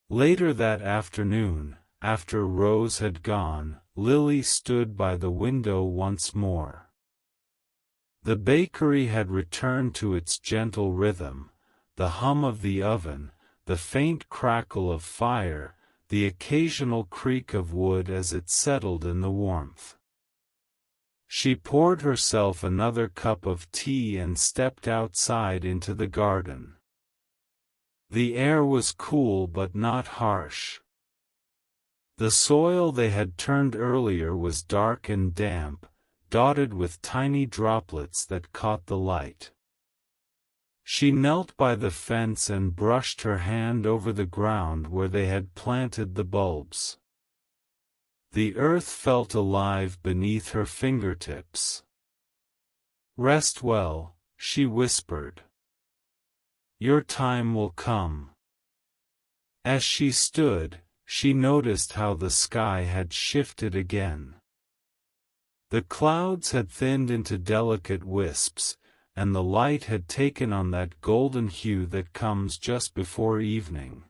Later that afternoon, after Rose had gone, Lily stood by the window once more. The bakery had returned to its gentle rhythm, the hum of the oven, the faint crackle of fire, the occasional creak of wood as it settled in the warmth. She poured herself another cup of tea and stepped outside into the garden. The air was cool but not harsh. The soil they had turned earlier was dark and damp, dotted with tiny droplets that caught the light. She knelt by the fence and brushed her hand over the ground where they had planted the bulbs. The earth felt alive beneath her fingertips. "Rest well," she whispered. "Your time will come." As she stood, she noticed how the sky had shifted again. The clouds had thinned into delicate wisps, and the light had taken on that golden hue that comes just before evening.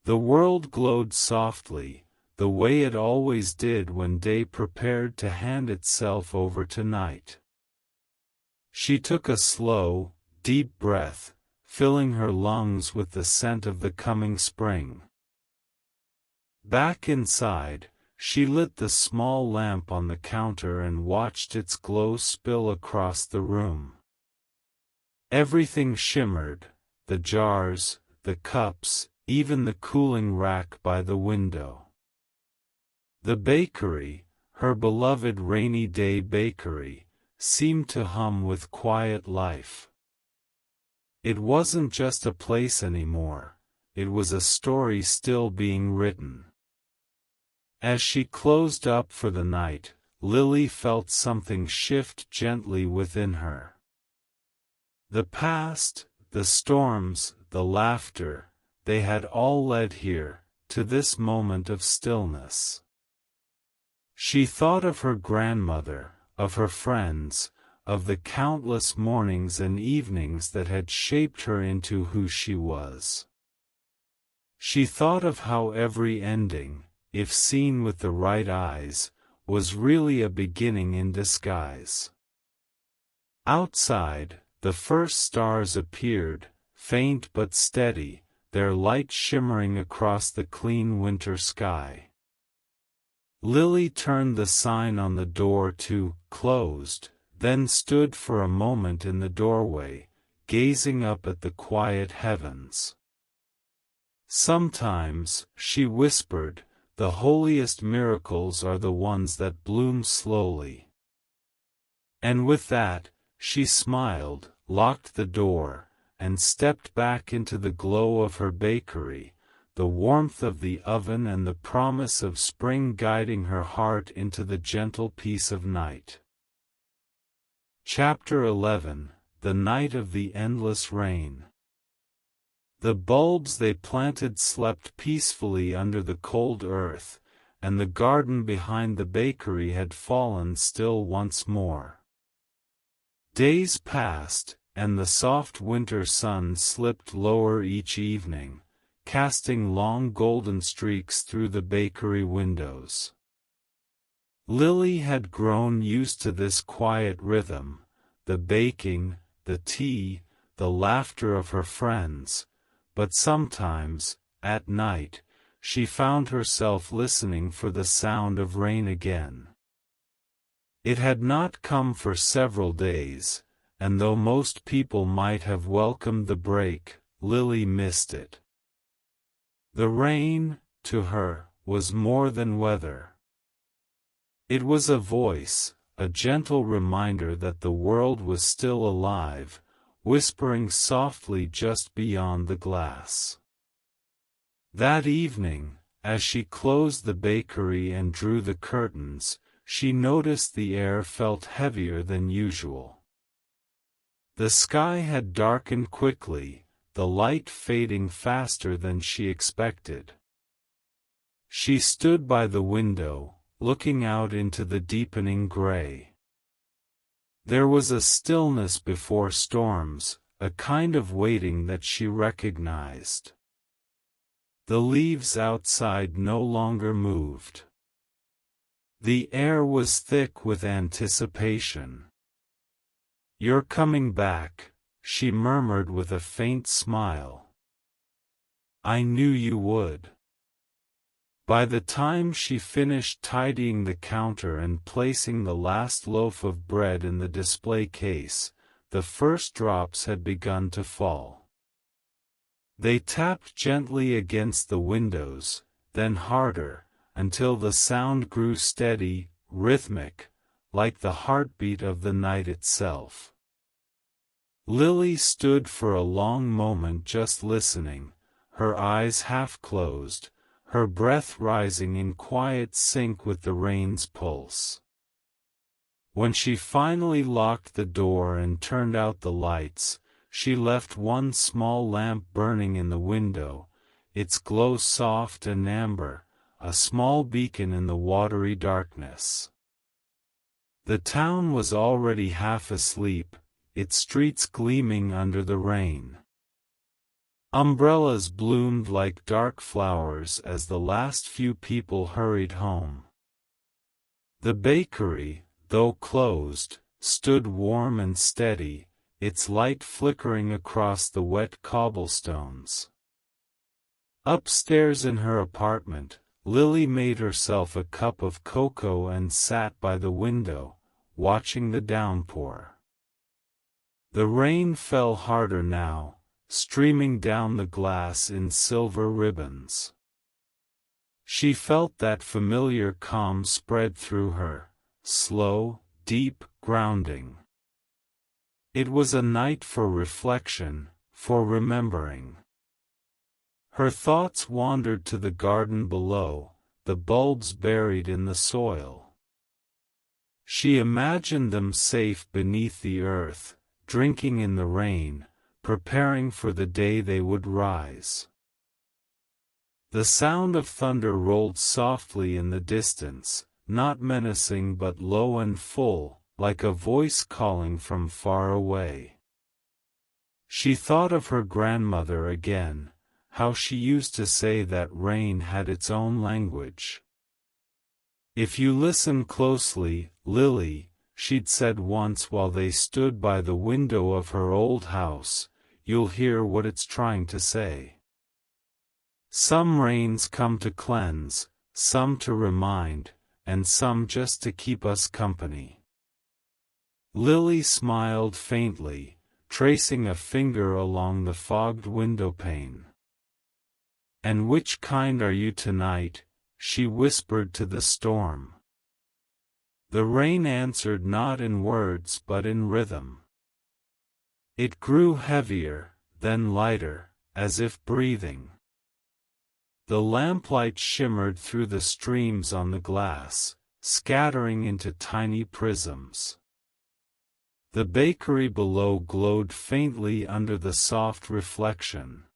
The world glowed softly, the way it always did when day prepared to hand itself over to night. She took a slow, deep breath, filling her lungs with the scent of the coming spring. Back inside, she lit the small lamp on the counter and watched its glow spill across the room. Everything shimmered, the jars, the cups, even the cooling rack by the window. The bakery, her beloved rainy day bakery, seemed to hum with quiet life. It wasn't just a place anymore, it was a story still being written. As she closed up for the night, Lily felt something shift gently within her. The past, the storms, the laughter, they had all led here, to this moment of stillness. She thought of her grandmother, of her friends, of the countless mornings and evenings that had shaped her into who she was. She thought of how every ending, if seen with the right eyes, was really a beginning in disguise. Outside, the first stars appeared, faint but steady, their light shimmering across the clean winter sky. Lily turned the sign on the door to "closed," then stood for a moment in the doorway, gazing up at the quiet heavens. "Sometimes," she whispered, "the holiest miracles are the ones that bloom slowly." And with that, she smiled, locked the door, and stepped back into the glow of her bakery, the warmth of the oven and the promise of spring guiding her heart into the gentle peace of night. Chapter 11: The Night of the Endless Rain. The bulbs they planted slept peacefully under the cold earth, and the garden behind the bakery had fallen still once more. Days passed, and the soft winter sun slipped lower each evening, casting long golden streaks through the bakery windows. Lily had grown used to this quiet rhythm, the baking, the tea, the laughter of her friends, but sometimes, at night, she found herself listening for the sound of rain again. It had not come for several days, and though most people might have welcomed the break, Lily missed it. The rain, to her, was more than weather. It was a voice, a gentle reminder that the world was still alive, whispering softly just beyond the glass. That evening, as she closed the bakery and drew the curtains, she noticed the air felt heavier than usual. The sky had darkened quickly, the light fading faster than she expected. She stood by the window, looking out into the deepening gray. There was a stillness before storms, a kind of waiting that she recognized. The leaves outside no longer moved. The air was thick with anticipation. "You're coming back," she murmured with a faint smile. "I knew you would." By the time she finished tidying the counter and placing the last loaf of bread in the display case, the first drops had begun to fall. They tapped gently against the windows, then harder, until the sound grew steady, rhythmic, like the heartbeat of the night itself. Lily stood for a long moment just listening, her eyes half closed, her breath rising in quiet sync with the rain's pulse. When she finally locked the door and turned out the lights, she left one small lamp burning in the window, its glow soft and amber, a small beacon in the watery darkness. The town was already half asleep, its streets gleaming under the rain. Umbrellas bloomed like dark flowers as the last few people hurried home. The bakery, though closed, stood warm and steady, its light flickering across the wet cobblestones. Upstairs in her apartment, Lily made herself a cup of cocoa and sat by the window, watching the downpour. The rain fell harder now, streaming down the glass in silver ribbons. She felt that familiar calm spread through her, slow, deep, grounding. It was a night for reflection, for remembering. Her thoughts wandered to the garden below, the bulbs buried in the soil. She imagined them safe beneath the earth, drinking in the rain, preparing for the day they would rise. The sound of thunder rolled softly in the distance, not menacing but low and full, like a voice calling from far away. She thought of her grandmother again, how she used to say that rain had its own language. "If you listen closely, Lily," she'd said once while they stood by the window of her old house, "you'll hear what it's trying to say. Some rains come to cleanse, some to remind, and some just to keep us company." Lily smiled faintly, tracing a finger along the fogged windowpane. "And which kind are you tonight?" she whispered to the storm. The rain answered not in words but in rhythm. It grew heavier, then lighter, as if breathing. The lamplight shimmered through the streams on the glass, scattering into tiny prisms. The bakery below glowed faintly under the soft reflection.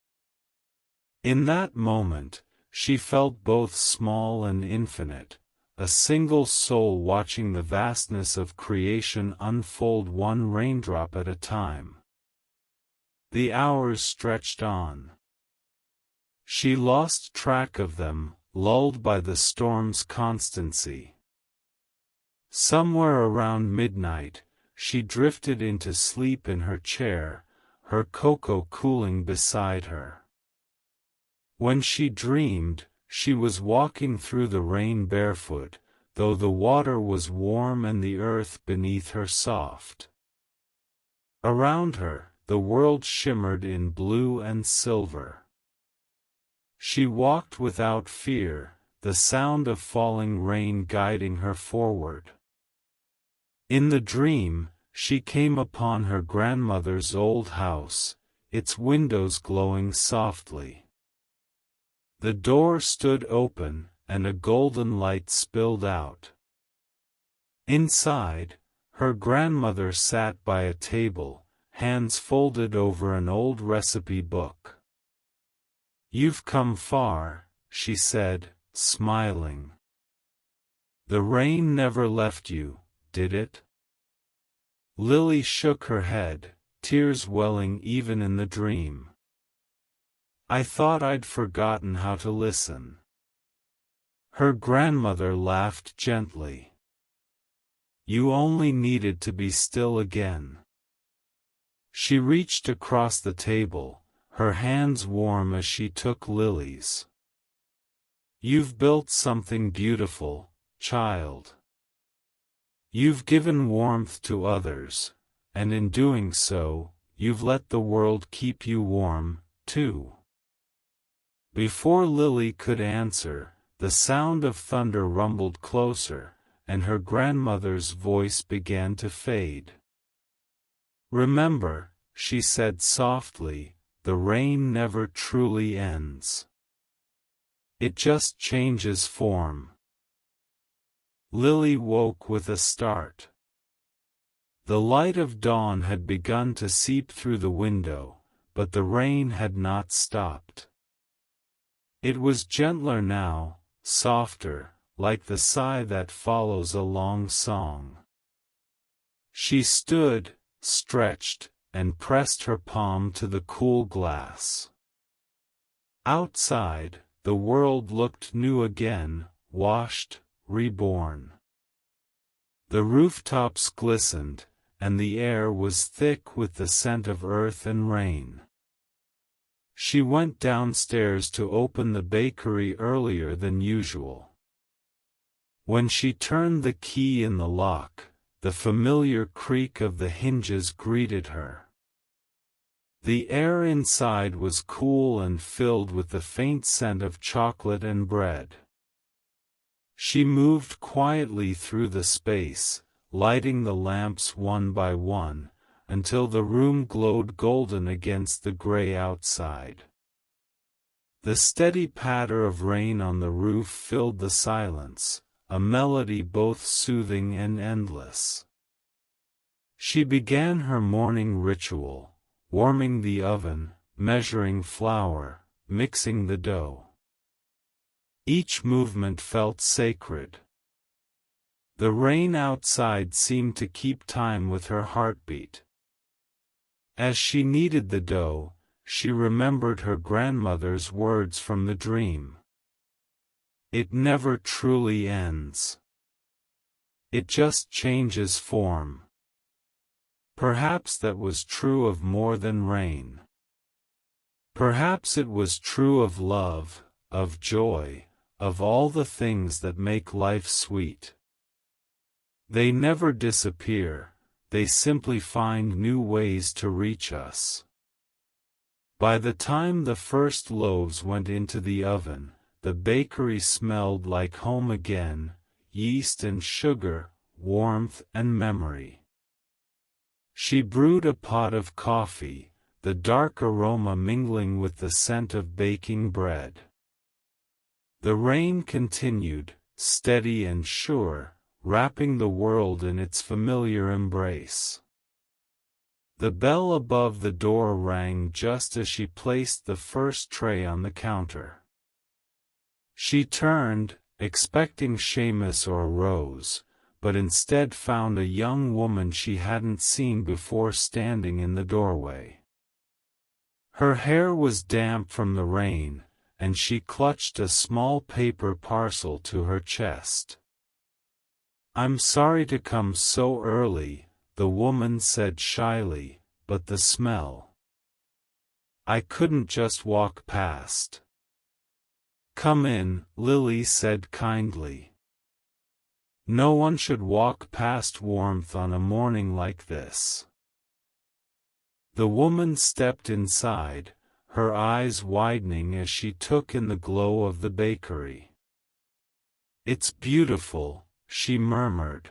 In that moment, she felt both small and infinite, a single soul watching the vastness of creation unfold one raindrop at a time. The hours stretched on. She lost track of them, lulled by the storm's constancy. Somewhere around midnight, she drifted into sleep in her chair, her cocoa cooling beside her. When she dreamed, she was walking through the rain barefoot, though the water was warm and the earth beneath her soft. Around her, the world shimmered in blue and silver. She walked without fear, the sound of falling rain guiding her forward. In the dream, she came upon her grandmother's old house, its windows glowing softly. The door stood open, and a golden light spilled out. Inside, her grandmother sat by a table, hands folded over an old recipe book. "You've come far," she said, smiling. "The rain never left you, did it?" Lily shook her head, tears welling even in the dream. "I thought I'd forgotten how to listen." Her grandmother laughed gently. "You only needed to be still again." She reached across the table, her hands warm as she took Lily's. "You've built something beautiful, child. You've given warmth to others, and in doing so, you've let the world keep you warm, too." Before Lily could answer, the sound of thunder rumbled closer, and her grandmother's voice began to fade. "Remember, she said softly, the rain never truly ends. It just changes form. Lily woke with a start. The light of dawn had begun to seep through the window, but the rain had not stopped. It was gentler now, softer, like the sigh that follows a long song. She stood, stretched, and pressed her palm to the cool glass. Outside, the world looked new again, washed, reborn. The rooftops glistened, and the air was thick with the scent of earth and rain. She went downstairs to open the bakery earlier than usual. When she turned the key in the lock, the familiar creak of the hinges greeted her. The air inside was cool and filled with the faint scent of chocolate and bread. She moved quietly through the space, lighting the lamps one by one, until the room glowed golden against the gray outside. The steady patter of rain on the roof filled the silence, a melody both soothing and endless. She began her morning ritual, warming the oven, measuring flour, mixing the dough. Each movement felt sacred. The rain outside seemed to keep time with her heartbeat. As she kneaded the dough, she remembered her grandmother's words from the dream. It never truly ends. It just changes form. Perhaps that was true of more than rain. Perhaps it was true of love, of joy, of all the things that make life sweet. They never disappear, they simply find new ways to reach us. By the time the first loaves went into the oven, the bakery smelled like home again, yeast and sugar, warmth and memory. She brewed a pot of coffee, the dark aroma mingling with the scent of baking bread. The rain continued, steady and sure, wrapping the world in its familiar embrace. The bell above the door rang just as she placed the first tray on the counter. She turned, expecting Seamus or Rose, but instead found a young woman she hadn't seen before standing in the doorway. Her hair was damp from the rain, and she clutched a small paper parcel to her chest. "I'm sorry to come so early," the woman said shyly, "but the smell. I couldn't just walk past." "Come in," Lily said kindly. "No one should walk past warmth on a morning like this." The woman stepped inside, her eyes widening as she took in the glow of the bakery. "It's beautiful," she murmured.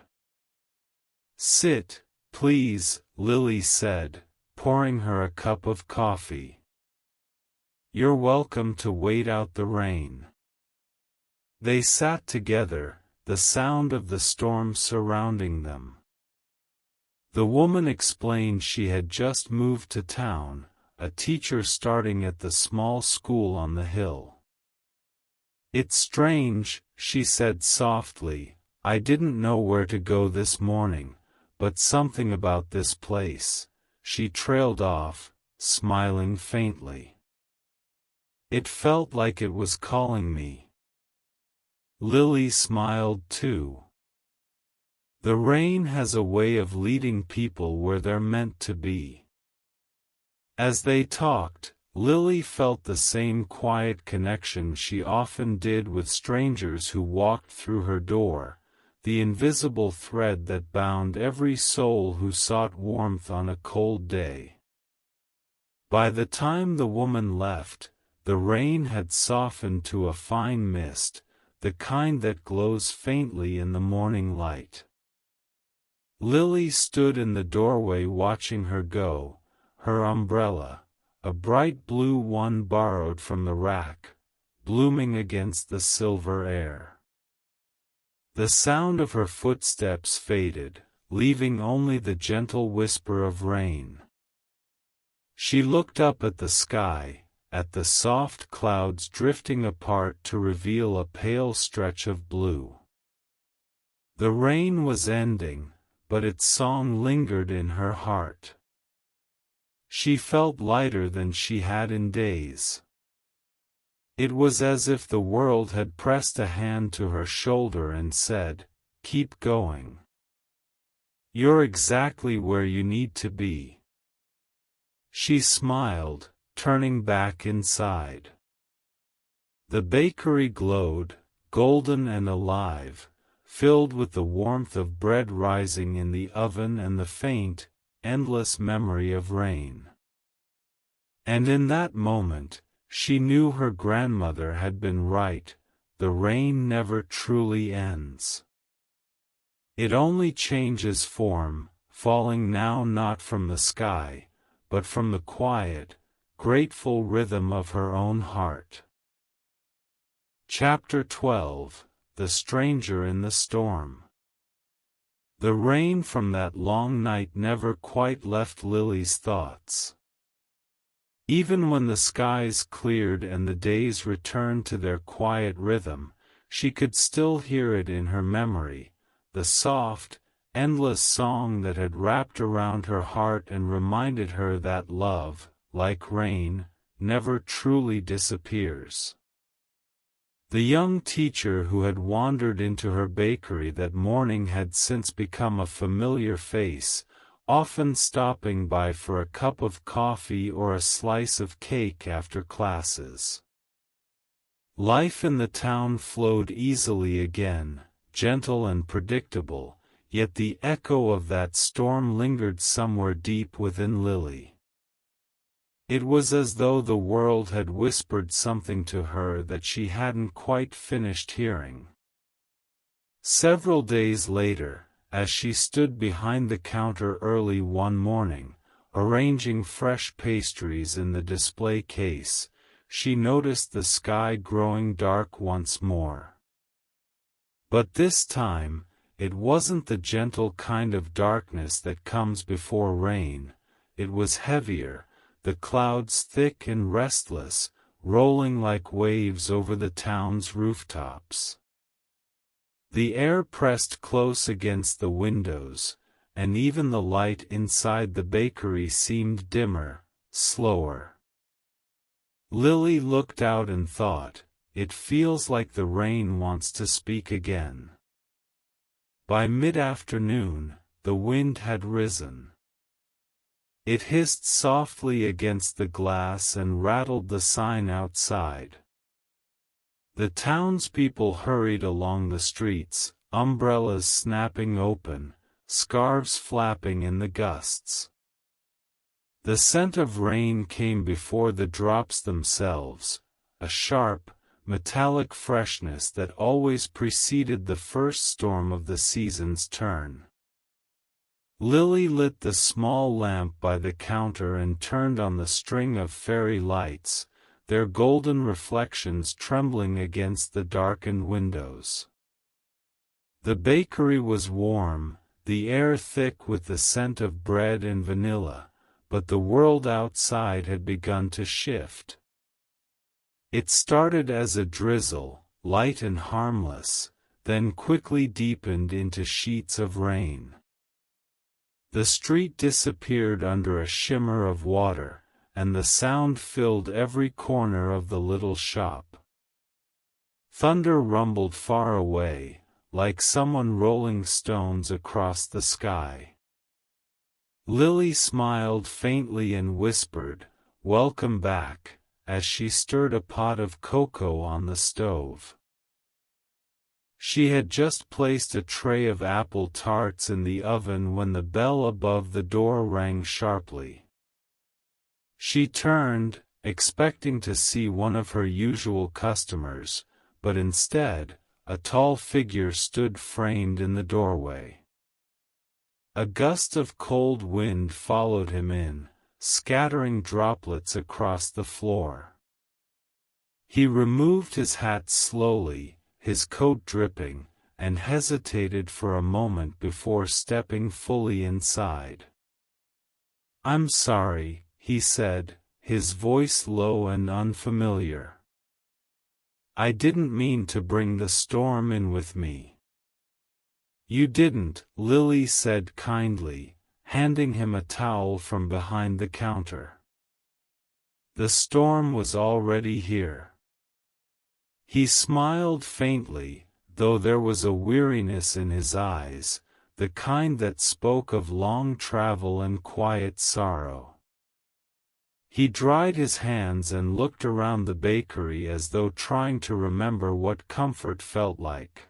"Sit, please," Lily said, pouring her a cup of coffee. "You're welcome to wait out the rain." They sat together, the sound of the storm surrounding them. The woman explained she had just moved to town, a teacher starting at the small school on the hill. "It's strange," she said softly, "I didn't know where to go this morning, but something about this place," she trailed off, smiling faintly. "It felt like it was calling me." Lily smiled too. The rain has a way of leading people where they're meant to be. As they talked, Lily felt the same quiet connection she often did with strangers who walked through her door, the invisible thread that bound every soul who sought warmth on a cold day. By the time the woman left, the rain had softened to a fine mist, the kind that glows faintly in the morning light. Lily stood in the doorway watching her go, her umbrella, a bright blue one borrowed from the rack, blooming against the silver air. The sound of her footsteps faded, leaving only the gentle whisper of rain. She looked up at the sky, at the soft clouds drifting apart to reveal a pale stretch of blue. The rain was ending, but its song lingered in her heart. She felt lighter than she had in days. It was as if the world had pressed a hand to her shoulder and said, "Keep going. You're exactly where you need to be." She smiled, turning back inside. The bakery glowed, golden and alive, filled with the warmth of bread rising in the oven and the faint, endless memory of rain. And in that moment, she knew her grandmother had been right, the rain never truly ends. It only changes form, falling now not from the sky, but from the quiet, grateful rhythm of her own heart. Chapter 12: The Stranger in the Storm. The rain from that long night never quite left Lily's thoughts. Even when the skies cleared and the days returned to their quiet rhythm, she could still hear it in her memory, the soft, endless song that had wrapped around her heart and reminded her that love, like rain, never truly disappears. The young teacher who had wandered into her bakery that morning had since become a familiar face, often stopping by for a cup of coffee or a slice of cake after classes. Life in the town flowed easily again, gentle and predictable, yet the echo of that storm lingered somewhere deep within Lily. It was as though the world had whispered something to her that she hadn't quite finished hearing. Several days later, as she stood behind the counter early one morning, arranging fresh pastries in the display case, she noticed the sky growing dark once more. But this time, it wasn't the gentle kind of darkness that comes before rain, it was heavier, the clouds thick and restless, rolling like waves over the town's rooftops. The air pressed close against the windows, and even the light inside the bakery seemed dimmer, slower. Lily looked out and thought, "It feels like the rain wants to speak again." By mid-afternoon, the wind had risen. It hissed softly against the glass and rattled the sign outside. The townspeople hurried along the streets, umbrellas snapping open, scarves flapping in the gusts. The scent of rain came before the drops themselves, a sharp, metallic freshness that always preceded the first storm of the season's turn. Lily lit the small lamp by the counter and turned on the string of fairy lights, their golden reflections trembling against the darkened windows. The bakery was warm, the air thick with the scent of bread and vanilla, but the world outside had begun to shift. It started as a drizzle, light and harmless, then quickly deepened into sheets of rain. The street disappeared under a shimmer of water, and the sound filled every corner of the little shop. Thunder rumbled far away, like someone rolling stones across the sky. Lily smiled faintly and whispered, "Welcome back," as she stirred a pot of cocoa on the stove. She had just placed a tray of apple tarts in the oven when the bell above the door rang sharply. She turned, expecting to see one of her usual customers, but instead, a tall figure stood framed in the doorway. A gust of cold wind followed him in, scattering droplets across the floor. He removed his hat slowly, his coat dripping, and hesitated for a moment before stepping fully inside. "I'm sorry," he said, his voice low and unfamiliar. "I didn't mean to bring the storm in with me." "You didn't," Lily said kindly, handing him a towel from behind the counter. The storm was already here. He smiled faintly, though there was a weariness in his eyes, the kind that spoke of long travel and quiet sorrow. He dried his hands and looked around the bakery as though trying to remember what comfort felt like.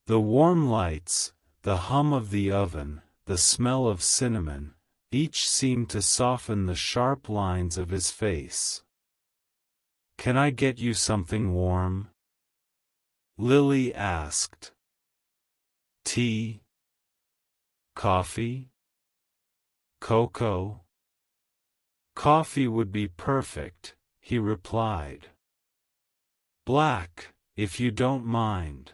The warm lights, the hum of the oven, the smell of cinnamon, each seemed to soften the sharp lines of his face. "Can I get you something warm?" Lily asked. "Tea? Coffee? Cocoa?" "Coffee would be perfect," he replied. "Black, if you don't mind."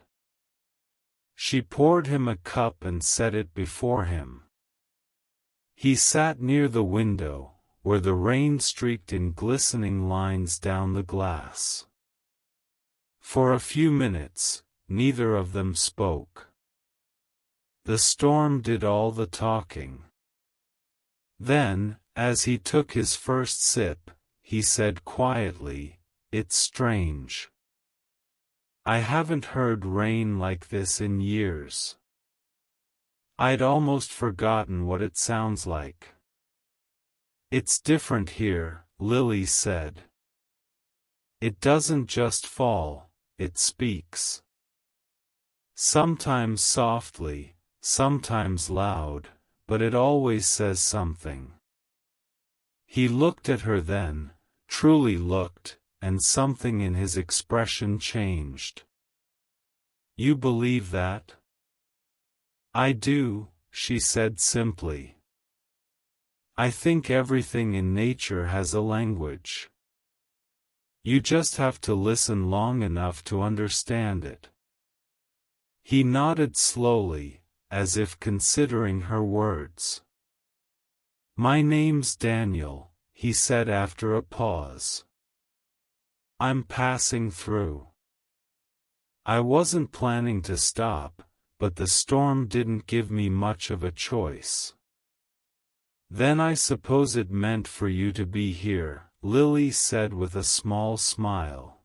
She poured him a cup and set it before him. He sat near the window, where the rain streaked in glistening lines down the glass. For a few minutes, neither of them spoke. The storm did all the talking. Then, as he took his first sip, he said quietly, "It's strange. I haven't heard rain like this in years. I'd almost forgotten what it sounds like." "It's different here," Lily said. "It doesn't just fall, it speaks. Sometimes softly, sometimes loud, but it always says something." He looked at her then, truly looked, and something in his expression changed. "You believe that?" "I do," she said simply. "I think everything in nature has a language. You just have to listen long enough to understand it." He nodded slowly, as if considering her words. "My name's Daniel," he said after a pause. "I'm passing through. I wasn't planning to stop, but the storm didn't give me much of a choice." "Then I suppose it meant for you to be here," Lily said with a small smile.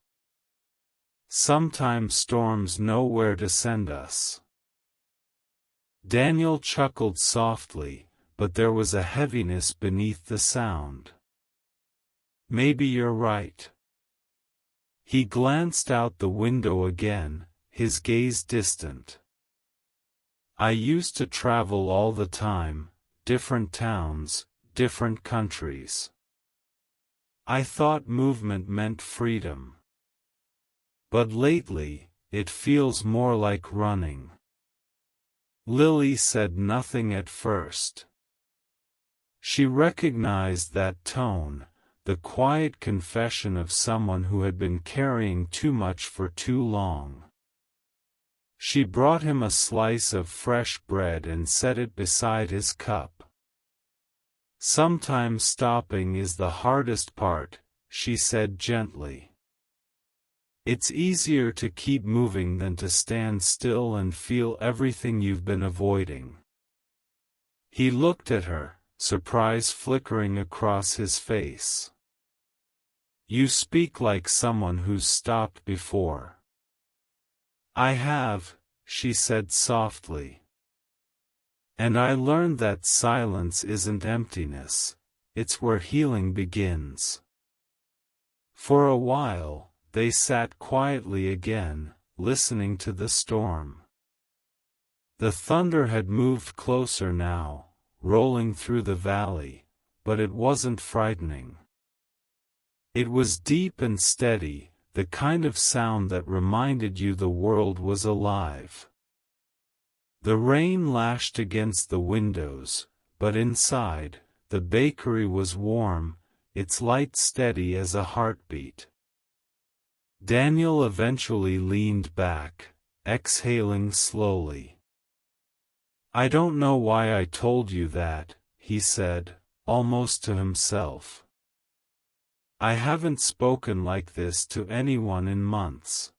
"Sometimes storms know where to send us." Daniel chuckled softly, but there was a heaviness beneath the sound. "Maybe you're right." He glanced out the window again, his gaze distant. "I used to travel all the time, different towns, different countries. I thought movement meant freedom. But lately, it feels more like running." Lily said nothing at first. She recognized that tone, the quiet confession of someone who had been carrying too much for too long. She brought him a slice of fresh bread and set it beside his cup. "Sometimes stopping is the hardest part," she said gently. "It's easier to keep moving than to stand still and feel everything you've been avoiding." He looked at her, surprise flickering across his face. "You speak like someone who's stopped before." "I have," she said softly. "And I learned that silence isn't emptiness, it's where healing begins." For a while, they sat quietly again, listening to the storm. The thunder had moved closer now, rolling through the valley, but it wasn't frightening. It was deep and steady, the kind of sound that reminded you the world was alive. The rain lashed against the windows, but inside, the bakery was warm, its light steady as a heartbeat. Daniel eventually leaned back, exhaling slowly. "I don't know why I told you that," he said, almost to himself. "I haven't spoken like this to anyone in months."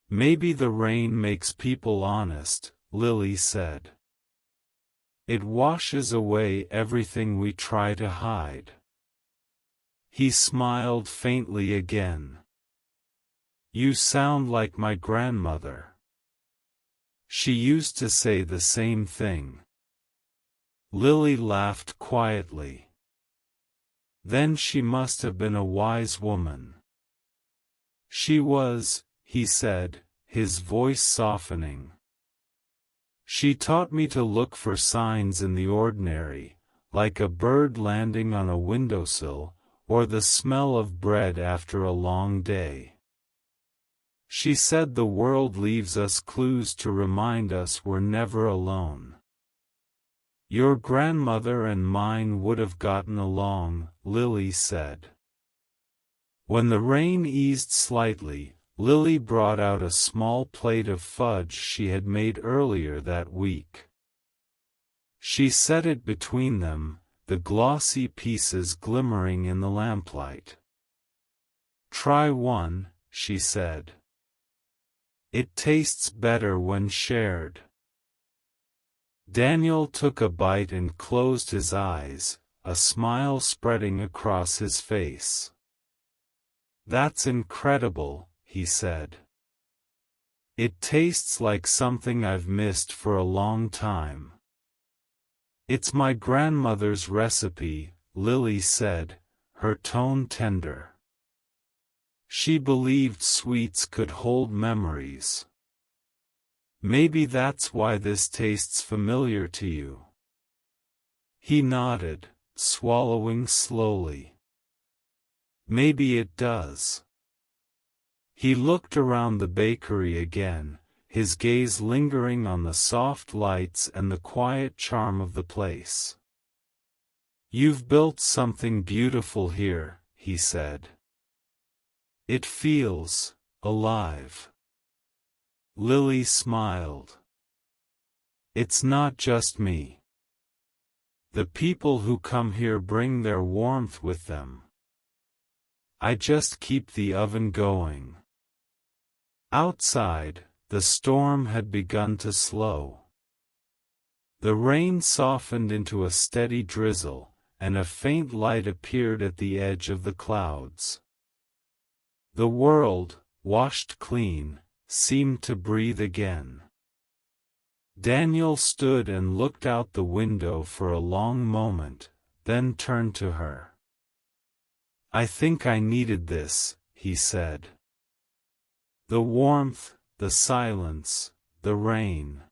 "Maybe the rain makes people honest," Lily said. "It washes away everything we try to hide." He smiled faintly again. "You sound like my grandmother. She used to say the same thing." Lily laughed quietly. "Then she must have been a wise woman." "She was," he said, his voice softening. "She taught me to look for signs in the ordinary, like a bird landing on a windowsill, or the smell of bread after a long day. She said the world leaves us clues to remind us we're never alone." "Your grandmother and mine would have gotten along," Lily said. When the rain eased slightly, Lily brought out a small plate of fudge she had made earlier that week. She set it between them, the glossy pieces glimmering in the lamplight. "Try one," she said. "It tastes better when shared." Daniel took a bite and closed his eyes, a smile spreading across his face. "That's incredible," he said. "It tastes like something I've missed for a long time." "It's my grandmother's recipe," Lily said, her tone tender. "She believed sweets could hold memories. Maybe that's why this tastes familiar to you." He nodded, swallowing slowly. "Maybe it does." He looked around the bakery again, his gaze lingering on the soft lights and the quiet charm of the place. "You've built something beautiful here," he said. "It feels alive." Lily smiled. "It's not just me. The people who come here bring their warmth with them. I just keep the oven going." Outside, the storm had begun to slow. The rain softened into a steady drizzle, and a faint light appeared at the edge of the clouds. The world, washed clean, seemed to breathe again. Daniel stood and looked out the window for a long moment, then turned to her. "I think I needed this," he said. "The warmth, the silence, the rain.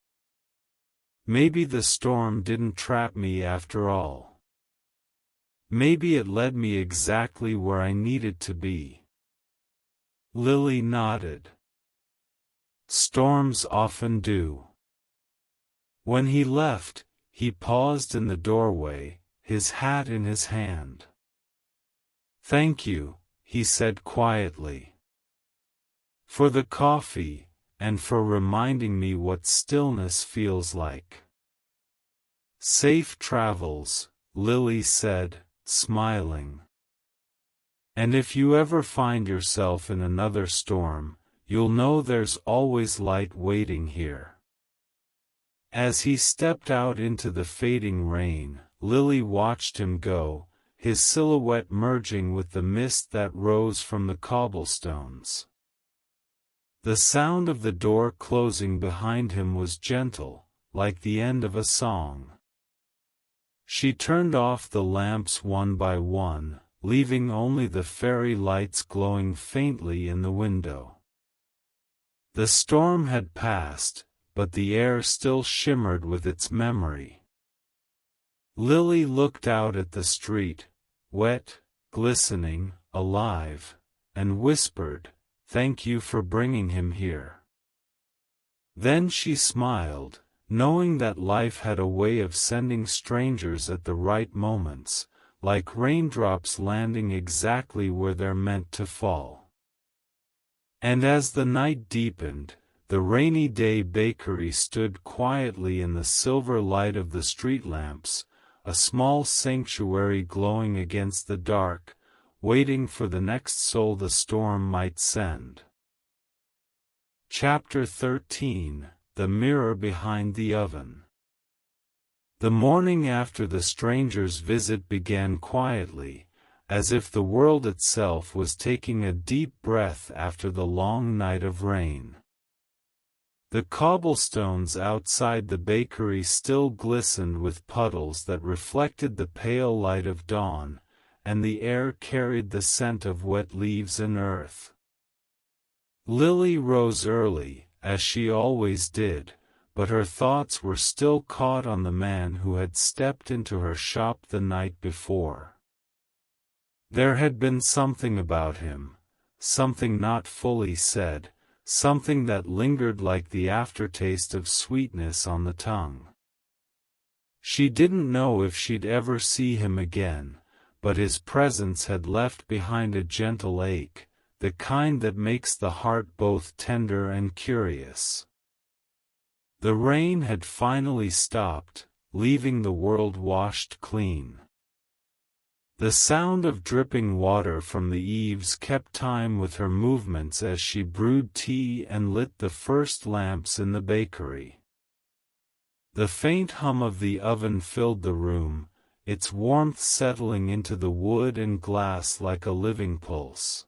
Maybe the storm didn't trap me after all. Maybe it led me exactly where I needed to be." Lily nodded. "Storms often do." When he left, he paused in the doorway, his hat in his hand. "Thank you," he said quietly. "For the coffee, and for reminding me what stillness feels like." "Safe travels," Lily said, smiling. "And if you ever find yourself in another storm, you'll know there's always light waiting here." As he stepped out into the fading rain, Lily watched him go, his silhouette merging with the mist that rose from the cobblestones. The sound of the door closing behind him was gentle, like the end of a song. She turned off the lamps one by one, leaving only the fairy lights glowing faintly in the window. The storm had passed, but the air still shimmered with its memory. Lily looked out at the street, wet, glistening, alive, and whispered, "Thank you for bringing him here." Then she smiled, knowing that life had a way of sending strangers at the right moments, like raindrops landing exactly where they're meant to fall. And as the night deepened, the rainy day bakery stood quietly in the silver light of the street lamps, a small sanctuary glowing against the dark, waiting for the next soul the storm might send. Chapter 13: The Mirror Behind the Oven. The morning after the stranger's visit began quietly, as if the world itself was taking a deep breath after the long night of rain. The cobblestones outside the bakery still glistened with puddles that reflected the pale light of dawn, and the air carried the scent of wet leaves and earth. Lily rose early, as she always did, but her thoughts were still caught on the man who had stepped into her shop the night before. There had been something about him, something not fully said, something that lingered like the aftertaste of sweetness on the tongue. She didn't know if she'd ever see him again, but his presence had left behind a gentle ache, the kind that makes the heart both tender and curious. The rain had finally stopped, leaving the world washed clean. The sound of dripping water from the eaves kept time with her movements as she brewed tea and lit the first lamps in the bakery. The faint hum of the oven filled the room, its warmth settling into the wood and glass like a living pulse.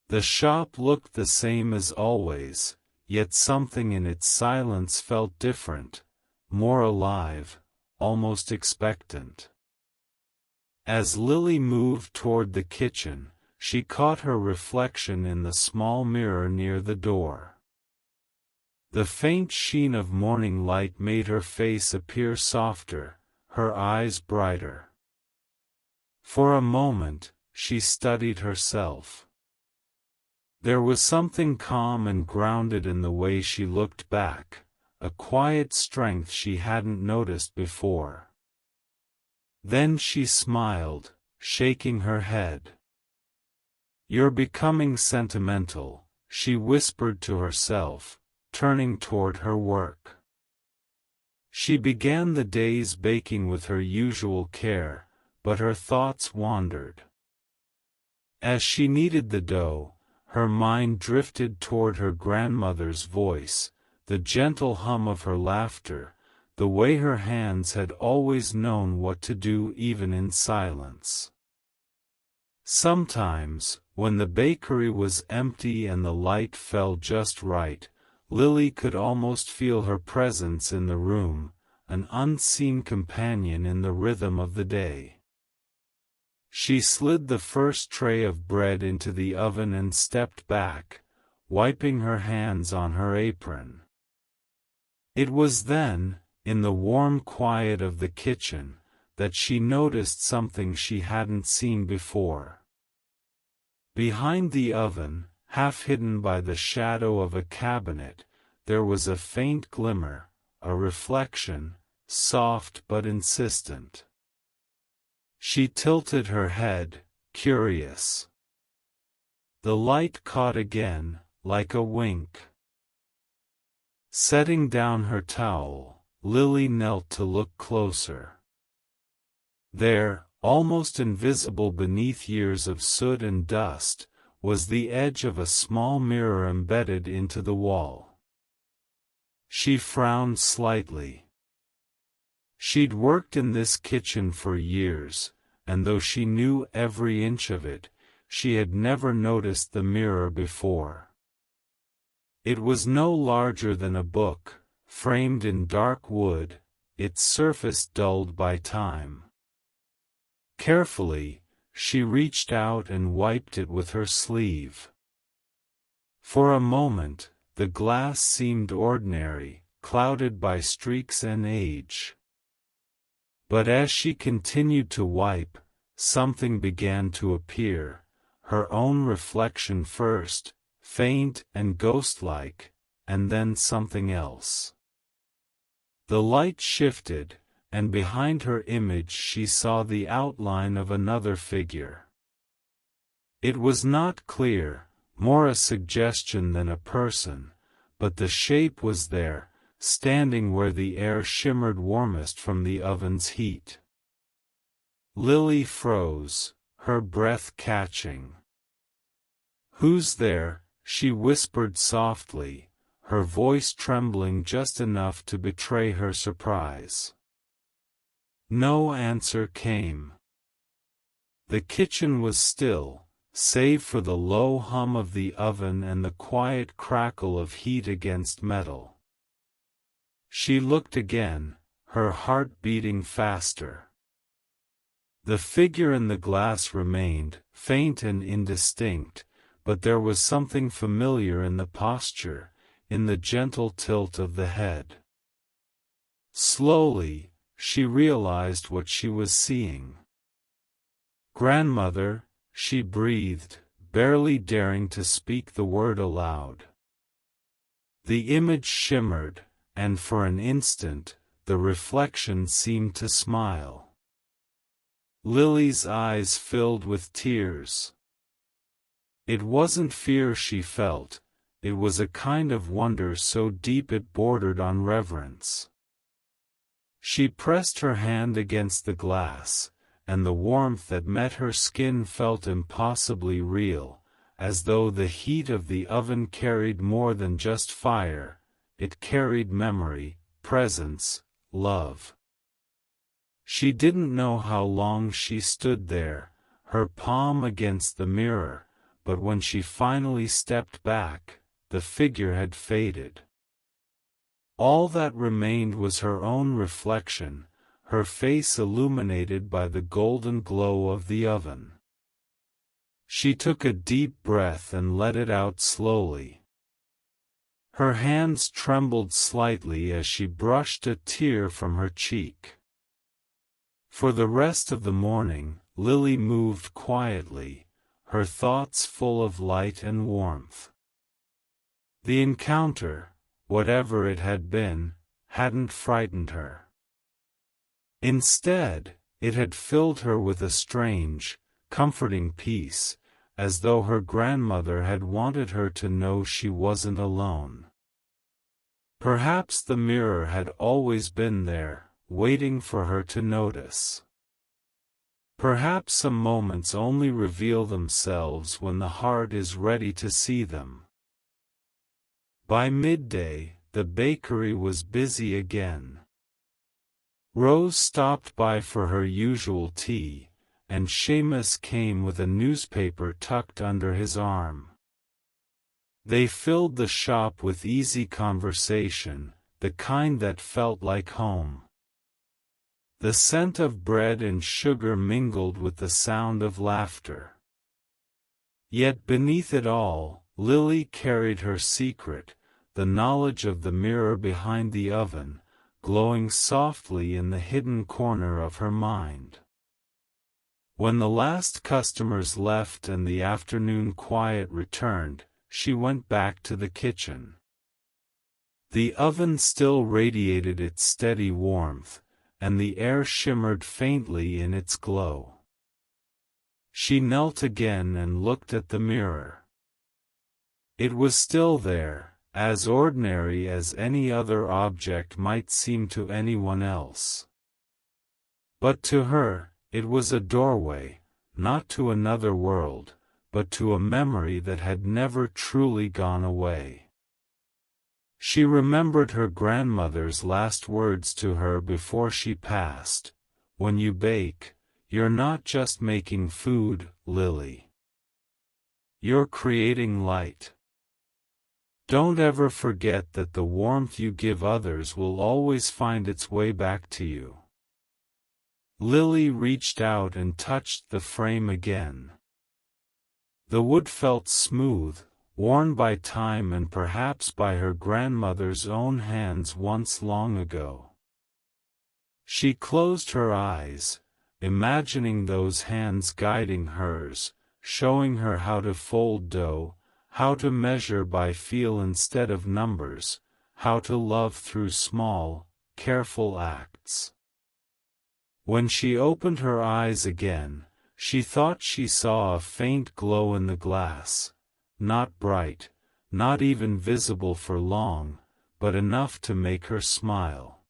The shop looked the same as always, yet something in its silence felt different, more alive, almost expectant. As Lily moved toward the kitchen, she caught her reflection in the small mirror near the door. The faint sheen of morning light made her face appear softer, her eyes brighter. For a moment, she studied herself. There was something calm and grounded in the way she looked back, a quiet strength she hadn't noticed before. Then she smiled, shaking her head. "You're becoming sentimental," she whispered to herself, turning toward her work. She began the day's baking with her usual care, but her thoughts wandered. As she kneaded the dough, her mind drifted toward her grandmother's voice, the gentle hum of her laughter, the way her hands had always known what to do even in silence. Sometimes, when the bakery was empty and the light fell just right, Lily could almost feel her presence in the room, an unseen companion in the rhythm of the day. She slid the first tray of bread into the oven and stepped back, wiping her hands on her apron. It was then, in the warm quiet of the kitchen, that she noticed something she hadn't seen before. Behind the oven, half hidden by the shadow of a cabinet, there was a faint glimmer, a reflection, soft but insistent. She tilted her head, curious. The light caught again, like a wink. Setting down her towel, Lily knelt to look closer. There, almost invisible beneath years of soot and dust, was the edge of a small mirror embedded into the wall. She frowned slightly. She'd worked in this kitchen for years, and though she knew every inch of it, she had never noticed the mirror before. It was no larger than a book, framed in dark wood, its surface dulled by time. Carefully, she reached out and wiped it with her sleeve. For a moment, the glass seemed ordinary, clouded by streaks and age. But as she continued to wipe, something began to appear, her own reflection first, faint and ghost-like, and then something else. The light shifted, and behind her image she saw the outline of another figure. It was not clear, more a suggestion than a person, but the shape was there, standing where the air shimmered warmest from the oven's heat. Lily froze, her breath catching. "Who's there?" she whispered softly, her voice trembling just enough to betray her surprise. No answer came. The kitchen was still, save for the low hum of the oven and the quiet crackle of heat against metal. She looked again, her heart beating faster. The figure in the glass remained, faint and indistinct, but there was something familiar in the posture, in the gentle tilt of the head. Slowly, she realized what she was seeing. "Grandmother," she breathed, barely daring to speak the word aloud. The image shimmered, and for an instant, the reflection seemed to smile. Lily's eyes filled with tears. It wasn't fear she felt, it was a kind of wonder so deep it bordered on reverence. She pressed her hand against the glass, and the warmth that met her skin felt impossibly real, as though the heat of the oven carried more than just fire, it carried memory, presence, love. She didn't know how long she stood there, her palm against the mirror, but when she finally stepped back, the figure had faded. All that remained was her own reflection, her face illuminated by the golden glow of the oven. She took a deep breath and let it out slowly. Her hands trembled slightly as she brushed a tear from her cheek. For the rest of the morning, Lily moved quietly, her thoughts full of light and warmth. The encounter, whatever it had been, hadn't frightened her. Instead, it had filled her with a strange, comforting peace, as though her grandmother had wanted her to know she wasn't alone. Perhaps the mirror had always been there, waiting for her to notice. Perhaps some moments only reveal themselves when the heart is ready to see them. By midday, the bakery was busy again. Rose stopped by for her usual tea, and Seamus came with a newspaper tucked under his arm. They filled the shop with easy conversation, the kind that felt like home. The scent of bread and sugar mingled with the sound of laughter. Yet beneath it all, Lily carried her secret, the knowledge of the mirror behind the oven, glowing softly in the hidden corner of her mind. When the last customers left and the afternoon quiet returned, she went back to the kitchen. The oven still radiated its steady warmth, and the air shimmered faintly in its glow. She knelt again and looked at the mirror. It was still there, as ordinary as any other object might seem to anyone else. But to her, it was a doorway, not to another world, but to a memory that had never truly gone away. She remembered her grandmother's last words to her before she passed: "When you bake, you're not just making food, Lily. You're creating light. Don't ever forget that the warmth you give others will always find its way back to you." Lily reached out and touched the frame again. The wood felt smooth, worn by time and perhaps by her grandmother's own hands once long ago. She closed her eyes, imagining those hands guiding hers, showing her how to fold dough, how to measure by feel instead of numbers, how to love through small, careful acts. When she opened her eyes again, she thought she saw a faint glow in the glass, not bright, not even visible for long, but enough to make her smile.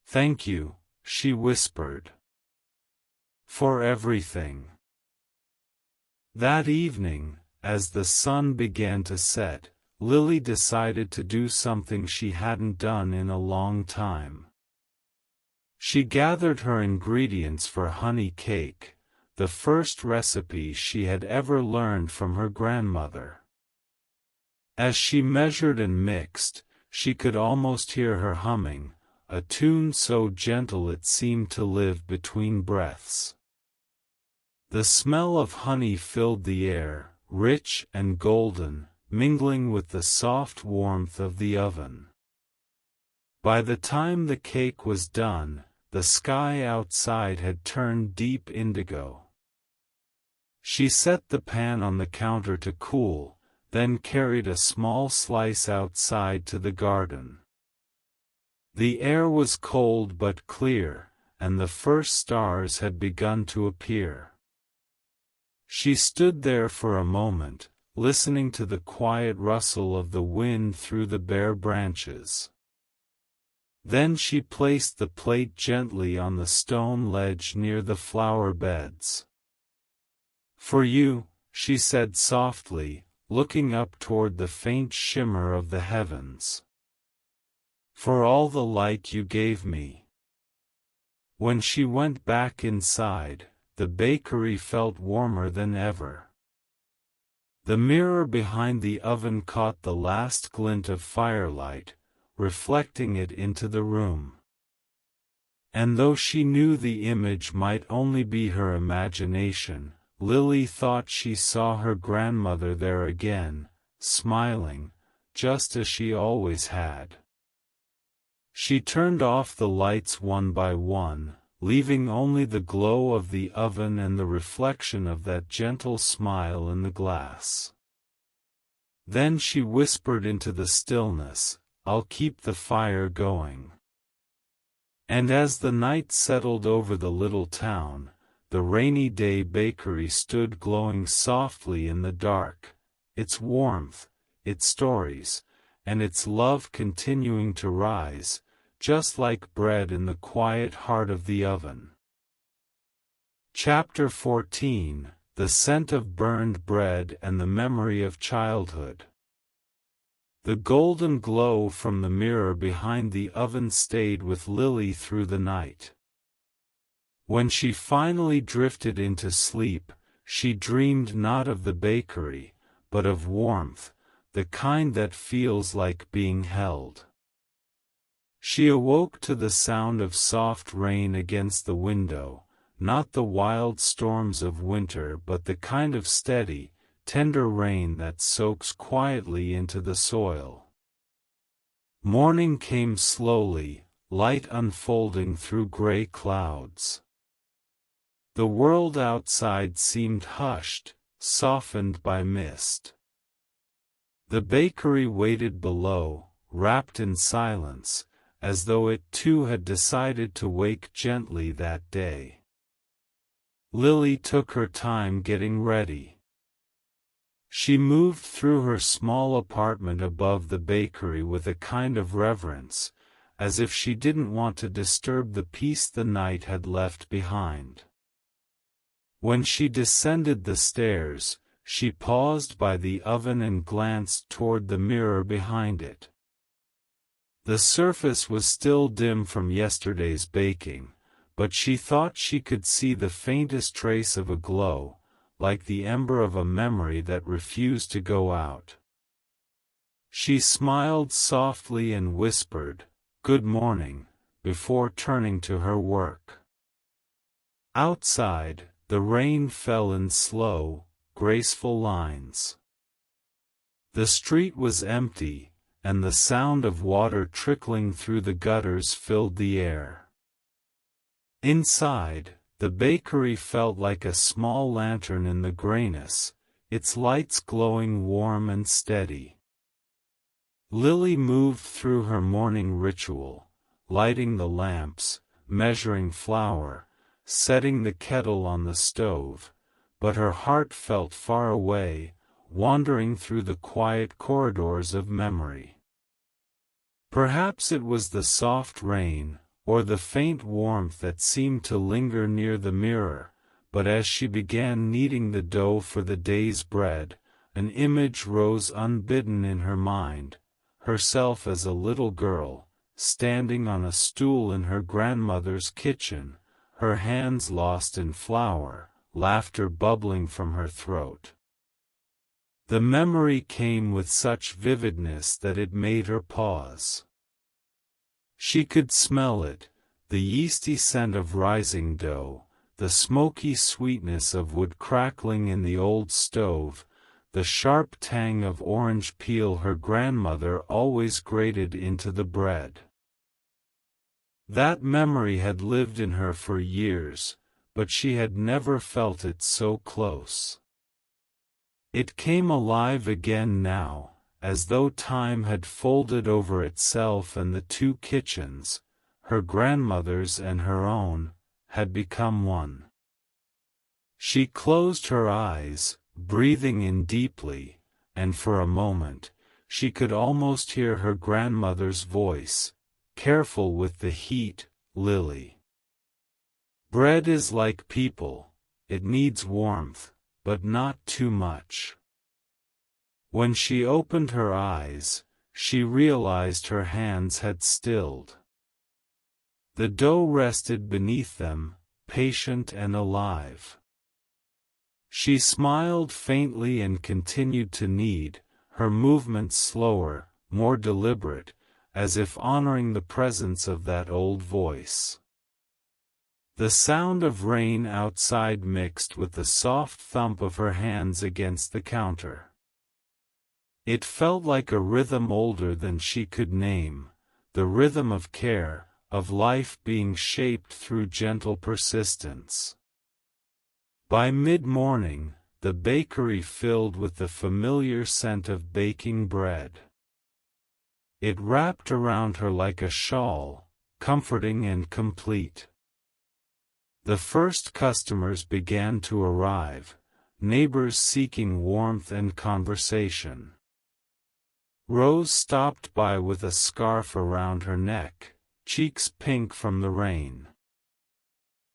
"Thank you," she whispered. "For everything." That evening, as the sun began to set, Lily decided to do something she hadn't done in a long time. She gathered her ingredients for honey cake, the first recipe she had ever learned from her grandmother. As she measured and mixed, she could almost hear her humming, a tune so gentle it seemed to live between breaths. The smell of honey filled the air, rich and golden, mingling with the soft warmth of the oven. By the time the cake was done, the sky outside had turned deep indigo. She set the pan on the counter to cool, then carried a small slice outside to the garden. The air was cold but clear, and the first stars had begun to appear. She stood there for a moment, listening to the quiet rustle of the wind through the bare branches. Then she placed the plate gently on the stone ledge near the flower beds. "For you," she said softly, looking up toward the faint shimmer of the heavens. "For all the light you gave me." When she went back inside, the bakery felt warmer than ever. The mirror behind the oven caught the last glint of firelight, reflecting it into the room. And though she knew the image might only be her imagination, Lily thought she saw her grandmother there again, smiling, just as she always had. She turned off the lights one by one, leaving only the glow of the oven and the reflection of that gentle smile in the glass. Then she whispered into the stillness, "I'll keep the fire going." And as the night settled over the little town, the rainy day bakery stood glowing softly in the dark, its warmth, its stories, and its love continuing to rise, just like bread in the quiet heart of the oven. Chapter 14: The Scent of Burned Bread and the Memory of Childhood. The golden glow from the mirror behind the oven stayed with Lily through the night. When she finally drifted into sleep, she dreamed not of the bakery, but of warmth, the kind that feels like being held. She awoke to the sound of soft rain against the window, not the wild storms of winter but the kind of steady, tender rain that soaks quietly into the soil. Morning came slowly, light unfolding through gray clouds. The world outside seemed hushed, softened by mist. The bakery waited below, wrapped in silence, as though it too had decided to wake gently that day. Lily took her time getting ready. She moved through her small apartment above the bakery with a kind of reverence, as if she didn't want to disturb the peace the night had left behind. When she descended the stairs, she paused by the oven and glanced toward the mirror behind it. The surface was still dim from yesterday's baking, but she thought she could see the faintest trace of a glow, like the ember of a memory that refused to go out. She smiled softly and whispered, "Good morning," before turning to her work. Outside, the rain fell in slow, graceful lines. The street was empty, and the sound of water trickling through the gutters filled the air. Inside, the bakery felt like a small lantern in the grayness, its lights glowing warm and steady. Lily moved through her morning ritual, lighting the lamps, measuring flour, setting the kettle on the stove, but her heart felt far away, wandering through the quiet corridors of memory. Perhaps it was the soft rain, or the faint warmth that seemed to linger near the mirror, but as she began kneading the dough for the day's bread, an image rose unbidden in her mind, herself as a little girl, standing on a stool in her grandmother's kitchen, her hands lost in flour, laughter bubbling from her throat. The memory came with such vividness that it made her pause. She could smell it, the yeasty scent of rising dough, the smoky sweetness of wood crackling in the old stove, the sharp tang of orange peel her grandmother always grated into the bread. That memory had lived in her for years, but she had never felt it so close. It came alive again now, as though time had folded over itself and the two kitchens, her grandmother's and her own, had become one. She closed her eyes, breathing in deeply, and for a moment, she could almost hear her grandmother's voice, "Careful with the heat, Lily. Bread is like people, it needs warmth, but not too much." When she opened her eyes, she realized her hands had stilled. The dough rested beneath them, patient and alive. She smiled faintly and continued to knead, her movements slower, more deliberate, as if honoring the presence of that old voice. The sound of rain outside mixed with the soft thump of her hands against the counter. It felt like a rhythm older than she could name, the rhythm of care, of life being shaped through gentle persistence. By mid-morning, the bakery filled with the familiar scent of baking bread. It wrapped around her like a shawl, comforting and complete. The first customers began to arrive, neighbors seeking warmth and conversation. Rose stopped by with a scarf around her neck, cheeks pink from the rain.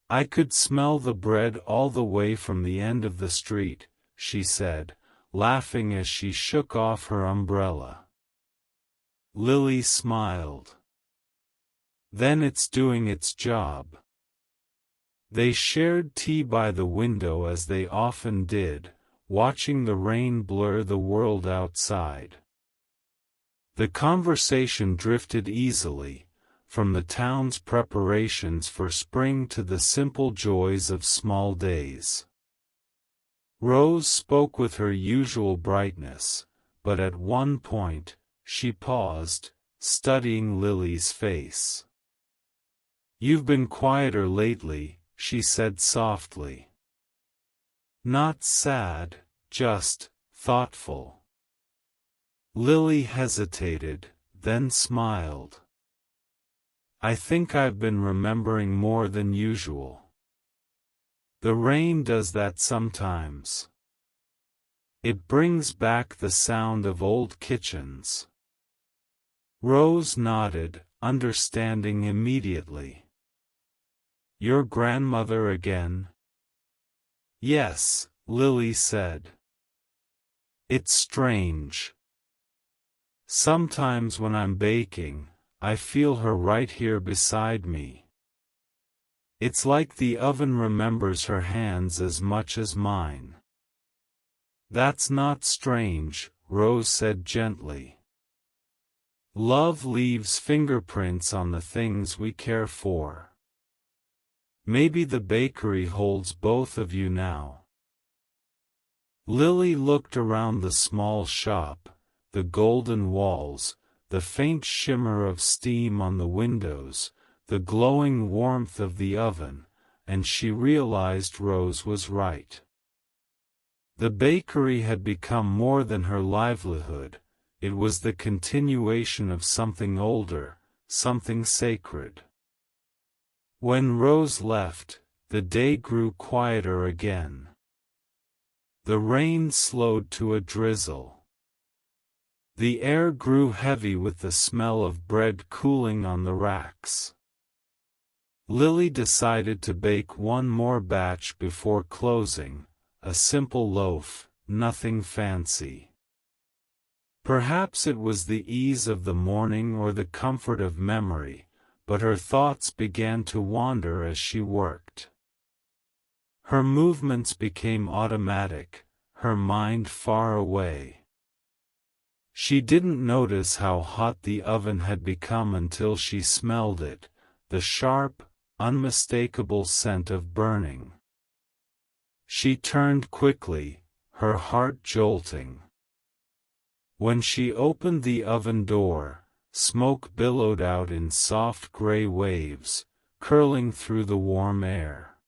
"I could smell the bread all the way from the end of the street," she said, laughing as she shook off her umbrella. Lily smiled. "Then it's doing its job." They shared tea by the window as they often did, watching the rain blur the world outside. The conversation drifted easily, from the town's preparations for spring to the simple joys of small days. Rose spoke with her usual brightness, but at one point, she paused, studying Lily's face. "You've been quieter lately," she said softly. "Not sad, just thoughtful." Lily hesitated, then smiled. "I think I've been remembering more than usual. The rain does that sometimes. It brings back the sound of old kitchens." Rose nodded, understanding immediately. "Your grandmother again?" "Yes," Lily said. "It's strange. Sometimes when I'm baking, I feel her right here beside me. It's like the oven remembers her hands as much as mine." "That's not strange," Rose said gently. "Love leaves fingerprints on the things we care for. Maybe the bakery holds both of you now." Lily looked around the small shop, the golden walls, the faint shimmer of steam on the windows, the glowing warmth of the oven, and she realized Rose was right. The bakery had become more than her livelihood, it was the continuation of something older, something sacred. When Rose left, the day grew quieter again. The rain slowed to a drizzle. The air grew heavy with the smell of bread cooling on the racks. Lily decided to bake one more batch before closing, a simple loaf, nothing fancy. Perhaps it was the ease of the morning or the comfort of memory, but her thoughts began to wander as she worked. Her movements became automatic, her mind far away. She didn't notice how hot the oven had become until she smelled it, the sharp, unmistakable scent of burning. She turned quickly, her heart jolting. When she opened the oven door, smoke billowed out in soft gray waves, curling through the warm air.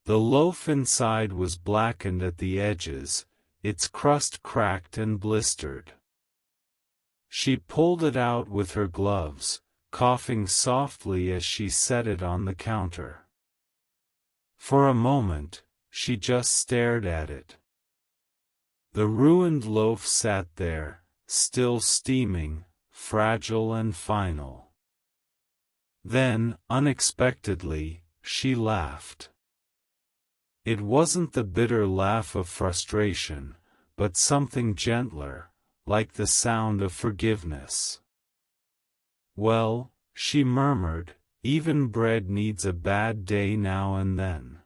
The loaf inside was blackened at the edges, its crust cracked and blistered. She pulled it out with her gloves, coughing softly as she set it on the counter. For a moment, she just stared at it. The ruined loaf sat there, still steaming, fragile and final. Then, unexpectedly, she laughed. It wasn't the bitter laugh of frustration, but something gentler, like the sound of forgiveness. "Well," she murmured, "even bread needs a bad day now and then."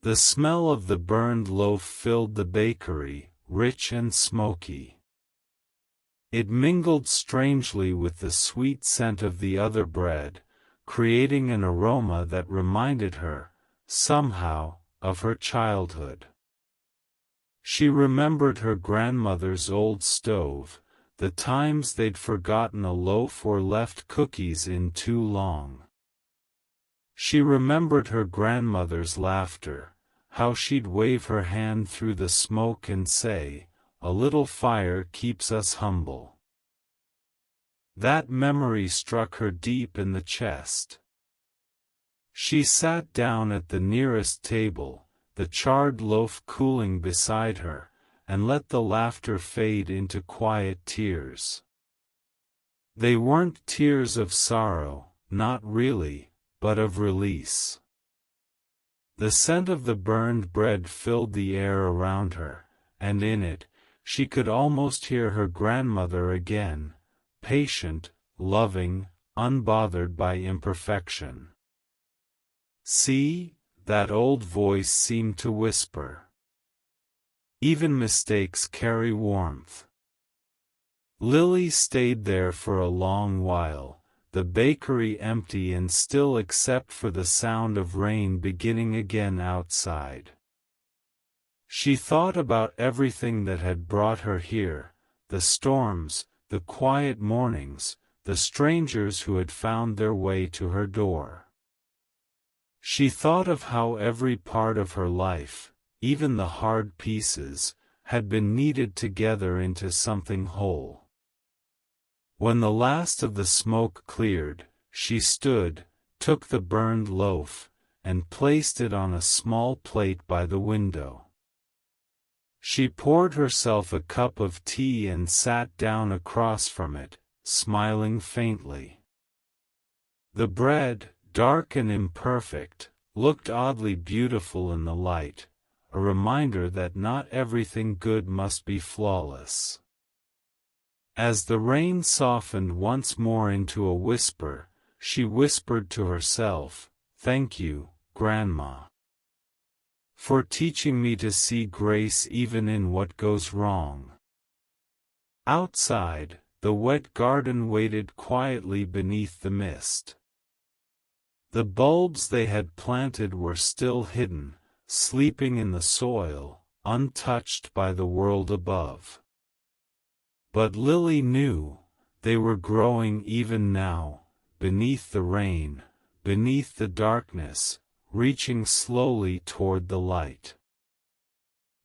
The smell of the burned loaf filled the bakery, rich and smoky. It mingled strangely with the sweet scent of the other bread, creating an aroma that reminded her, somehow, of her childhood. She remembered her grandmother's old stove, the times they'd forgotten a loaf or left cookies in too long. She remembered her grandmother's laughter, how she'd wave her hand through the smoke and say, "A little fire keeps us humble." That memory struck her deep in the chest. She sat down at the nearest table, the charred loaf cooling beside her, and let the laughter fade into quiet tears. They weren't tears of sorrow, not really, but of release. The scent of the burned bread filled the air around her, and in it, she could almost hear her grandmother again, patient, loving, unbothered by imperfection. "See," that old voice seemed to whisper. "Even mistakes carry warmth." Lily stayed there for a long while, the bakery empty and still except for the sound of rain beginning again outside. She thought about everything that had brought her here, the storms, the quiet mornings, the strangers who had found their way to her door. She thought of how every part of her life, even the hard pieces, had been kneaded together into something whole. When the last of the smoke cleared, she stood, took the burned loaf, and placed it on a small plate by the window. She poured herself a cup of tea and sat down across from it, smiling faintly. The bread, dark and imperfect, looked oddly beautiful in the light, a reminder that not everything good must be flawless. As the rain softened once more into a whisper, she whispered to herself, "Thank you, Grandma, for teaching me to see grace even in what goes wrong." Outside, the wet garden waited quietly beneath the mist. The bulbs they had planted were still hidden, sleeping in the soil, untouched by the world above. But Lily knew, they were growing even now, beneath the rain, beneath the darkness, reaching slowly toward the light.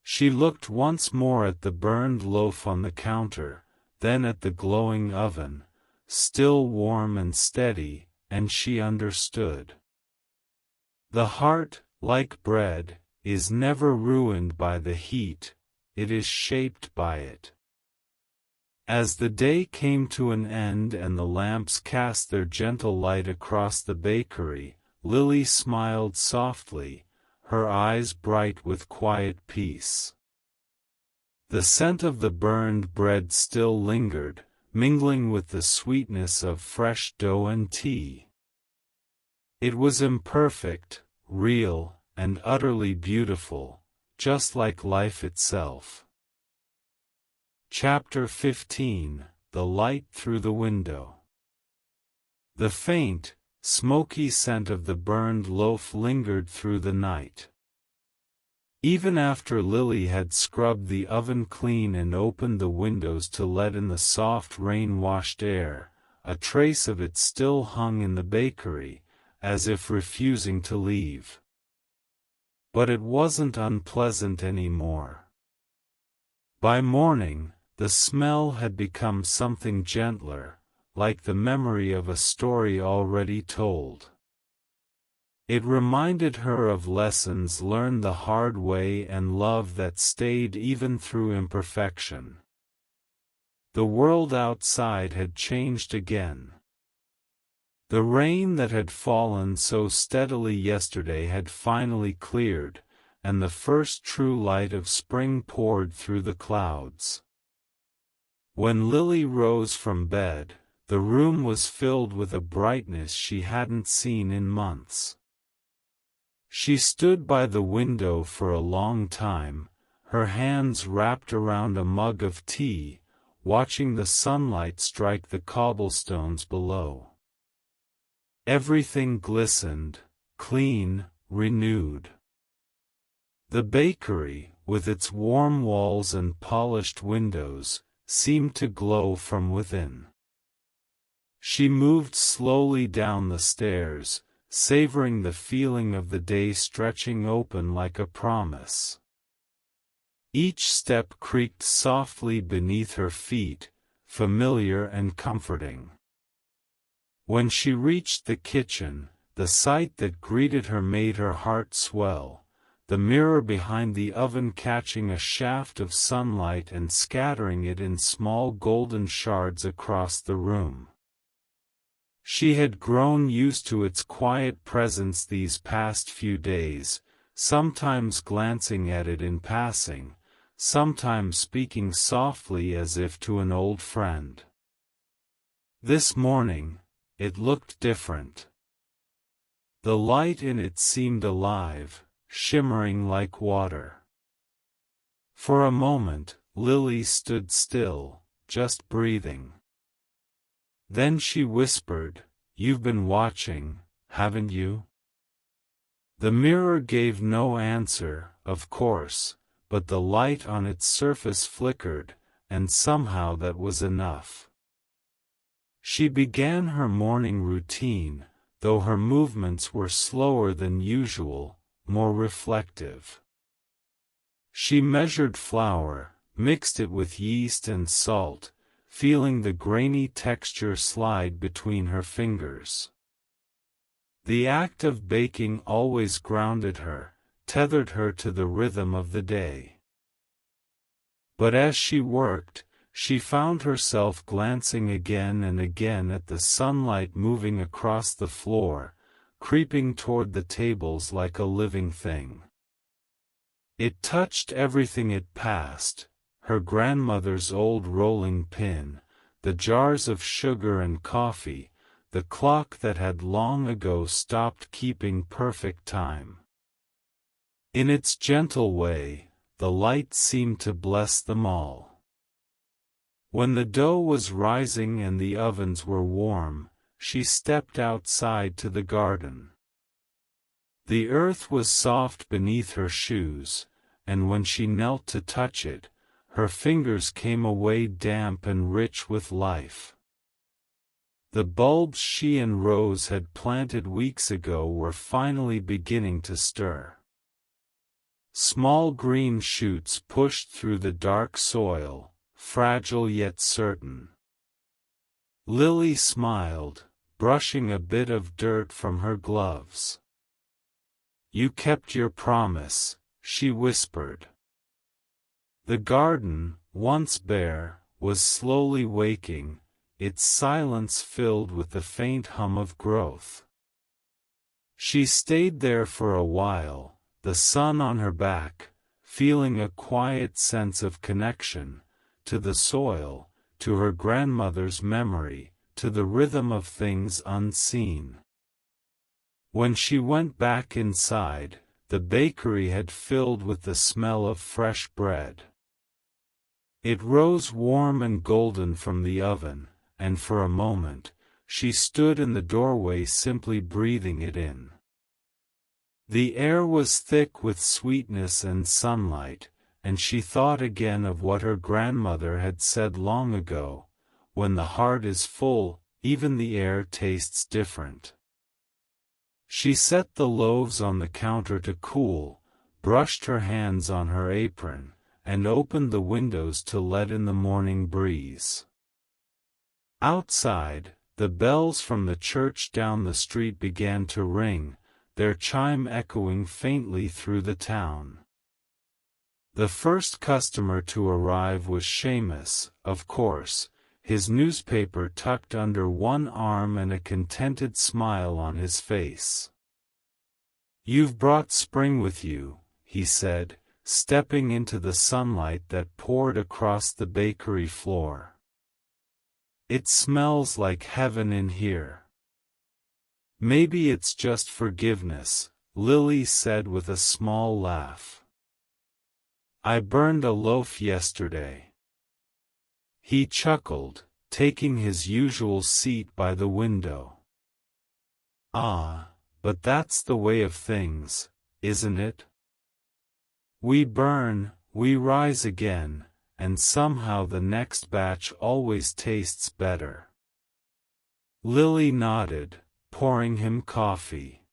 She looked once more at the burned loaf on the counter, then at the glowing oven, still warm and steady, and she understood. The heart, like bread, is never ruined by the heat, it is shaped by it. As the day came to an end and the lamps cast their gentle light across the bakery, Lily smiled softly, her eyes bright with quiet peace. The scent of the burned bread still lingered, mingling with the sweetness of fresh dough and tea. It was imperfect, real, and utterly beautiful, just like life itself. Chapter 15 The Light Through the Window. The faint, smoky scent of the burned loaf lingered through the night. Even after Lily had scrubbed the oven clean and opened the windows to let in the soft rain-washed air, a trace of it still hung in the bakery, as if refusing to leave. But it wasn't unpleasant anymore. By morning, the smell had become something gentler, like the memory of a story already told. It reminded her of lessons learned the hard way and love that stayed even through imperfection. The world outside had changed again. The rain that had fallen so steadily yesterday had finally cleared, and the first true light of spring poured through the clouds. When Lily rose from bed, the room was filled with a brightness she hadn't seen in months. She stood by the window for a long time, her hands wrapped around a mug of tea, watching the sunlight strike the cobblestones below. Everything glistened, clean, renewed. The bakery, with its warm walls and polished windows, seemed to glow from within. She moved slowly down the stairs, savoring the feeling of the day stretching open like a promise. Each step creaked softly beneath her feet, familiar and comforting. When she reached the kitchen, the sight that greeted her made her heart swell, the mirror behind the oven catching a shaft of sunlight and scattering it in small golden shards across the room. She had grown used to its quiet presence these past few days, sometimes glancing at it in passing, sometimes speaking softly as if to an old friend. This morning, it looked different. The light in it seemed alive, shimmering like water. For a moment, Lily stood still, just breathing. Then she whispered, "You've been watching, haven't you?" The mirror gave no answer, of course, but the light on its surface flickered, and somehow that was enough. She began her morning routine, though her movements were slower than usual, more reflective. She measured flour, mixed it with yeast and salt, feeling the grainy texture slide between her fingers. The act of baking always grounded her, tethered her to the rhythm of the day. But as she worked, she found herself glancing again and again at the sunlight moving across the floor, creeping toward the tables like a living thing. It touched everything it passed, her grandmother's old rolling pin, the jars of sugar and coffee, the clock that had long ago stopped keeping perfect time. In its gentle way, the light seemed to bless them all. When the dough was rising and the ovens were warm, she stepped outside to the garden. The earth was soft beneath her shoes, and when she knelt to touch it, her fingers came away damp and rich with life. The bulbs she and Rose had planted weeks ago were finally beginning to stir. Small green shoots pushed through the dark soil, fragile yet certain. Lily smiled, brushing a bit of dirt from her gloves. "You kept your promise," she whispered. The garden, once bare, was slowly waking, its silence filled with the faint hum of growth. She stayed there for a while, the sun on her back, feeling a quiet sense of connection, to the soil, to her grandmother's memory, to the rhythm of things unseen. When she went back inside, the bakery had filled with the smell of fresh bread. It rose warm and golden from the oven, and for a moment, she stood in the doorway simply breathing it in. The air was thick with sweetness and sunlight, and she thought again of what her grandmother had said long ago, "When the heart is full, even the air tastes different." She set the loaves on the counter to cool, brushed her hands on her apron, and opened the windows to let in the morning breeze. Outside, the bells from the church down the street began to ring, their chime echoing faintly through the town. The first customer to arrive was Seamus, of course, his newspaper tucked under one arm and a contented smile on his face. "You've brought spring with you," he said, stepping into the sunlight that poured across the bakery floor. "It smells like heaven in here." "Maybe it's just forgiveness," Lily said with a small laugh. "I burned a loaf yesterday." He chuckled, taking his usual seat by the window. "Ah, but that's the way of things, isn't it? We burn, we rise again, and somehow the next batch always tastes better." Lily nodded, pouring him coffee.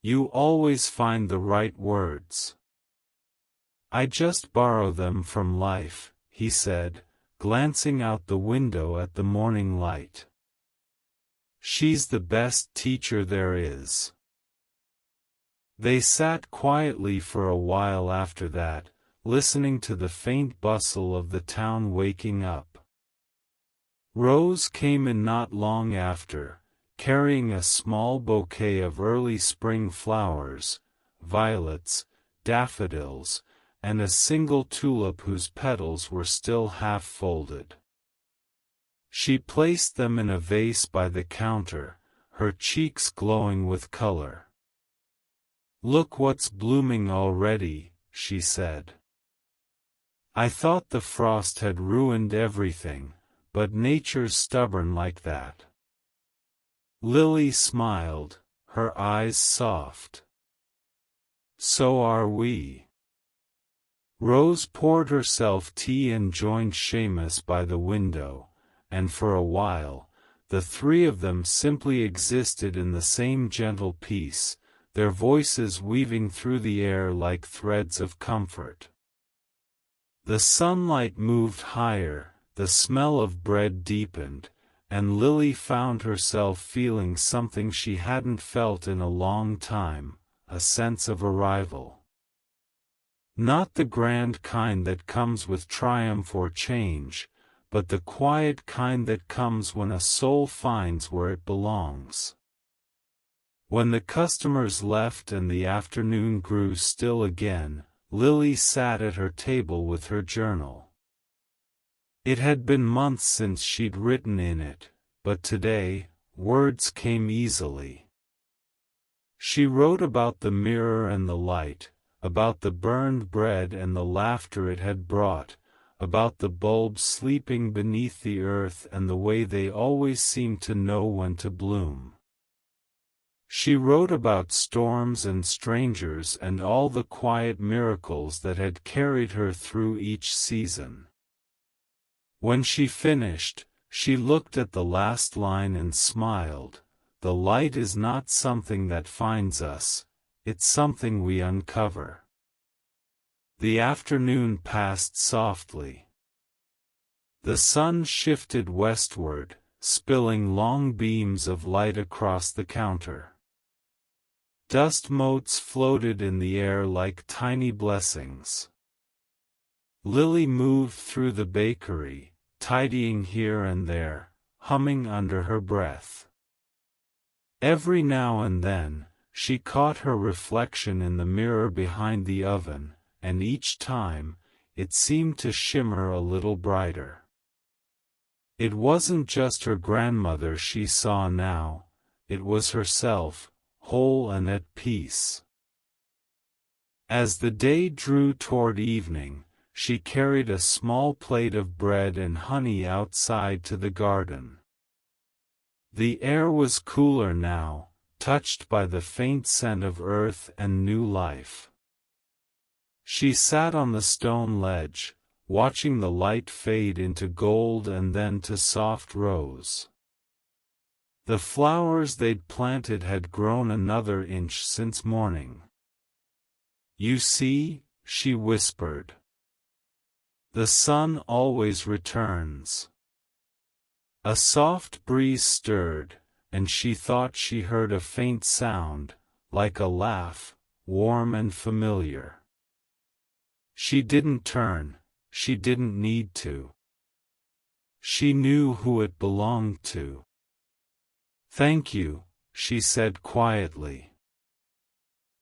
"You always find the right words." "I just borrow them from life," he said, glancing out the window at the morning light. "She's the best teacher there is." They sat quietly for a while after that, listening to the faint bustle of the town waking up. Rose came in not long after, carrying a small bouquet of early spring flowers, violets, daffodils, and a single tulip whose petals were still half folded. She placed them in a vase by the counter, her cheeks glowing with color. "Look what's blooming already," she said. "I thought the frost had ruined everything, but nature's stubborn like that." Lily smiled, her eyes soft. "So are we." Rose poured herself tea and joined Seamus by the window, and for a while, the three of them simply existed in the same gentle peace, their voices weaving through the air like threads of comfort. The sunlight moved higher, the smell of bread deepened, and Lily found herself feeling something she hadn't felt in a long time, a sense of arrival. Not the grand kind that comes with triumph or change, but the quiet kind that comes when a soul finds where it belongs. When the customers left and the afternoon grew still again, Lily sat at her table with her journal. It had been months since she'd written in it, but today, words came easily. She wrote about the mirror and the light, about the burned bread and the laughter it had brought, about the bulbs sleeping beneath the earth and the way they always seemed to know when to bloom. She wrote about storms and strangers and all the quiet miracles that had carried her through each season. When she finished, she looked at the last line and smiled. "The light is not something that finds us, it's something we uncover." The afternoon passed softly. The sun shifted westward, spilling long beams of light across the counter. Dust motes floated in the air like tiny blessings. Lily moved through the bakery, tidying here and there, humming under her breath. Every now and then, she caught her reflection in the mirror behind the oven, and each time, it seemed to shimmer a little brighter. It wasn't just her grandmother she saw now, it was herself, whole and at peace. As the day drew toward evening, she carried a small plate of bread and honey outside to the garden. The air was cooler now, touched by the faint scent of earth and new life. She sat on the stone ledge, watching the light fade into gold and then to soft rose. The flowers they'd planted had grown another inch since morning. "You see," she whispered. "The sun always returns." A soft breeze stirred, and she thought she heard a faint sound, like a laugh, warm and familiar. She didn't turn, she didn't need to. She knew who it belonged to. "Thank you," she said quietly,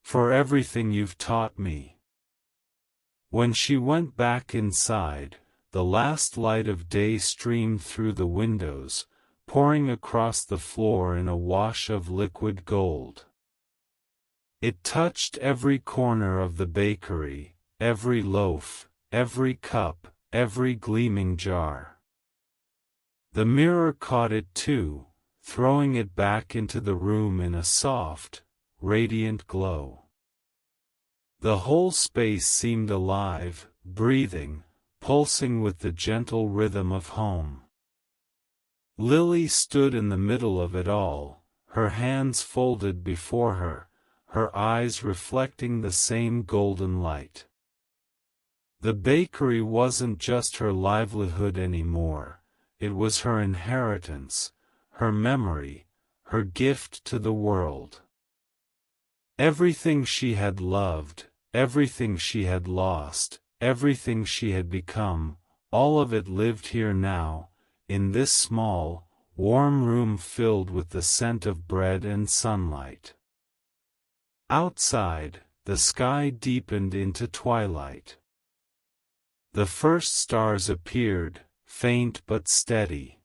"for everything you've taught me." When she went back inside, the last light of day streamed through the windows, pouring across the floor in a wash of liquid gold. It touched every corner of the bakery, every loaf, every cup, every gleaming jar. The mirror caught it too, throwing it back into the room in a soft, radiant glow. The whole space seemed alive, breathing, pulsing with the gentle rhythm of home. Lily stood in the middle of it all, her hands folded before her, her eyes reflecting the same golden light. The bakery wasn't just her livelihood anymore, it was her inheritance, her memory, her gift to the world. Everything she had loved, everything she had lost, everything she had become, all of it lived here now, in this small, warm room filled with the scent of bread and sunlight. Outside, the sky deepened into twilight. The first stars appeared, faint but steady.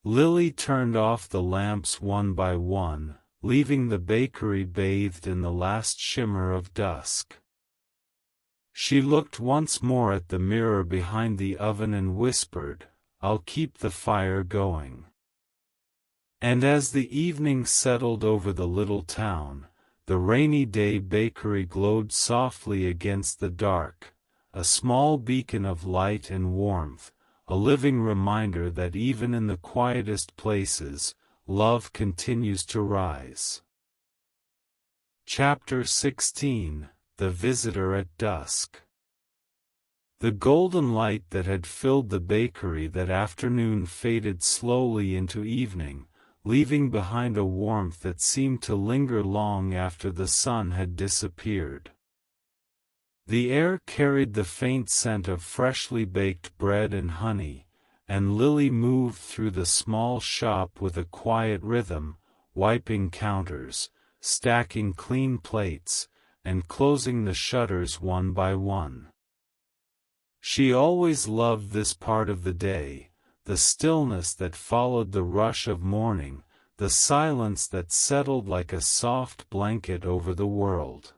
Lily turned off the lamps one by one, leaving the bakery bathed in the last shimmer of dusk. She looked once more at the mirror behind the oven and whispered, "I'll keep the fire going." And as the evening settled over the little town, the rainy day bakery glowed softly against the dark, a small beacon of light and warmth, a living reminder that even in the quietest places, love continues to rise. Chapter 16 The Visitor at Dusk. The golden light that had filled the bakery that afternoon faded slowly into evening, leaving behind a warmth that seemed to linger long after the sun had disappeared. The air carried the faint scent of freshly baked bread and honey, and Lily moved through the small shop with a quiet rhythm, wiping counters, stacking clean plates, and closing the shutters one by one. She always loved this part of the day, the stillness that followed the rush of morning, the silence that settled like a soft blanket over the world.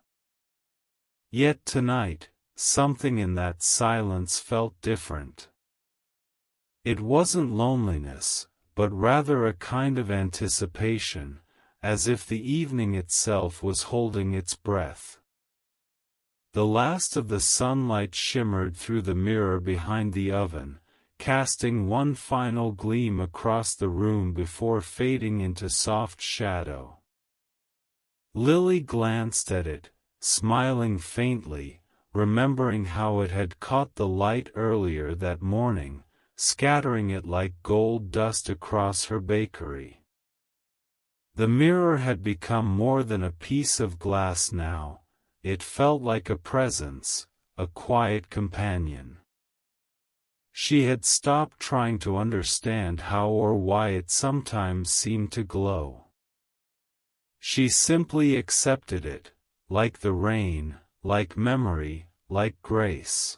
Yet tonight, something in that silence felt different. It wasn't loneliness, but rather a kind of anticipation, as if the evening itself was holding its breath. The last of the sunlight shimmered through the mirror behind the oven, casting one final gleam across the room before fading into soft shadow. Lily glanced at it, smiling faintly, remembering how it had caught the light earlier that morning, scattering it like gold dust across her bakery. The mirror had become more than a piece of glass now. It felt like a presence, a quiet companion. She had stopped trying to understand how or why it sometimes seemed to glow. She simply accepted it, like the rain, like memory, like grace.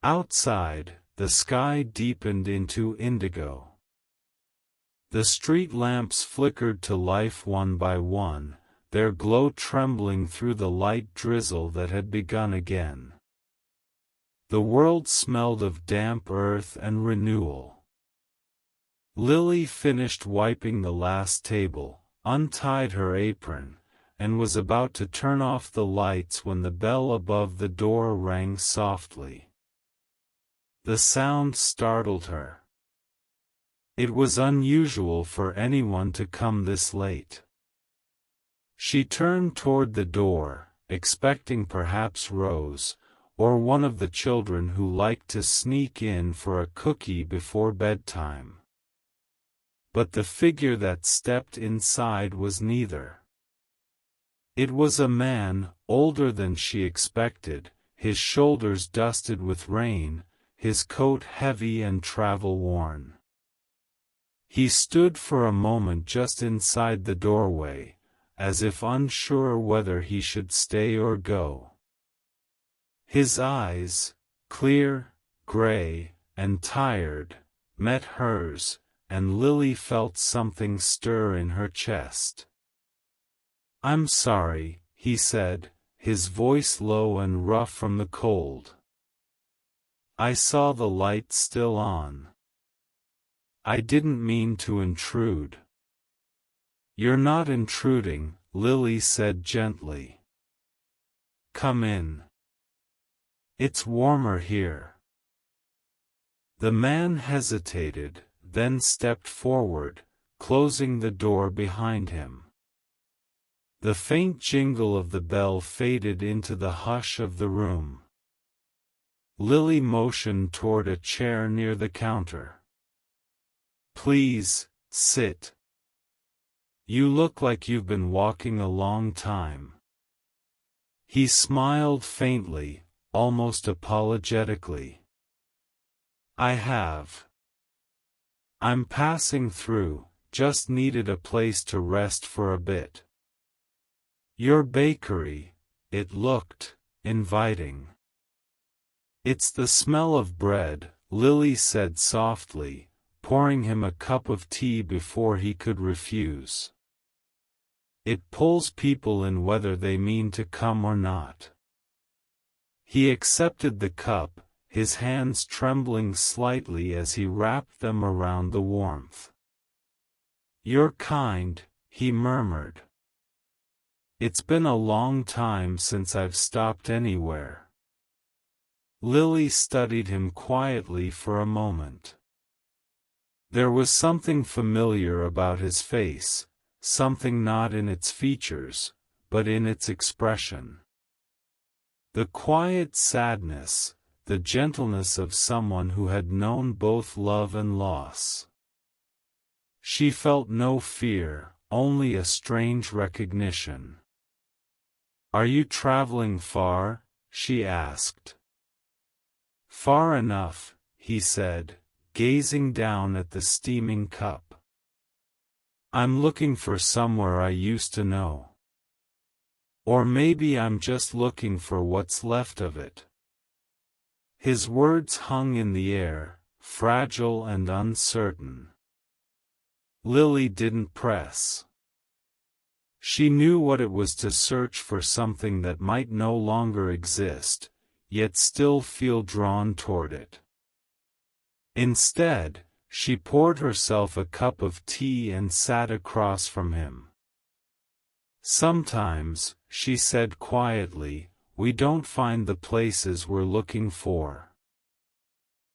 Outside, the sky deepened into indigo. The street lamps flickered to life one by one, their glow trembling through the light drizzle that had begun again. The world smelled of damp earth and renewal. Lily finished wiping the last table, untied her apron, and was about to turn off the lights when the bell above the door rang softly. The sound startled her. It was unusual for anyone to come this late. She turned toward the door, expecting perhaps Rose, or one of the children who liked to sneak in for a cookie before bedtime. But the figure that stepped inside was neither. It was a man, older than she expected, his shoulders dusted with rain, his coat heavy and travel-worn. He stood for a moment just inside the doorway, as if unsure whether he should stay or go. His eyes, clear, gray, and tired, met hers, and Lily felt something stir in her chest. "I'm sorry," he said, his voice low and rough from the cold. "I saw the light still on. I didn't mean to intrude." "You're not intruding," Lily said gently. "Come in. It's warmer here." The man hesitated, then stepped forward, closing the door behind him. The faint jingle of the bell faded into the hush of the room. Lily motioned toward a chair near the counter. "Please, sit. You look like you've been walking a long time." He smiled faintly, almost apologetically. "I have. I'm passing through, just needed a place to rest for a bit." "Your bakery," it looked inviting. "It's the smell of bread," Lily said softly, pouring him a cup of tea before he could refuse. "It pulls people in whether they mean to come or not." He accepted the cup, his hands trembling slightly as he wrapped them around the warmth. "You're kind," he murmured. "It's been a long time since I've stopped anywhere." Lily studied him quietly for a moment. There was something familiar about his face, something not in its features, but in its expression. The quiet sadness, the gentleness of someone who had known both love and loss. She felt no fear, only a strange recognition. "Are you traveling far?" she asked. "Far enough," he said, gazing down at the steaming cup. "I'm looking for somewhere I used to know. Or maybe I'm just looking for what's left of it." His words hung in the air, fragile and uncertain. Lily didn't press. She knew what it was to search for something that might no longer exist, yet still feel drawn toward it. Instead, she poured herself a cup of tea and sat across from him. "Sometimes," she said quietly, "we don't find the places we're looking for.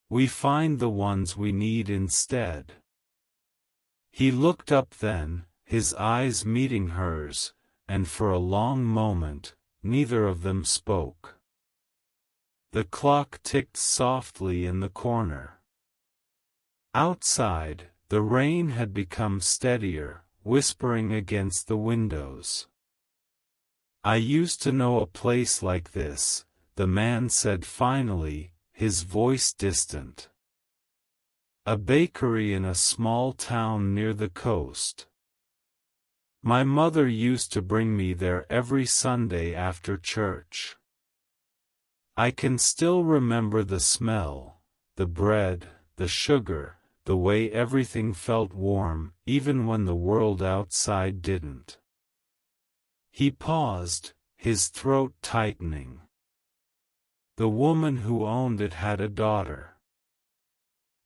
We find the ones we need instead." He looked up then, his eyes meeting hers, and for a long moment, neither of them spoke. The clock ticked softly in the corner. Outside, the rain had become steadier, whispering against the windows. "I used to know a place like this," the man said finally, his voice distant. "A bakery in a small town near the coast. My mother used to bring me there every Sunday after church. I can still remember the smell, the bread, the sugar, the way everything felt warm, even when the world outside didn't." He paused, his throat tightening. "The woman who owned it had a daughter.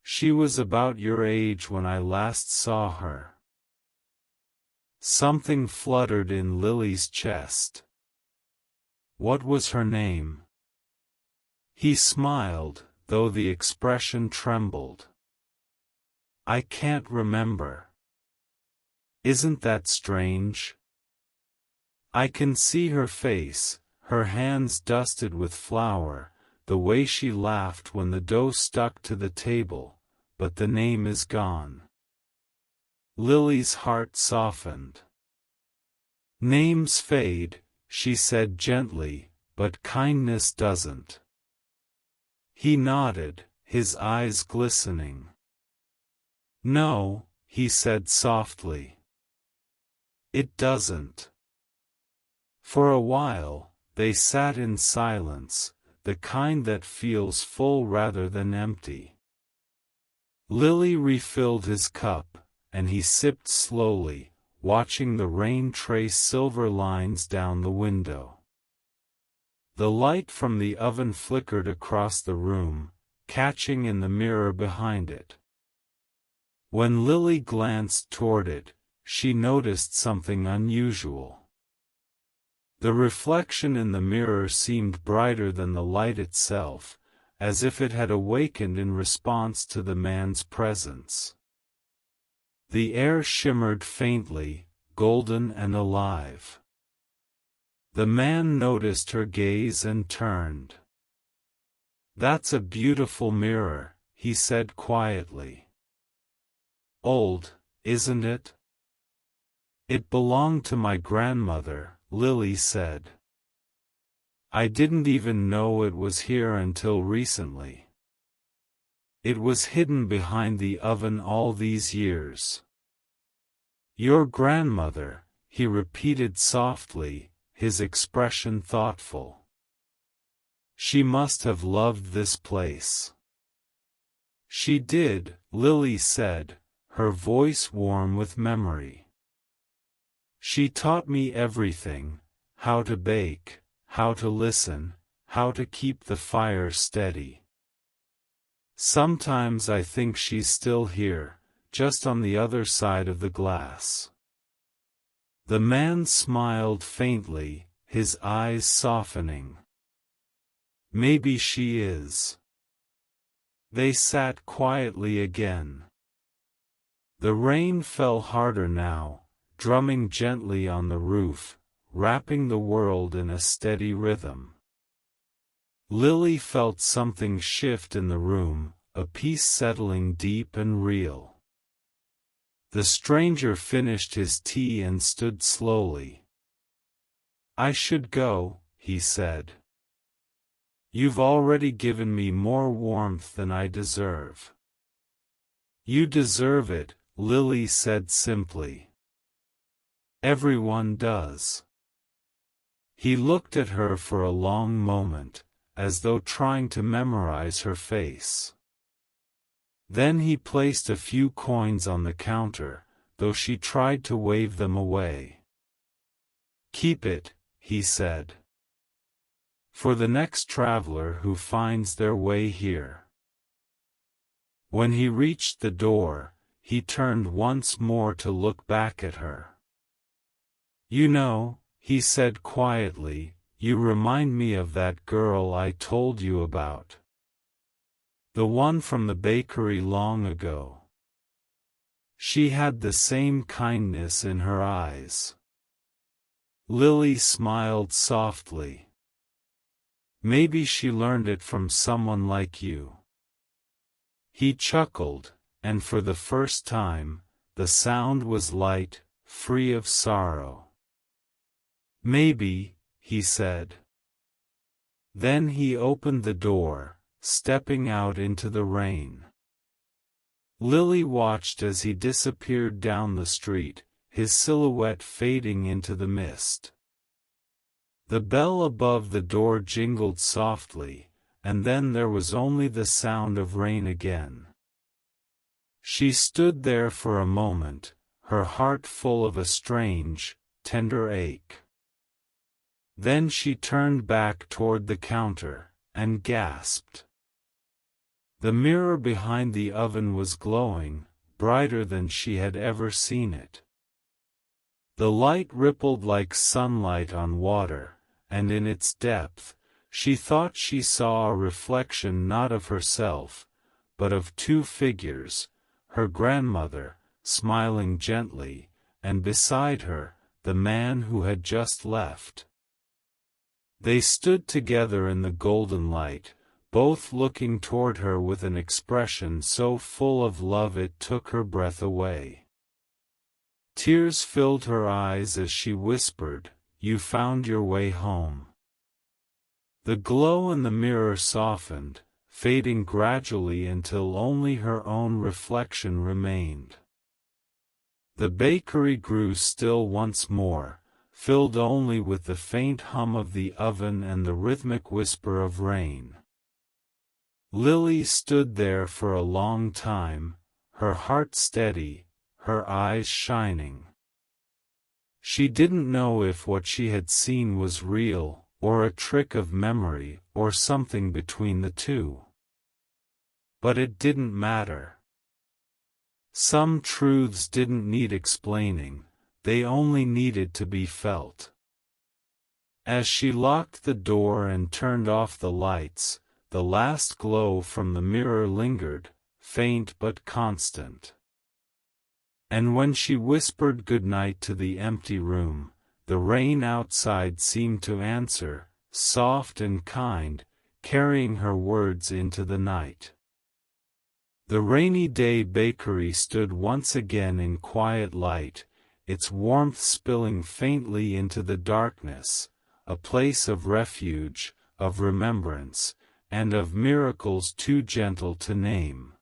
She was about your age when I last saw her." Something fluttered in Lily's chest. "What was her name?" He smiled, though the expression trembled. "I can't remember. Isn't that strange? I can see her face, her hands dusted with flour, the way she laughed when the dough stuck to the table, but the name is gone." Lily's heart softened. "Names fade," she said gently, "but kindness doesn't." He nodded, his eyes glistening. "No," he said softly. "It doesn't." For a while, they sat in silence, the kind that feels full rather than empty. Lily refilled his cup, and he sipped slowly, watching the rain trace silver lines down the window. The light from the oven flickered across the room, catching in the mirror behind it. When Lily glanced toward it, she noticed something unusual. The reflection in the mirror seemed brighter than the light itself, as if it had awakened in response to the man's presence. The air shimmered faintly, golden and alive. The man noticed her gaze and turned. "That's a beautiful mirror," he said quietly. "Old, isn't it?" "It belonged to my grandmother," Lily said. "I didn't even know it was here until recently. It was hidden behind the oven all these years." "Your grandmother," he repeated softly, his expression thoughtful. "She must have loved this place." "She did," Lily said, her voice warm with memory. "She taught me everything, how to bake, how to listen, how to keep the fire steady. Sometimes I think she's still here, just on the other side of the glass." The man smiled faintly, his eyes softening. "Maybe she is." They sat quietly again. The rain fell harder now, drumming gently on the roof, wrapping the world in a steady rhythm. Lily felt something shift in the room, a peace settling deep and real. The stranger finished his tea and stood slowly. "I should go," he said. "You've already given me more warmth than I deserve." "You deserve it," Lily said simply. "Everyone does." He looked at her for a long moment, as though trying to memorize her face. Then he placed a few coins on the counter, though she tried to wave them away. "Keep it," he said. "For the next traveler who finds their way here." When he reached the door, he turned once more to look back at her. "You know," he said quietly, "you remind me of that girl I told you about. The one from the bakery long ago. She had the same kindness in her eyes." Lily smiled softly. "Maybe she learned it from someone like you." He chuckled, and for the first time, the sound was light, free of sorrow. "Maybe," he said. Then he opened the door, stepping out into the rain. Lily watched as he disappeared down the street, his silhouette fading into the mist. The bell above the door jingled softly, and then there was only the sound of rain again. She stood there for a moment, her heart full of a strange, tender ache. Then she turned back toward the counter, and gasped. The mirror behind the oven was glowing, brighter than she had ever seen it. The light rippled like sunlight on water, and in its depth, she thought she saw a reflection not of herself, but of two figures, her grandmother, smiling gently, and beside her, the man who had just left. They stood together in the golden light, both looking toward her with an expression so full of love it took her breath away. Tears filled her eyes as she whispered, "You found your way home." The glow in the mirror softened, fading gradually until only her own reflection remained. The bakery grew still once more, filled only with the faint hum of the oven and the rhythmic whisper of rain. Lily stood there for a long time, her heart steady, her eyes shining. She didn't know if what she had seen was real, or a trick of memory, or something between the two. But it didn't matter. Some truths didn't need explaining, they only needed to be felt. As she locked the door and turned off the lights, the last glow from the mirror lingered, faint but constant. And when she whispered goodnight to the empty room, the rain outside seemed to answer, soft and kind, carrying her words into the night. The rainy day bakery stood once again in quiet light, its warmth spilling faintly into the darkness, a place of refuge, of remembrance, and of miracles too gentle to name.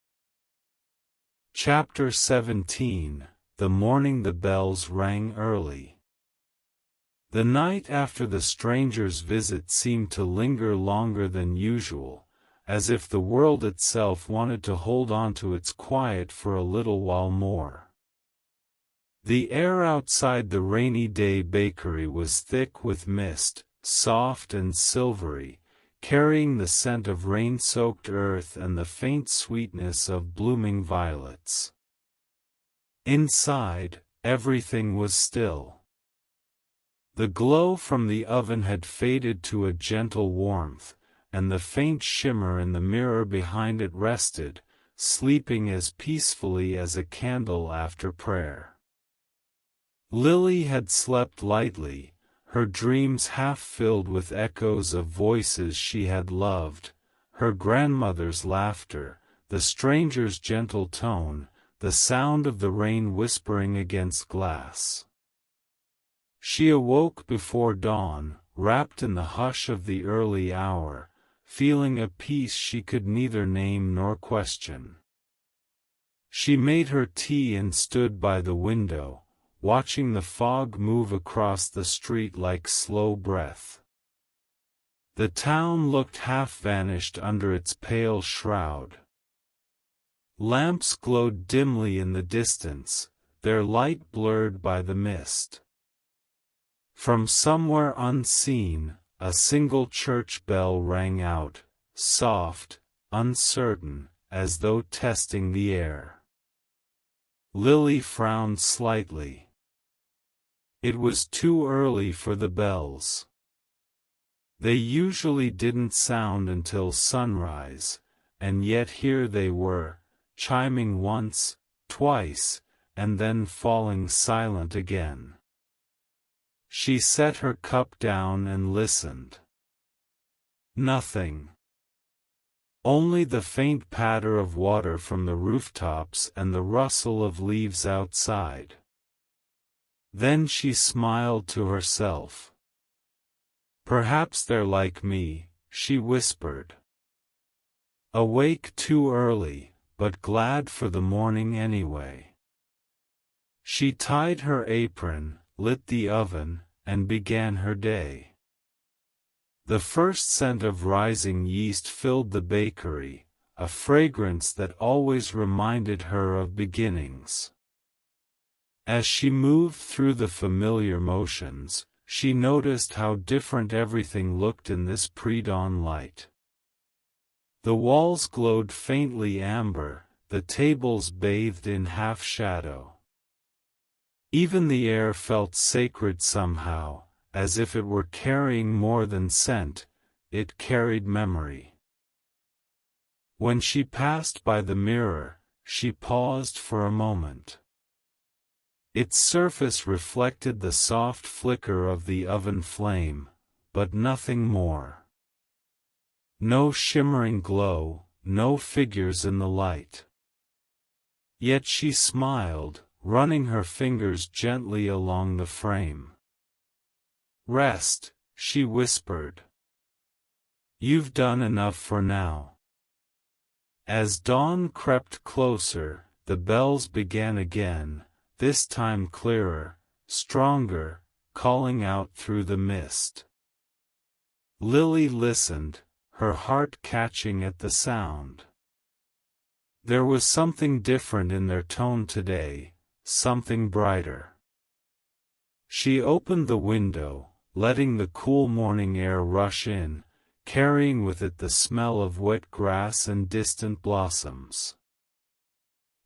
Chapter 17. The morning the bells rang early. The night after the stranger's visit seemed to linger longer than usual, as if the world itself wanted to hold on to its quiet for a little while more. The air outside the rainy day bakery was thick with mist, soft and silvery, carrying the scent of rain-soaked earth and the faint sweetness of blooming violets. Inside, everything was still. The glow from the oven had faded to a gentle warmth, and the faint shimmer in the mirror behind it rested, sleeping as peacefully as a candle after prayer. Lily had slept lightly, her dreams half filled with echoes of voices she had loved, her grandmother's laughter, the stranger's gentle tone, the sound of the rain whispering against glass. She awoke before dawn, wrapped in the hush of the early hour, feeling a peace she could neither name nor question. She made her tea and stood by the window, watching the fog move across the street like slow breath. The town looked half vanished under its pale shroud. Lamps glowed dimly in the distance, their light blurred by the mist. From somewhere unseen, a single church bell rang out, soft, uncertain, as though testing the air. Lily frowned slightly. It was too early for the bells. They usually didn't sound until sunrise, and yet here they were, chiming once, twice, and then falling silent again. She set her cup down and listened. Nothing. Only the faint patter of water from the rooftops and the rustle of leaves outside. Then she smiled to herself. "Perhaps they're like me," she whispered. "Awake too early, but glad for the morning anyway." She tied her apron, lit the oven, and began her day. The first scent of rising yeast filled the bakery, a fragrance that always reminded her of beginnings. As she moved through the familiar motions, she noticed how different everything looked in this pre-dawn light. The walls glowed faintly amber, the tables bathed in half-shadow. Even the air felt sacred somehow, as if it were carrying more than scent, it carried memory. When she passed by the mirror, she paused for a moment. Its surface reflected the soft flicker of the oven flame, but nothing more. No shimmering glow, no figures in the light. Yet she smiled, running her fingers gently along the frame. "Rest," she whispered. "You've done enough for now." As dawn crept closer, the bells began again, this time clearer, stronger, calling out through the mist. Lily listened, her heart catching at the sound. There was something different in their tone today, something brighter. She opened the window, letting the cool morning air rush in, carrying with it the smell of wet grass and distant blossoms.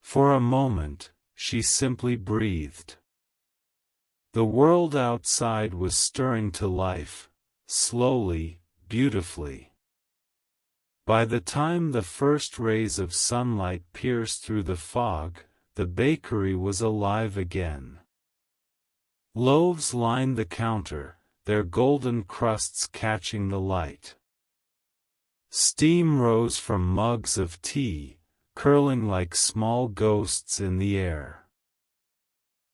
For a moment, she simply breathed. The world outside was stirring to life, slowly, beautifully. By the time the first rays of sunlight pierced through the fog, the bakery was alive again. Loaves lined the counter, their golden crusts catching the light. Steam rose from mugs of tea, curling like small ghosts in the air.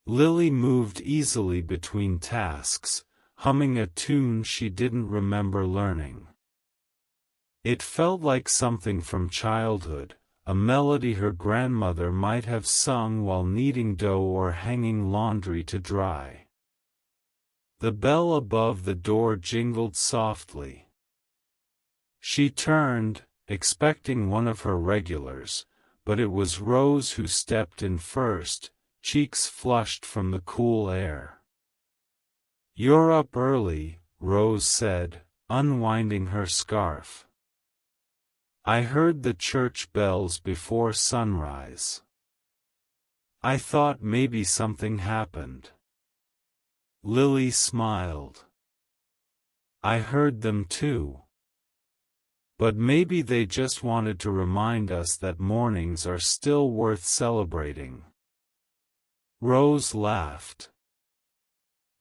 Lily moved easily between tasks, humming a tune she didn't remember learning. It felt like something from childhood, a melody her grandmother might have sung while kneading dough or hanging laundry to dry. The bell above the door jingled softly. She turned, expecting one of her regulars, but it was Rose who stepped in first, cheeks flushed from the cool air. "You're up early," Rose said, unwinding her scarf. "I heard the church bells before sunrise. I thought maybe something happened." Lily smiled. "I heard them too. But maybe they just wanted to remind us that mornings are still worth celebrating." Rose laughed.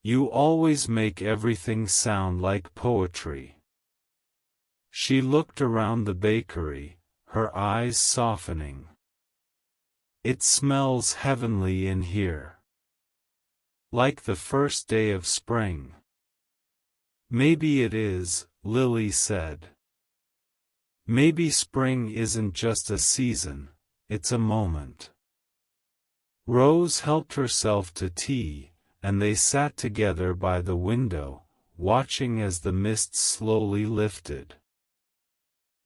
"You always make everything sound like poetry." She looked around the bakery, her eyes softening. "It smells heavenly in here. Like the first day of spring." "Maybe it is," Lily said. "Maybe spring isn't just a season, it's a moment." Rose helped herself to tea, and they sat together by the window, watching as the mist slowly lifted.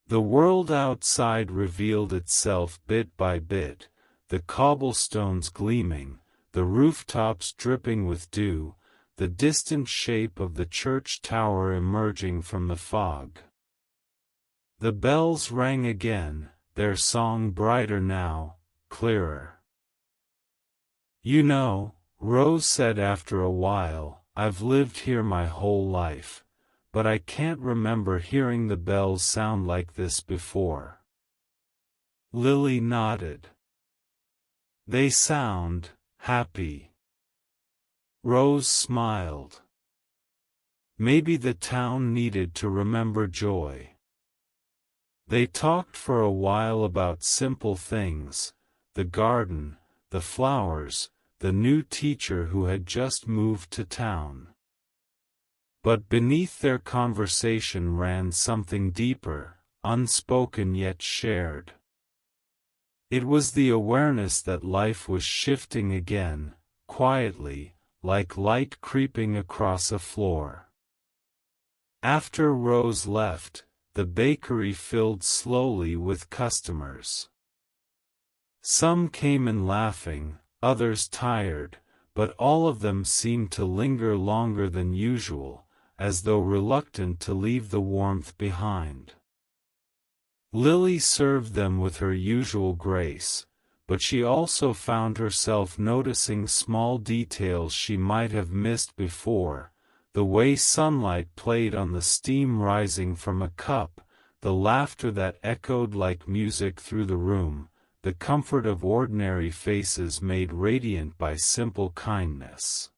The world outside revealed itself bit by bit, the cobblestones gleaming, the rooftops dripping with dew, the distant shape of the church tower emerging from the fog. The bells rang again, their song brighter now, clearer. "You know," Rose said after a while, "I've lived here my whole life, but I can't remember hearing the bells sound like this before." Lily nodded. "They sound happy." Rose smiled. "Maybe the town needed to remember joy." They talked for a while about simple things, the garden, the flowers, the new teacher who had just moved to town. But beneath their conversation ran something deeper, unspoken yet shared. It was the awareness that life was shifting again, quietly, like light creeping across a floor. After Rose left, the bakery filled slowly with customers. Some came in laughing, others tired, but all of them seemed to linger longer than usual, as though reluctant to leave the warmth behind. Lily served them with her usual grace, but she also found herself noticing small details she might have missed before, the way sunlight played on the steam rising from a cup, the laughter that echoed like music through the room, the comfort of ordinary faces made radiant by simple kindness.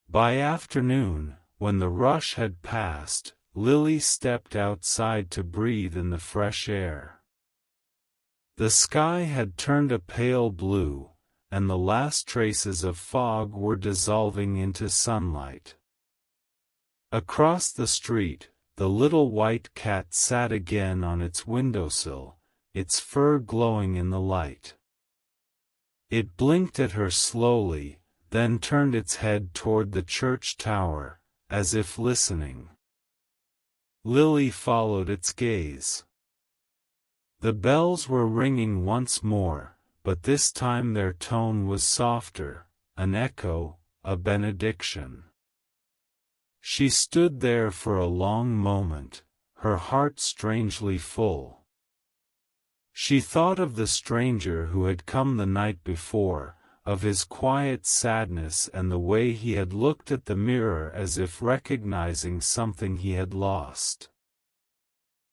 By afternoon, when the rush had passed, Lily stepped outside to breathe in the fresh air. The sky had turned a pale blue, and the last traces of fog were dissolving into sunlight. Across the street, the little white cat sat again on its windowsill, its fur glowing in the light. It blinked at her slowly, then turned its head toward the church tower, as if listening. Lily followed its gaze. The bells were ringing once more, but this time their tone was softer, an echo, a benediction. She stood there for a long moment, her heart strangely full. She thought of the stranger who had come the night before, of his quiet sadness and the way he had looked at the mirror as if recognizing something he had lost.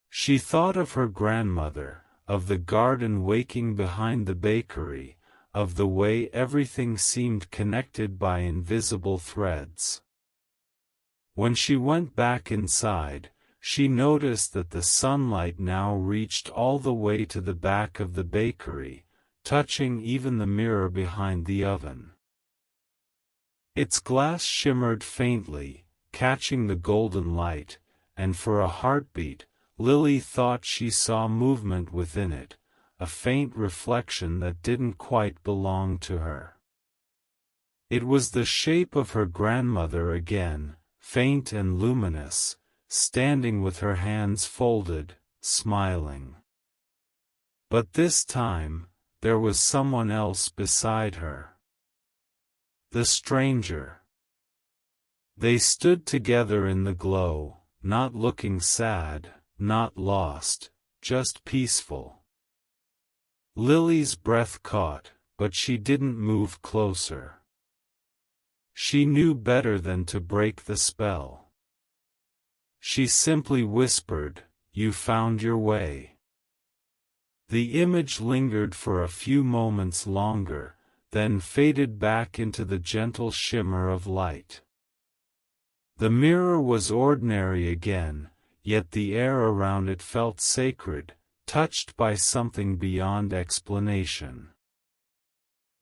She thought of her grandmother, of the garden waking behind the bakery, of the way everything seemed connected by invisible threads. When she went back inside, she noticed that the sunlight now reached all the way to the back of the bakery, touching even the mirror behind the oven. Its glass shimmered faintly, catching the golden light, and for a heartbeat, Lily thought she saw movement within it, a faint reflection that didn't quite belong to her. It was the shape of her grandmother again, faint and luminous, standing with her hands folded, smiling. But this time, there was someone else beside her. The stranger. They stood together in the glow, not looking sad, not lost, just peaceful. Lily's breath caught, but she didn't move closer. She knew better than to break the spell. She simply whispered, "You found your way." The image lingered for a few moments longer, then faded back into the gentle shimmer of light. The mirror was ordinary again, yet the air around it felt sacred, touched by something beyond explanation.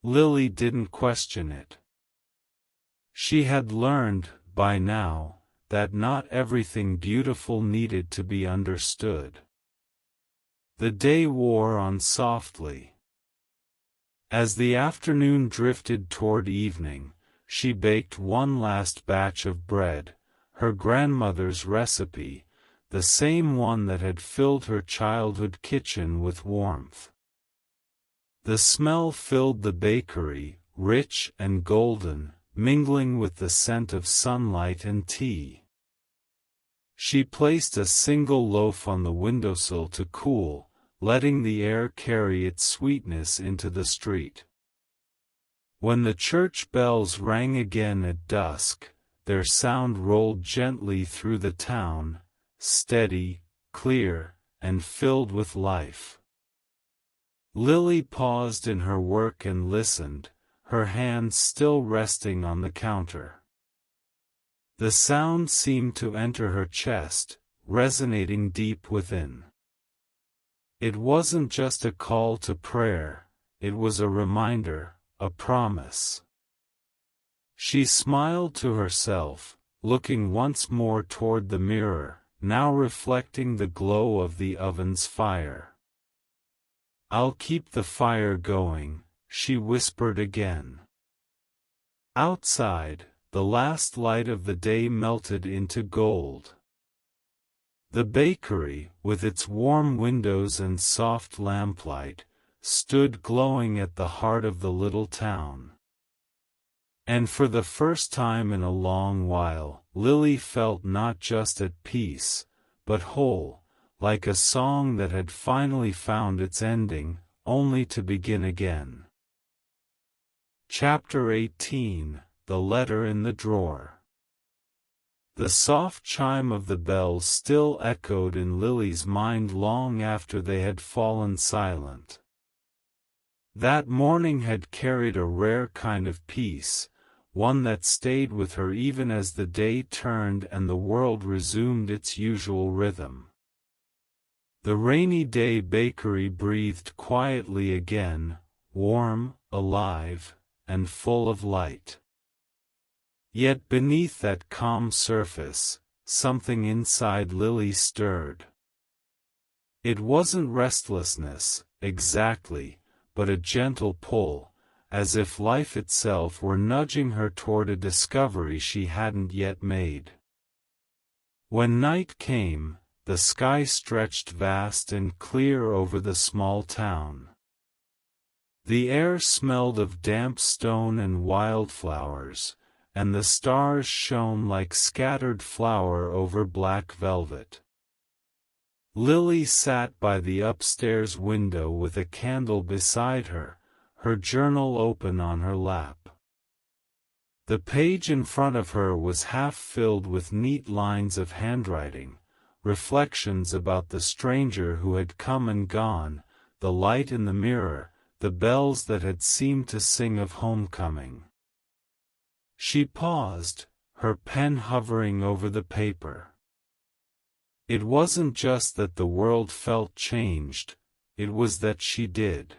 Lily didn't question it. She had learned, by now, that not everything beautiful needed to be understood. The day wore on softly. As the afternoon drifted toward evening, she baked one last batch of bread, her grandmother's recipe, the same one that had filled her childhood kitchen with warmth. The smell filled the bakery, rich and golden, mingling with the scent of sunlight and tea. She placed a single loaf on the windowsill to cool, letting the air carry its sweetness into the street. When the church bells rang again at dusk, their sound rolled gently through the town, steady, clear, and filled with life. Lily paused in her work and listened, her hands still resting on the counter. The sound seemed to enter her chest, resonating deep within. It wasn't just a call to prayer, it was a reminder, a promise. She smiled to herself, looking once more toward the mirror, now reflecting the glow of the oven's fire. "I'll keep the fire going," she whispered again. Outside, the last light of the day melted into gold. The bakery, with its warm windows and soft lamplight, stood glowing at the heart of the little town. And for the first time in a long while, Lily felt not just at peace, but whole, like a song that had finally found its ending, only to begin again. Chapter 18: The Letter in the Drawer. The soft chime of the bells still echoed in Lily's mind long after they had fallen silent. That morning had carried a rare kind of peace, one that stayed with her even as the day turned and the world resumed its usual rhythm. The rainy day bakery breathed quietly again, warm, alive, and full of light. Yet beneath that calm surface, something inside Lily stirred. It wasn't restlessness, exactly, but a gentle pull, as if life itself were nudging her toward a discovery she hadn't yet made. When night came, the sky stretched vast and clear over the small town. The air smelled of damp stone and wildflowers, and the stars shone like scattered flour over black velvet. Lily sat by the upstairs window with a candle beside her, her journal open on her lap. The page in front of her was half filled with neat lines of handwriting, reflections about the stranger who had come and gone, the light in the mirror, the bells that had seemed to sing of homecoming. She paused, her pen hovering over the paper. It wasn't just that the world felt changed, it was that she did.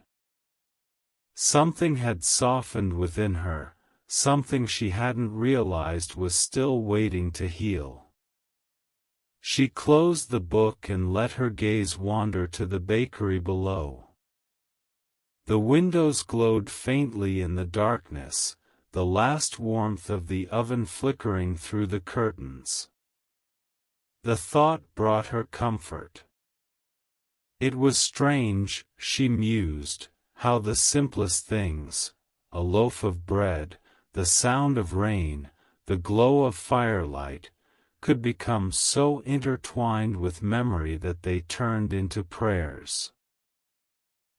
Something had softened within her, something she hadn't realized was still waiting to heal. She closed the book and let her gaze wander to the bakery below. The windows glowed faintly in the darkness, the last warmth of the oven flickering through the curtains. The thought brought her comfort. It was strange, she mused, how the simplest things, a loaf of bread, the sound of rain, the glow of firelight, could become so intertwined with memory that they turned into prayers.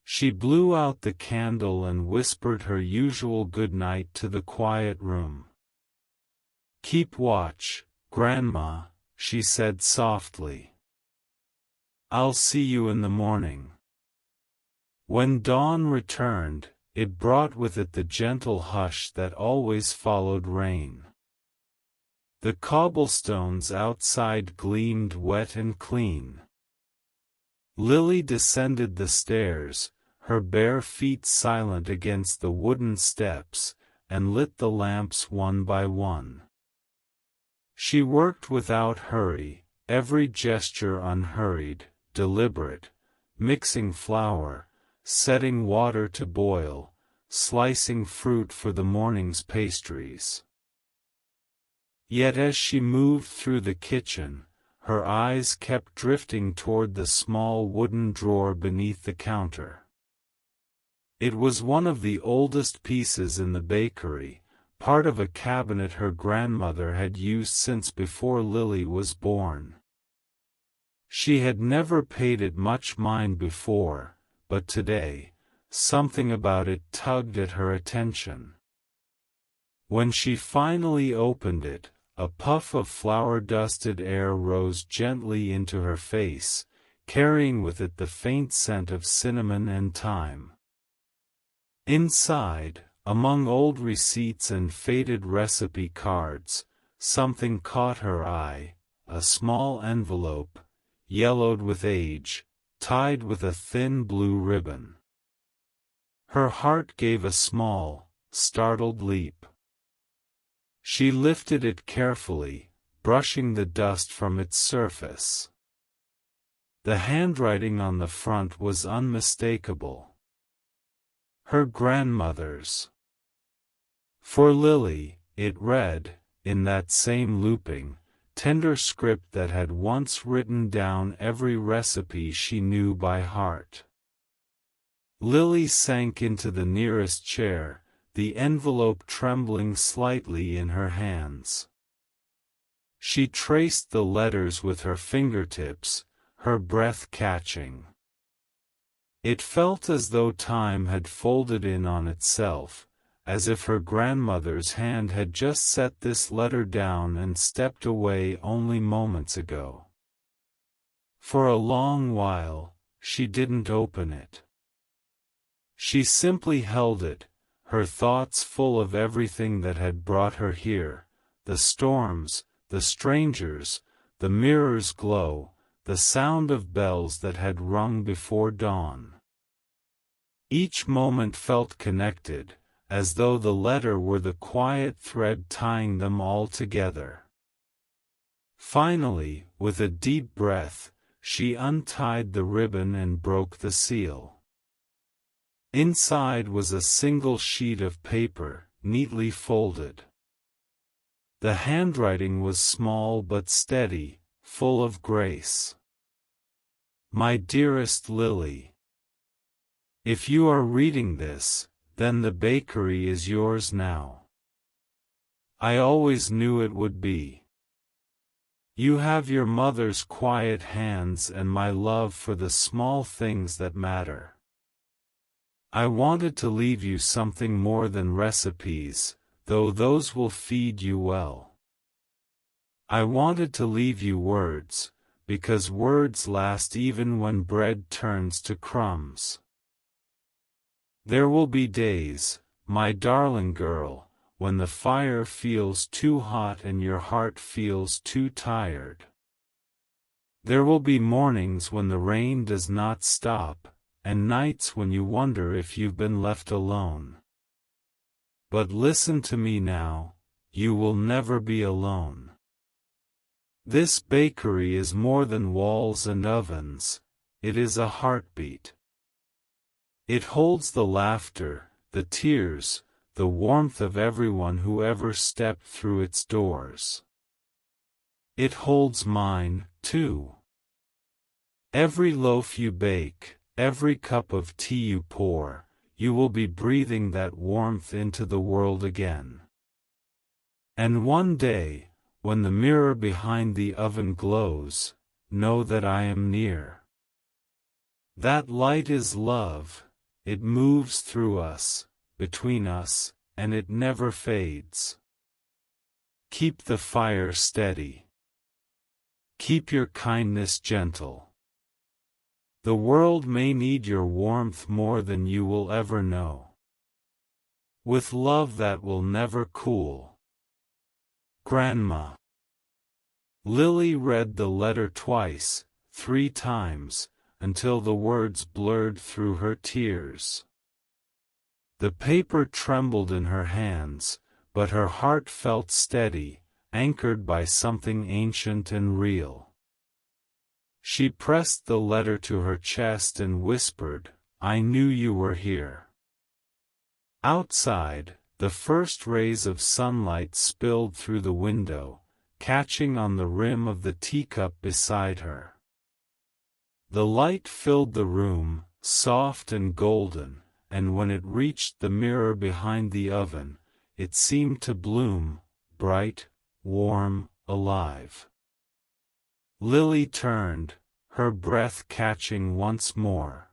She blew out the candle and whispered her usual good night to the quiet room. "Keep watch, Grandma," she said softly. "I'll see you in the morning." When dawn returned, it brought with it the gentle hush that always followed rain. The cobblestones outside gleamed wet and clean. Lily descended the stairs, her bare feet silent against the wooden steps, and lit the lamps one by one. She worked without hurry, every gesture unhurried, deliberate, mixing flour, setting water to boil, slicing fruit for the morning's pastries. Yet as she moved through the kitchen, her eyes kept drifting toward the small wooden drawer beneath the counter. It was one of the oldest pieces in the bakery, part of a cabinet her grandmother had used since before Lily was born. She had never paid it much mind before, but today, something about it tugged at her attention. When she finally opened it, a puff of flour-dusted air rose gently into her face, carrying with it the faint scent of cinnamon and thyme. Inside, among old receipts and faded recipe cards, something caught her eye, a small envelope, yellowed with age, tied with a thin blue ribbon. Her heart gave a small, startled leap. She lifted it carefully, brushing the dust from its surface. The handwriting on the front was unmistakable. Her grandmother's. For Lily, it read, in that same looping, tender script that had once written down every recipe she knew by heart. Lily sank into the nearest chair, the envelope trembling slightly in her hands. She traced the letters with her fingertips, her breath catching. It felt as though time had folded in on itself, as if her grandmother's hand had just set this letter down and stepped away only moments ago. For a long while, she didn't open it. She simply held it, her thoughts full of everything that had brought her here, the storms, the strangers, the mirror's glow, the sound of bells that had rung before dawn. Each moment felt connected, as though the letter were the quiet thread tying them all together. Finally, with a deep breath, she untied the ribbon and broke the seal. Inside was a single sheet of paper, neatly folded. The handwriting was small but steady, full of grace. My dearest Lily, if you are reading this, then the bakery is yours now. I always knew it would be. You have your mother's quiet hands and my love for the small things that matter. I wanted to leave you something more than recipes, though those will feed you well. I wanted to leave you words, because words last even when bread turns to crumbs. There will be days, my darling girl, when the fire feels too hot and your heart feels too tired. There will be mornings when the rain does not stop, and nights when you wonder if you've been left alone. But listen to me now, you will never be alone. This bakery is more than walls and ovens, it is a heartbeat. It holds the laughter, the tears, the warmth of everyone who ever stepped through its doors. It holds mine, too. Every loaf you bake, every cup of tea you pour, you will be breathing that warmth into the world again. And one day, when the mirror behind the oven glows, know that I am near. That light is love, it moves through us, between us, and it never fades. Keep the fire steady. Keep your kindness gentle. The world may need your warmth more than you will ever know. With love that will never cool. Grandma. Lily read the letter twice, 3 times, until the words blurred through her tears. The paper trembled in her hands, but her heart felt steady, anchored by something ancient and real. She pressed the letter to her chest and whispered, I knew you were here. Outside, the first rays of sunlight spilled through the window, catching on the rim of the teacup beside her. The light filled the room, soft and golden, and when it reached the mirror behind the oven, it seemed to bloom, bright, warm, alive. Lily turned, her breath catching once more.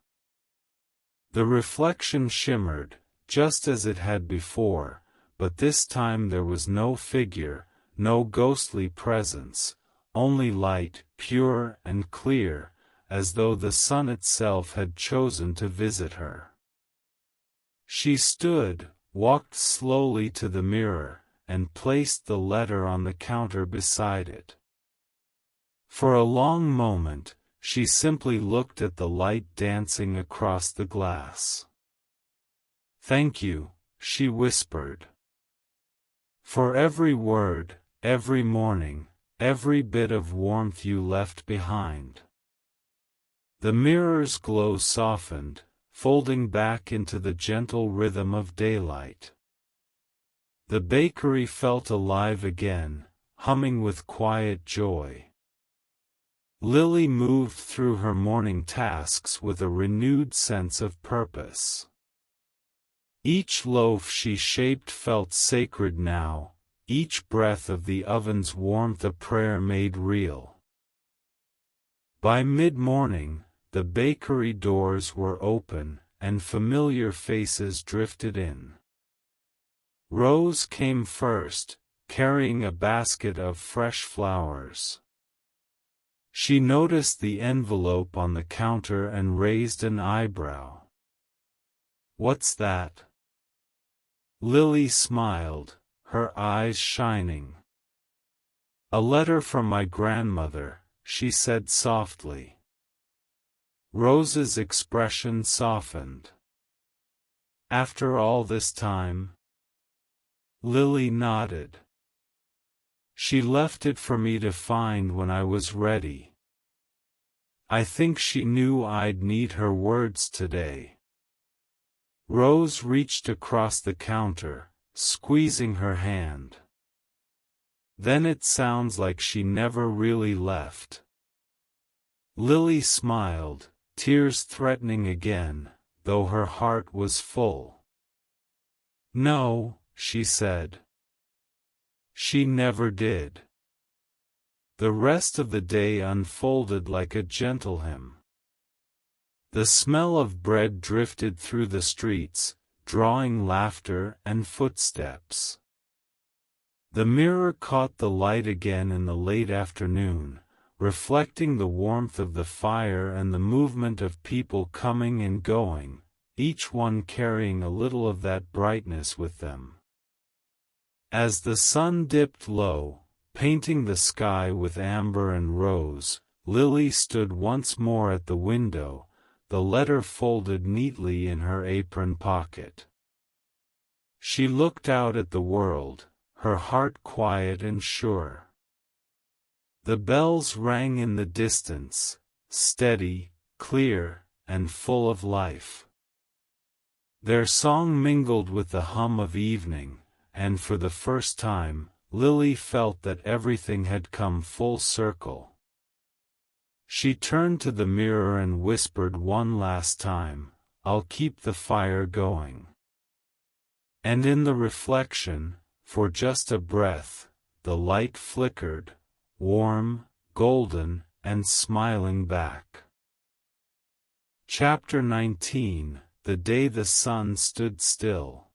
The reflection shimmered, just as it had before, but this time there was no figure, no ghostly presence, only light, pure and clear, as though the sun itself had chosen to visit her. She stood, walked slowly to the mirror, and placed the letter on the counter beside it. For a long moment, she simply looked at the light dancing across the glass. "Thank you," she whispered. "For every word, every morning, every bit of warmth you left behind." The mirror's glow softened, folding back into the gentle rhythm of daylight. The bakery felt alive again, humming with quiet joy. Lily moved through her morning tasks with a renewed sense of purpose. Each loaf she shaped felt sacred now, each breath of the oven's warmth a prayer made real. By mid-morning, the bakery doors were open, and familiar faces drifted in. Rose came first, carrying a basket of fresh flowers. She noticed the envelope on the counter and raised an eyebrow. "What's that?" Lily smiled, her eyes shining. "A letter from my grandmother," she said softly. Rose's expression softened. "After all this time?" Lily nodded. "She left it for me to find when I was ready. I think she knew I'd need her words today." Rose reached across the counter, squeezing her hand. "Then it sounds like she never really left." Lily smiled, tears threatening again, though her heart was full. "No," she said. "She never did." The rest of the day unfolded like a gentle hymn. The smell of bread drifted through the streets, drawing laughter and footsteps. The mirror caught the light again in the late afternoon, reflecting the warmth of the fire and the movement of people coming and going, each one carrying a little of that brightness with them. As the sun dipped low, painting the sky with amber and rose, Lily stood once more at the window, the letter folded neatly in her apron pocket. She looked out at the world, her heart quiet and sure. The bells rang in the distance, steady, clear, and full of life. Their song mingled with the hum of evening, and for the first time, Lily felt that everything had come full circle. She turned to the mirror and whispered one last time, "I'll keep the fire going." And in the reflection, for just a breath, the light flickered, warm, golden, and smiling back. Chapter 19, The Day the Sun Stood Still.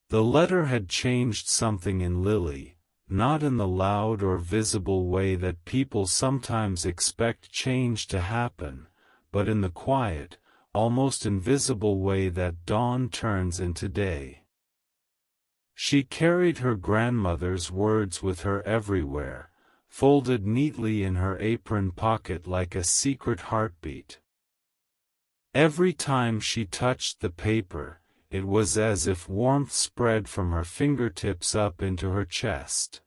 The letter had changed something in Lily, not in the loud or visible way that people sometimes expect change to happen, but in the quiet, almost invisible way that dawn turns into day. She carried her grandmother's words with her everywhere, folded neatly in her apron pocket like a secret heartbeat. Every time she touched the paper, it was as if warmth spread from her fingertips up into her chest.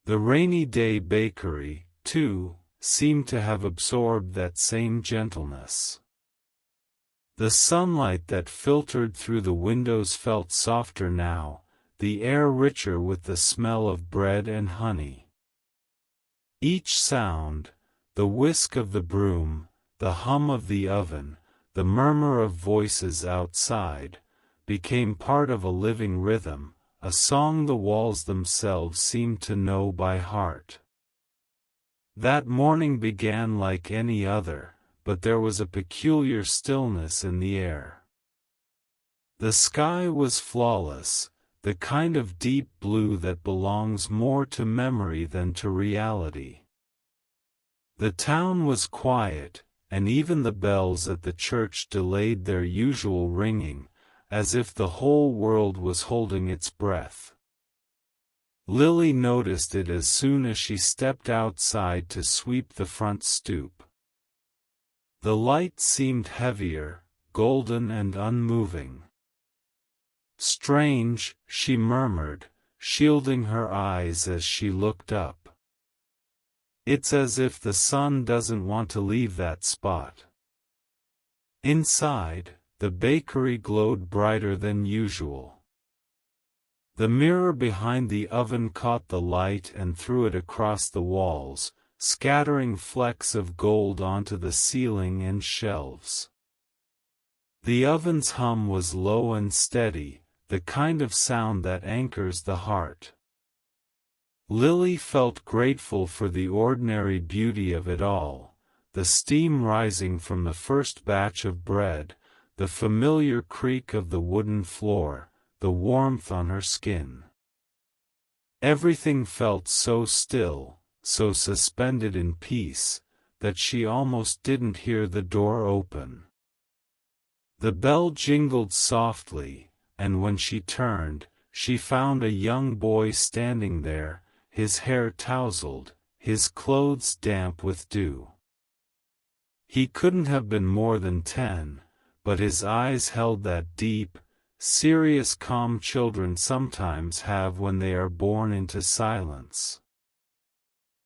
The rainy day bakery, too, seemed to have absorbed that same gentleness. The sunlight that filtered through the windows felt softer now, the air richer with the smell of bread and honey. Each sound, the whisk of the broom, the hum of the oven, the murmur of voices outside, became part of a living rhythm, a song the walls themselves seemed to know by heart. That morning began like any other, but there was a peculiar stillness in the air. The sky was flawless, the kind of deep blue that belongs more to memory than to reality. The town was quiet, and even the bells at the church delayed their usual ringing, as if the whole world was holding its breath. Lily noticed it as soon as she stepped outside to sweep the front stoop. The light seemed heavier, golden and unmoving. "Strange," she murmured, shielding her eyes as she looked up. "It's as if the sun doesn't want to leave that spot." Inside, the bakery glowed brighter than usual. The mirror behind the oven caught the light and threw it across the walls, scattering flecks of gold onto the ceiling and shelves. The oven's hum was low and steady, the kind of sound that anchors the heart. Lily felt grateful for the ordinary beauty of it all, the steam rising from the first batch of bread, the familiar creak of the wooden floor, the warmth on her skin. Everything felt so still, so suspended in peace, that she almost didn't hear the door open. The bell jingled softly, and when she turned, she found a young boy standing there, his hair tousled, his clothes damp with dew. He couldn't have been more than 10, but his eyes held that deep, serious calm children sometimes have when they are born into silence.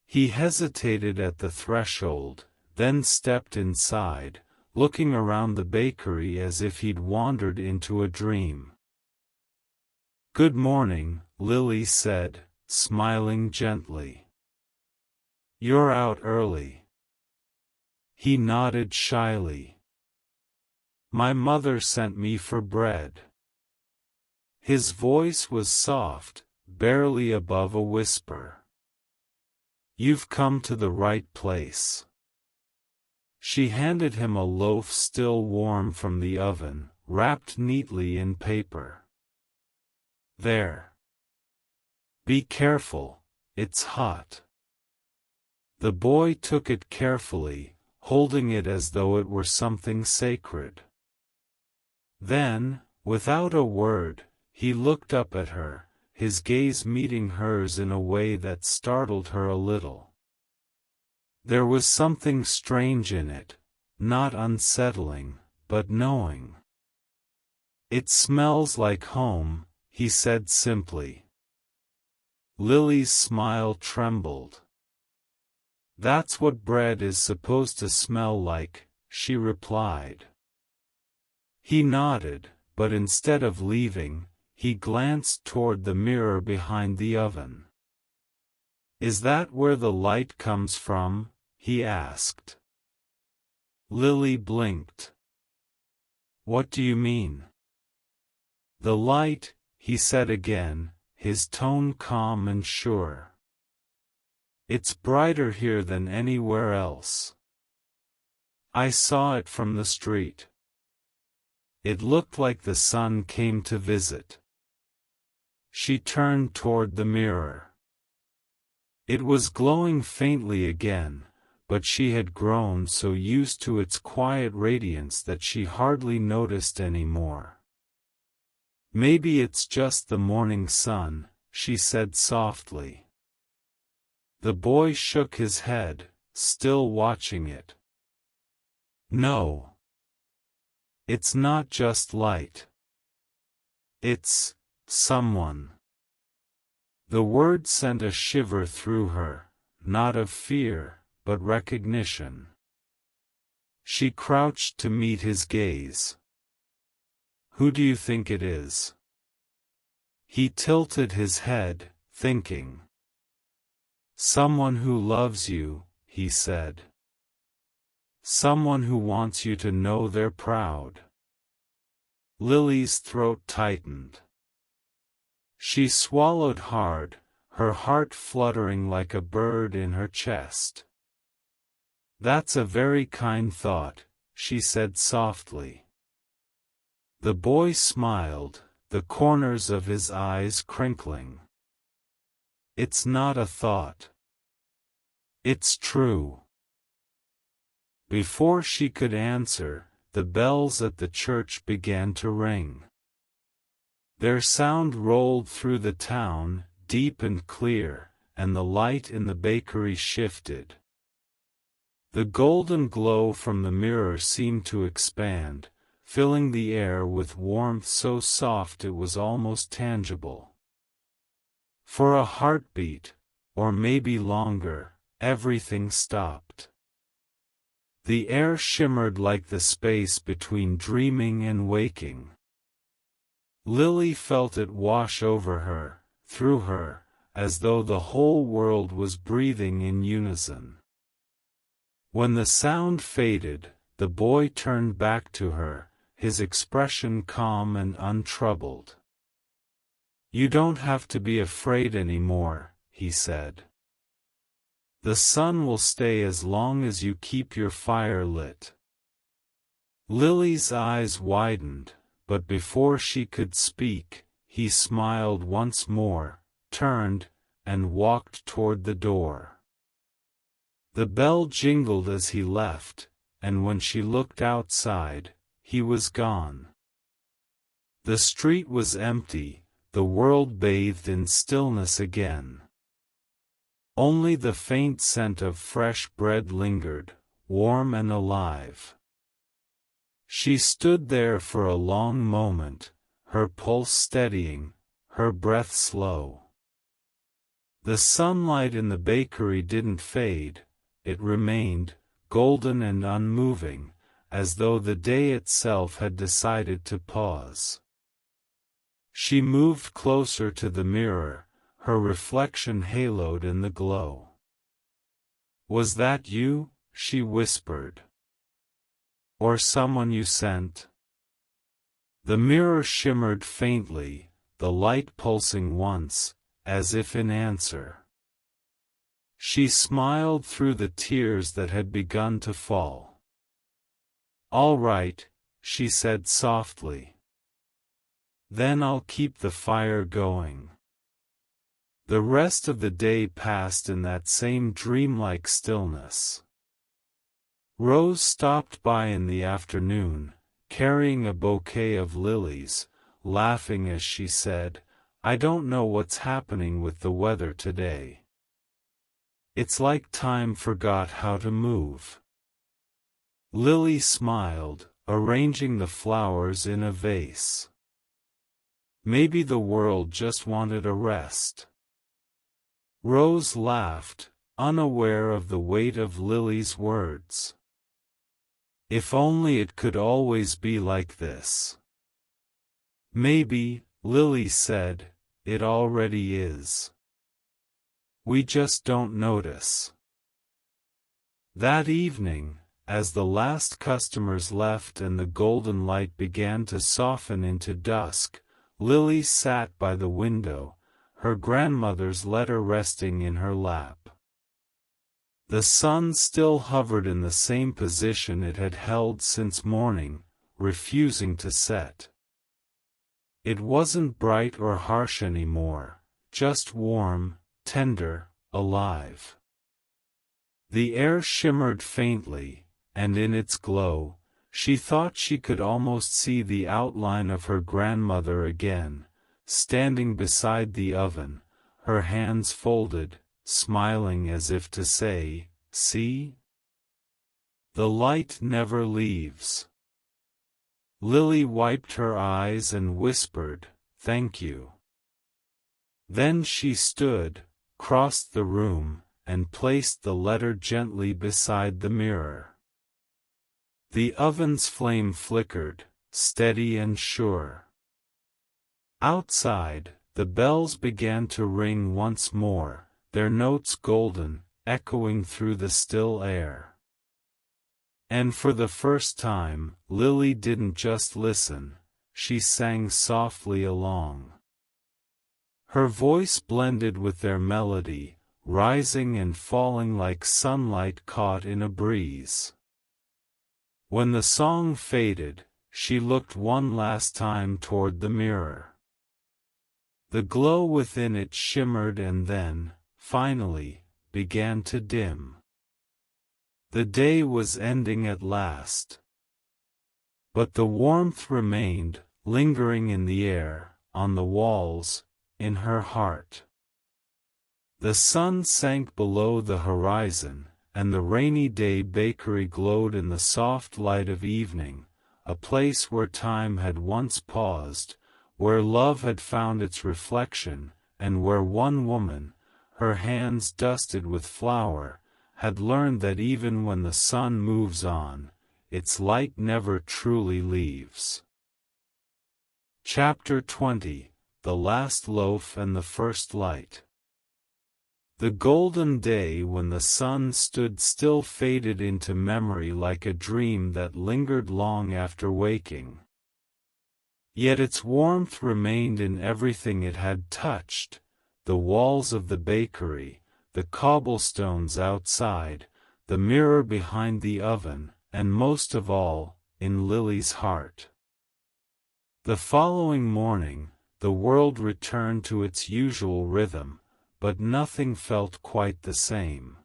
He hesitated at the threshold, then stepped inside, looking around the bakery as if he'd wandered into a dream. "Good morning," Lily said, smiling gently. "You're out early." He nodded shyly. "My mother sent me for bread." His voice was soft, barely above a whisper. "You've come to the right place." She handed him a loaf still warm from the oven, wrapped neatly in paper. "There. Be careful, it's hot." The boy took it carefully, holding it as though it were something sacred. Then, without a word, he looked up at her, his gaze meeting hers in a way that startled her a little. There was something strange in it, not unsettling, but knowing. "It smells like home," he said simply. Lily's smile trembled. "That's what bread is supposed to smell like," she replied. He nodded, but instead of leaving, he glanced toward the mirror behind the oven. "Is that where the light comes from?" he asked. Lily blinked. "What do you mean?" "The light," he said again, his tone calm and sure. "It's brighter here than anywhere else. I saw it from the street. It looked like the sun came to visit." She turned toward the mirror. It was glowing faintly again, but she had grown so used to its quiet radiance that she hardly noticed anymore. "Maybe it's just the morning sun," she said softly. The boy shook his head, still watching it. "No. It's not just light. It's someone." The word sent a shiver through her, not of fear, but recognition. She crouched to meet his gaze. "Who do you think it is?" He tilted his head, thinking. "Someone who loves you," he said. "Someone who wants you to know they're proud." Lily's throat tightened. She swallowed hard, her heart fluttering like a bird in her chest. "That's a very kind thought," she said softly. The boy smiled, the corners of his eyes crinkling. "It's not a thought. It's true." Before she could answer, the bells at the church began to ring. Their sound rolled through the town, deep and clear, and the light in the bakery shifted. The golden glow from the mirror seemed to expand, filling the air with warmth so soft it was almost tangible. For a heartbeat, or maybe longer, everything stopped. The air shimmered like the space between dreaming and waking. Lily felt it wash over her, through her, as though the whole world was breathing in unison. When the sound faded, the boy turned back to her, his expression calm and untroubled. "You don't have to be afraid anymore," he said. "The sun will stay as long as you keep your fire lit." Lily's eyes widened, but before she could speak, he smiled once more, turned, and walked toward the door. The bell jingled as he left, and when she looked outside, he was gone. The street was empty, the world bathed in stillness again. Only the faint scent of fresh bread lingered, warm and alive. She stood there for a long moment, her pulse steadying, her breath slow. The sunlight in the bakery didn't fade, it remained, golden and unmoving, as though the day itself had decided to pause. She moved closer to the mirror, her reflection haloed in the glow. "Was that you?" she whispered. "Or someone you sent?" The mirror shimmered faintly, the light pulsing once, as if in answer. She smiled through the tears that had begun to fall. "All right," she said softly. "Then I'll keep the fire going." The rest of the day passed in that same dreamlike stillness. Rose stopped by in the afternoon, carrying a bouquet of lilies, laughing as she said, "I don't know what's happening with the weather today. It's like time forgot how to move." Lily smiled, arranging the flowers in a vase. "Maybe the world just wanted a rest." Rose laughed, unaware of the weight of Lily's words. "If only it could always be like this." "Maybe," Lily said, "it already is. We just don't notice." That evening, as the last customers left and the golden light began to soften into dusk, Lily sat by the window, her grandmother's letter resting in her lap. The sun still hovered in the same position it had held since morning, refusing to set. It wasn't bright or harsh anymore, just warm, tender, alive. The air shimmered faintly, and in its glow, she thought she could almost see the outline of her grandmother again, standing beside the oven, her hands folded, smiling as if to say, "See? The light never leaves." Lily wiped her eyes and whispered, "Thank you." Then she stood, crossed the room, and placed the letter gently beside the mirror. The oven's flame flickered, steady and sure. Outside, the bells began to ring once more, their notes golden, echoing through the still air. And for the first time, Lily didn't just listen, she sang softly along. Her voice blended with their melody, rising and falling like sunlight caught in a breeze. When the song faded, she looked one last time toward the mirror. The glow within it shimmered and then, finally, began to dim. The day was ending at last. But the warmth remained, lingering in the air, on the walls, in her heart. The sun sank below the horizon, and the rainy day bakery glowed in the soft light of evening, a place where time had once paused, where love had found its reflection, and where one woman, her hands dusted with flour, had learned that even when the sun moves on, its light never truly leaves. Chapter 20: The Last Loaf and the First Light. The golden day when the sun stood still faded into memory like a dream that lingered long after waking. Yet its warmth remained in everything it had touched: the walls of the bakery, the cobblestones outside, the mirror behind the oven, and most of all, in Lily's heart. The following morning, the world returned to its usual rhythm, but nothing felt quite the same.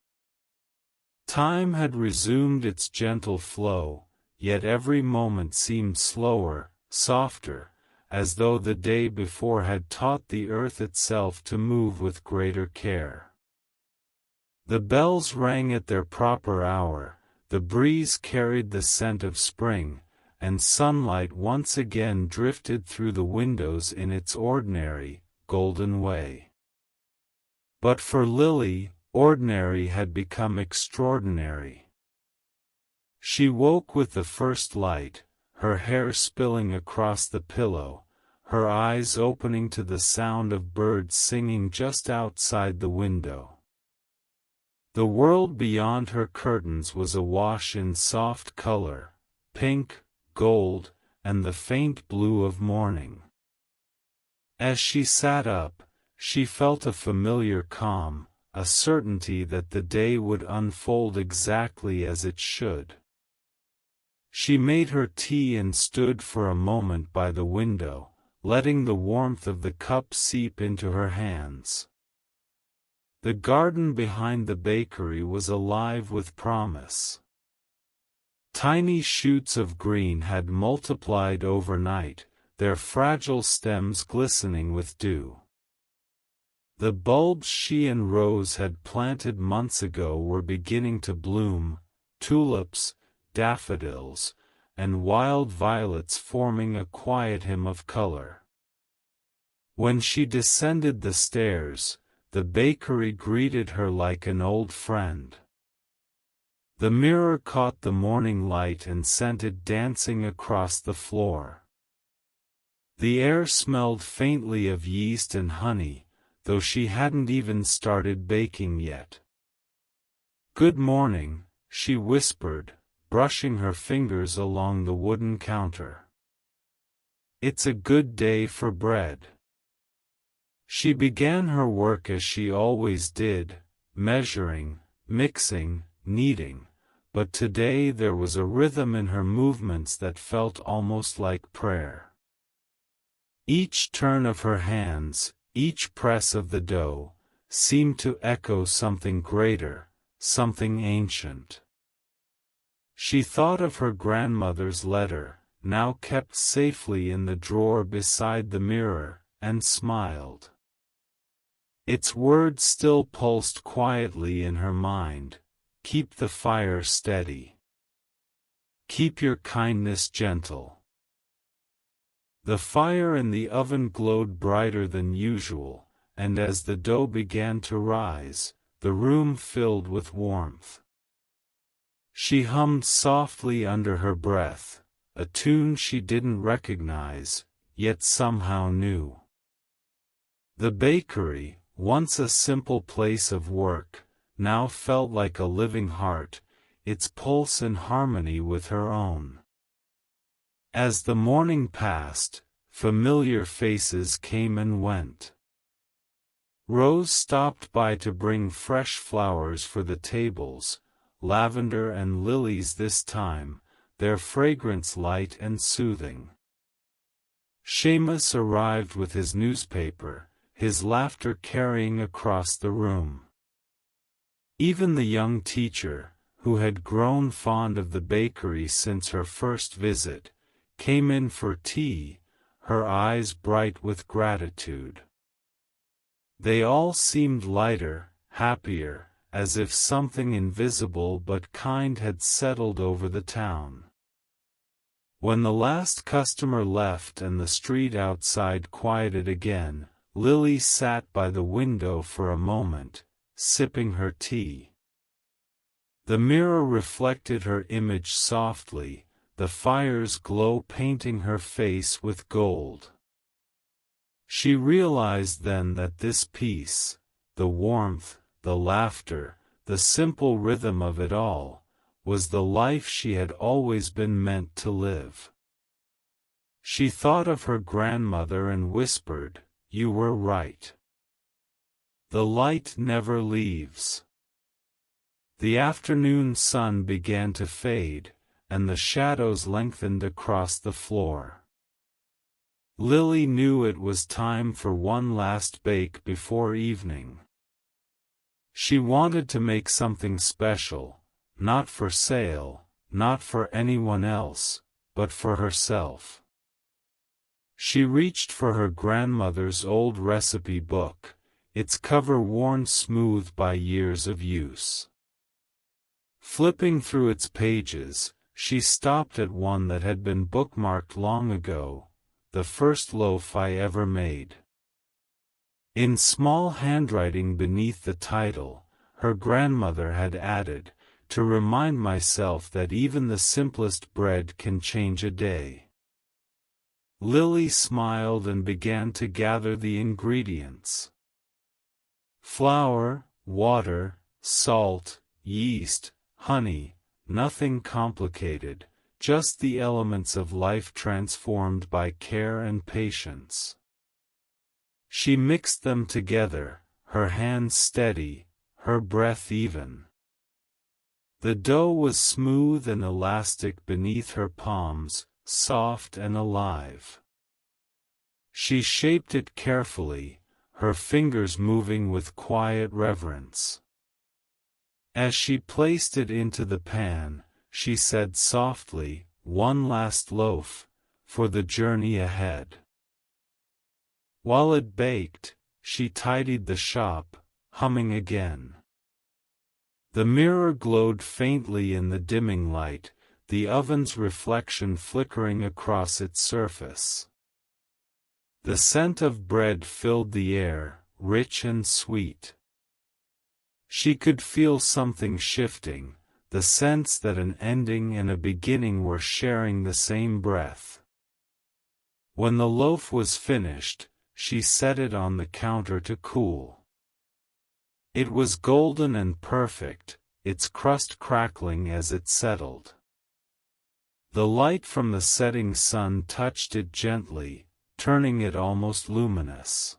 Time had resumed its gentle flow, yet every moment seemed slower, softer, as though the day before had taught the earth itself to move with greater care. The bells rang at their proper hour, the breeze carried the scent of spring, and sunlight once again drifted through the windows in its ordinary, golden way. But for Lily, ordinary had become extraordinary. She woke with the first light, her hair spilling across the pillow, her eyes opening to the sound of birds singing just outside the window. The world beyond her curtains was awash in soft color, pink, gold, and the faint blue of morning. As she sat up, she felt a familiar calm, a certainty that the day would unfold exactly as it should. She made her tea and stood for a moment by the window, letting the warmth of the cup seep into her hands. The garden behind the bakery was alive with promise. Tiny shoots of green had multiplied overnight, their fragile stems glistening with dew. The bulbs she and Rose had planted months ago were beginning to bloom, tulips, daffodils, and wild violets forming a quiet hymn of color. When she descended the stairs, the bakery greeted her like an old friend. The mirror caught the morning light and sent it dancing across the floor. The air smelled faintly of yeast and honey, though she hadn't even started baking yet. "Good morning," she whispered, brushing her fingers along the wooden counter. "It's a good day for bread." She began her work as she always did, measuring, mixing, kneading, but today there was a rhythm in her movements that felt almost like prayer. Each turn of her hands, each press of the dough, seemed to echo something greater, something ancient. She thought of her grandmother's letter, now kept safely in the drawer beside the mirror, and smiled. Its words still pulsed quietly in her mind: "Keep the fire steady. Keep your kindness gentle." The fire in the oven glowed brighter than usual, and as the dough began to rise, the room filled with warmth. She hummed softly under her breath, a tune she didn't recognize, yet somehow knew. The bakery, once a simple place of work, now felt like a living heart, its pulse in harmony with her own. As the morning passed, familiar faces came and went. Rose stopped by to bring fresh flowers for the tables, lavender and lilies this time, their fragrance light and soothing. Seamus arrived with his newspaper, his laughter carrying across the room. Even the young teacher, who had grown fond of the bakery since her first visit, came in for tea, her eyes bright with gratitude. They all seemed lighter, happier, as if something invisible but kind had settled over the town. When the last customer left and the street outside quieted again, Lily sat by the window for a moment, sipping her tea. The mirror reflected her image softly, the fire's glow painting her face with gold. She realized then that this peace, the warmth, the laughter, the simple rhythm of it all, was the life she had always been meant to live. She thought of her grandmother and whispered, "You were right. The light never leaves." The afternoon sun began to fade, and the shadows lengthened across the floor. Lily knew it was time for one last bake before evening. She wanted to make something special, not for sale, not for anyone else, but for herself. She reached for her grandmother's old recipe book, its cover worn smooth by years of use. Flipping through its pages, she stopped at one that had been bookmarked long ago, "The first loaf I ever made." In small handwriting beneath the title, her grandmother had added, "To remind myself that even the simplest bread can change a day." Lily smiled and began to gather the ingredients. Flour, water, salt, yeast, honey, nothing complicated, just the elements of life transformed by care and patience. She mixed them together, her hands steady, her breath even. The dough was smooth and elastic beneath her palms, soft and alive. She shaped it carefully, her fingers moving with quiet reverence. As she placed it into the pan, she said softly, "One last loaf, for the journey ahead." While it baked, she tidied the shop, humming again. The mirror glowed faintly in the dimming light, the oven's reflection flickering across its surface. The scent of bread filled the air, rich and sweet. She could feel something shifting, the sense that an ending and a beginning were sharing the same breath. When the loaf was finished, she set it on the counter to cool. It was golden and perfect, its crust crackling as it settled. The light from the setting sun touched it gently, turning it almost luminous.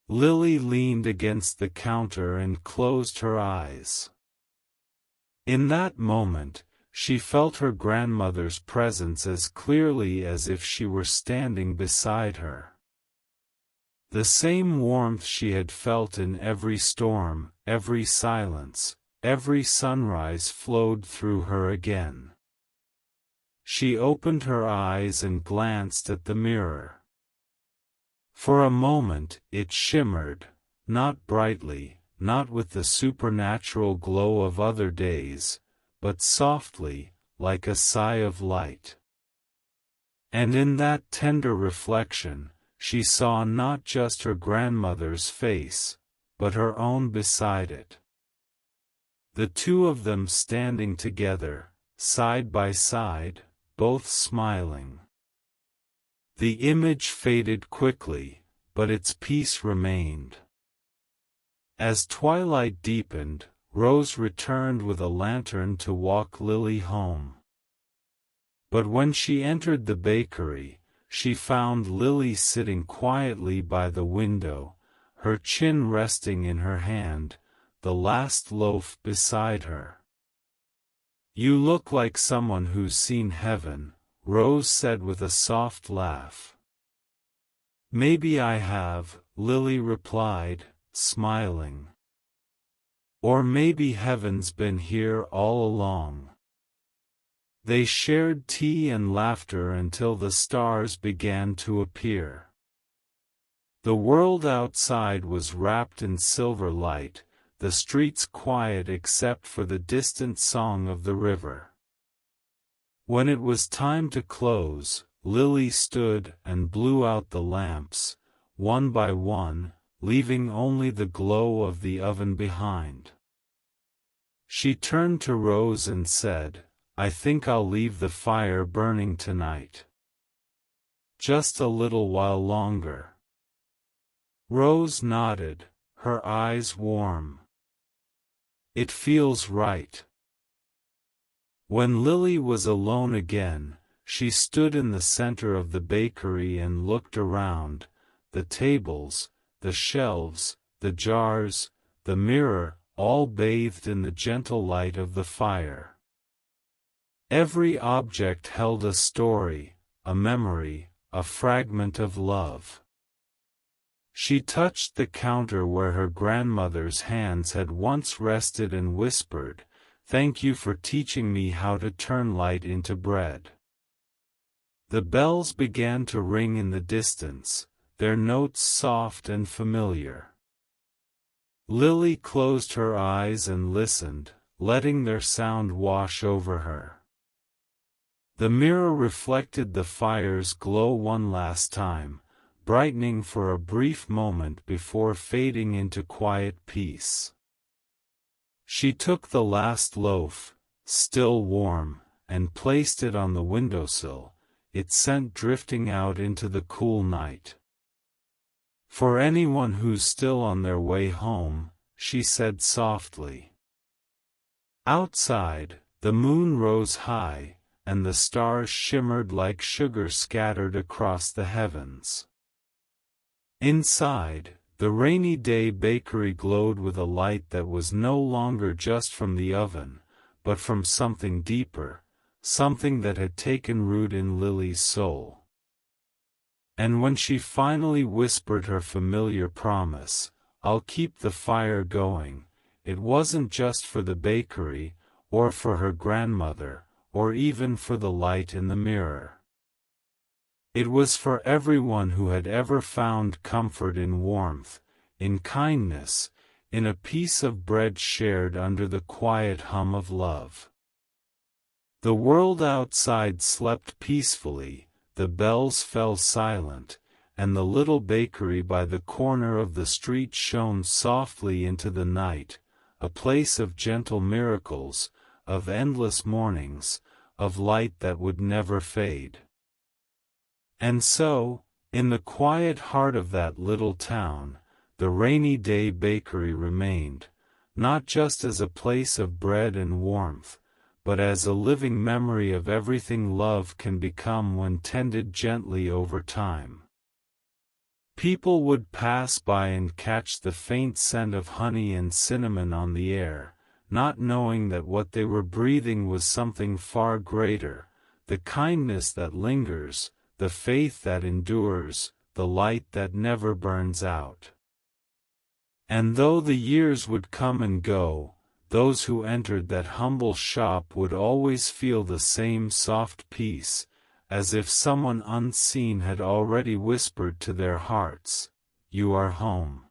Lily leaned against the counter and closed her eyes. In that moment, she felt her grandmother's presence as clearly as if she were standing beside her. The same warmth she had felt in every storm, every silence, every sunrise flowed through her again. She opened her eyes and glanced at the mirror. For a moment, it shimmered, not brightly, not with the supernatural glow of other days, but softly, like a sigh of light. And in that tender reflection, she saw not just her grandmother's face, but her own beside it. The two of them standing together, side by side, both smiling. The image faded quickly, but its peace remained. As twilight deepened, Rose returned with a lantern to walk Lily home. But when she entered the bakery, she found Lily sitting quietly by the window, her chin resting in her hand, the last loaf beside her. "You look like someone who's seen heaven," Rose said with a soft laugh. "Maybe I have," Lily replied, smiling. "Or maybe heaven's been here all along." They shared tea and laughter until the stars began to appear. The world outside was wrapped in silver light, the streets quiet except for the distant song of the river. When it was time to close, Lily stood and blew out the lamps, one by one, leaving only the glow of the oven behind. She turned to Rose and said, "I think I'll leave the fire burning tonight. Just a little while longer." Rose nodded, her eyes warm. "It feels right." When Lily was alone again, she stood in the center of the bakery and looked around, the tables, the shelves, the jars, the mirror, all bathed in the gentle light of the fire. Every object held a story, a memory, a fragment of love. She touched the counter where her grandmother's hands had once rested and whispered, "Thank you for teaching me how to turn light into bread." The bells began to ring in the distance, their notes soft and familiar. Lily closed her eyes and listened, letting their sound wash over her. The mirror reflected the fire's glow one last time, brightening for a brief moment before fading into quiet peace. She took the last loaf, still warm, and placed it on the windowsill, its scent drifting out into the cool night. "For anyone who's still on their way home," she said softly. Outside, the moon rose high, and the stars shimmered like sugar scattered across the heavens. Inside, the rainy day bakery glowed with a light that was no longer just from the oven, but from something deeper, something that had taken root in Lily's soul. And when she finally whispered her familiar promise, "I'll keep the fire going," it wasn't just for the bakery, or for her grandmother, or even for the light in the mirror. It was for everyone who had ever found comfort in warmth, in kindness, in a piece of bread shared under the quiet hum of love. The world outside slept peacefully, the bells fell silent, and the little bakery by the corner of the street shone softly into the night, a place of gentle miracles, of endless mornings, of light that would never fade. And so, in the quiet heart of that little town, the rainy day bakery remained, not just as a place of bread and warmth, but as a living memory of everything love can become when tended gently over time. People would pass by and catch the faint scent of honey and cinnamon on the air, not knowing that what they were breathing was something far greater, the kindness that lingers, the faith that endures, the light that never burns out. And though the years would come and go, those who entered that humble shop would always feel the same soft peace, as if someone unseen had already whispered to their hearts, "You are home."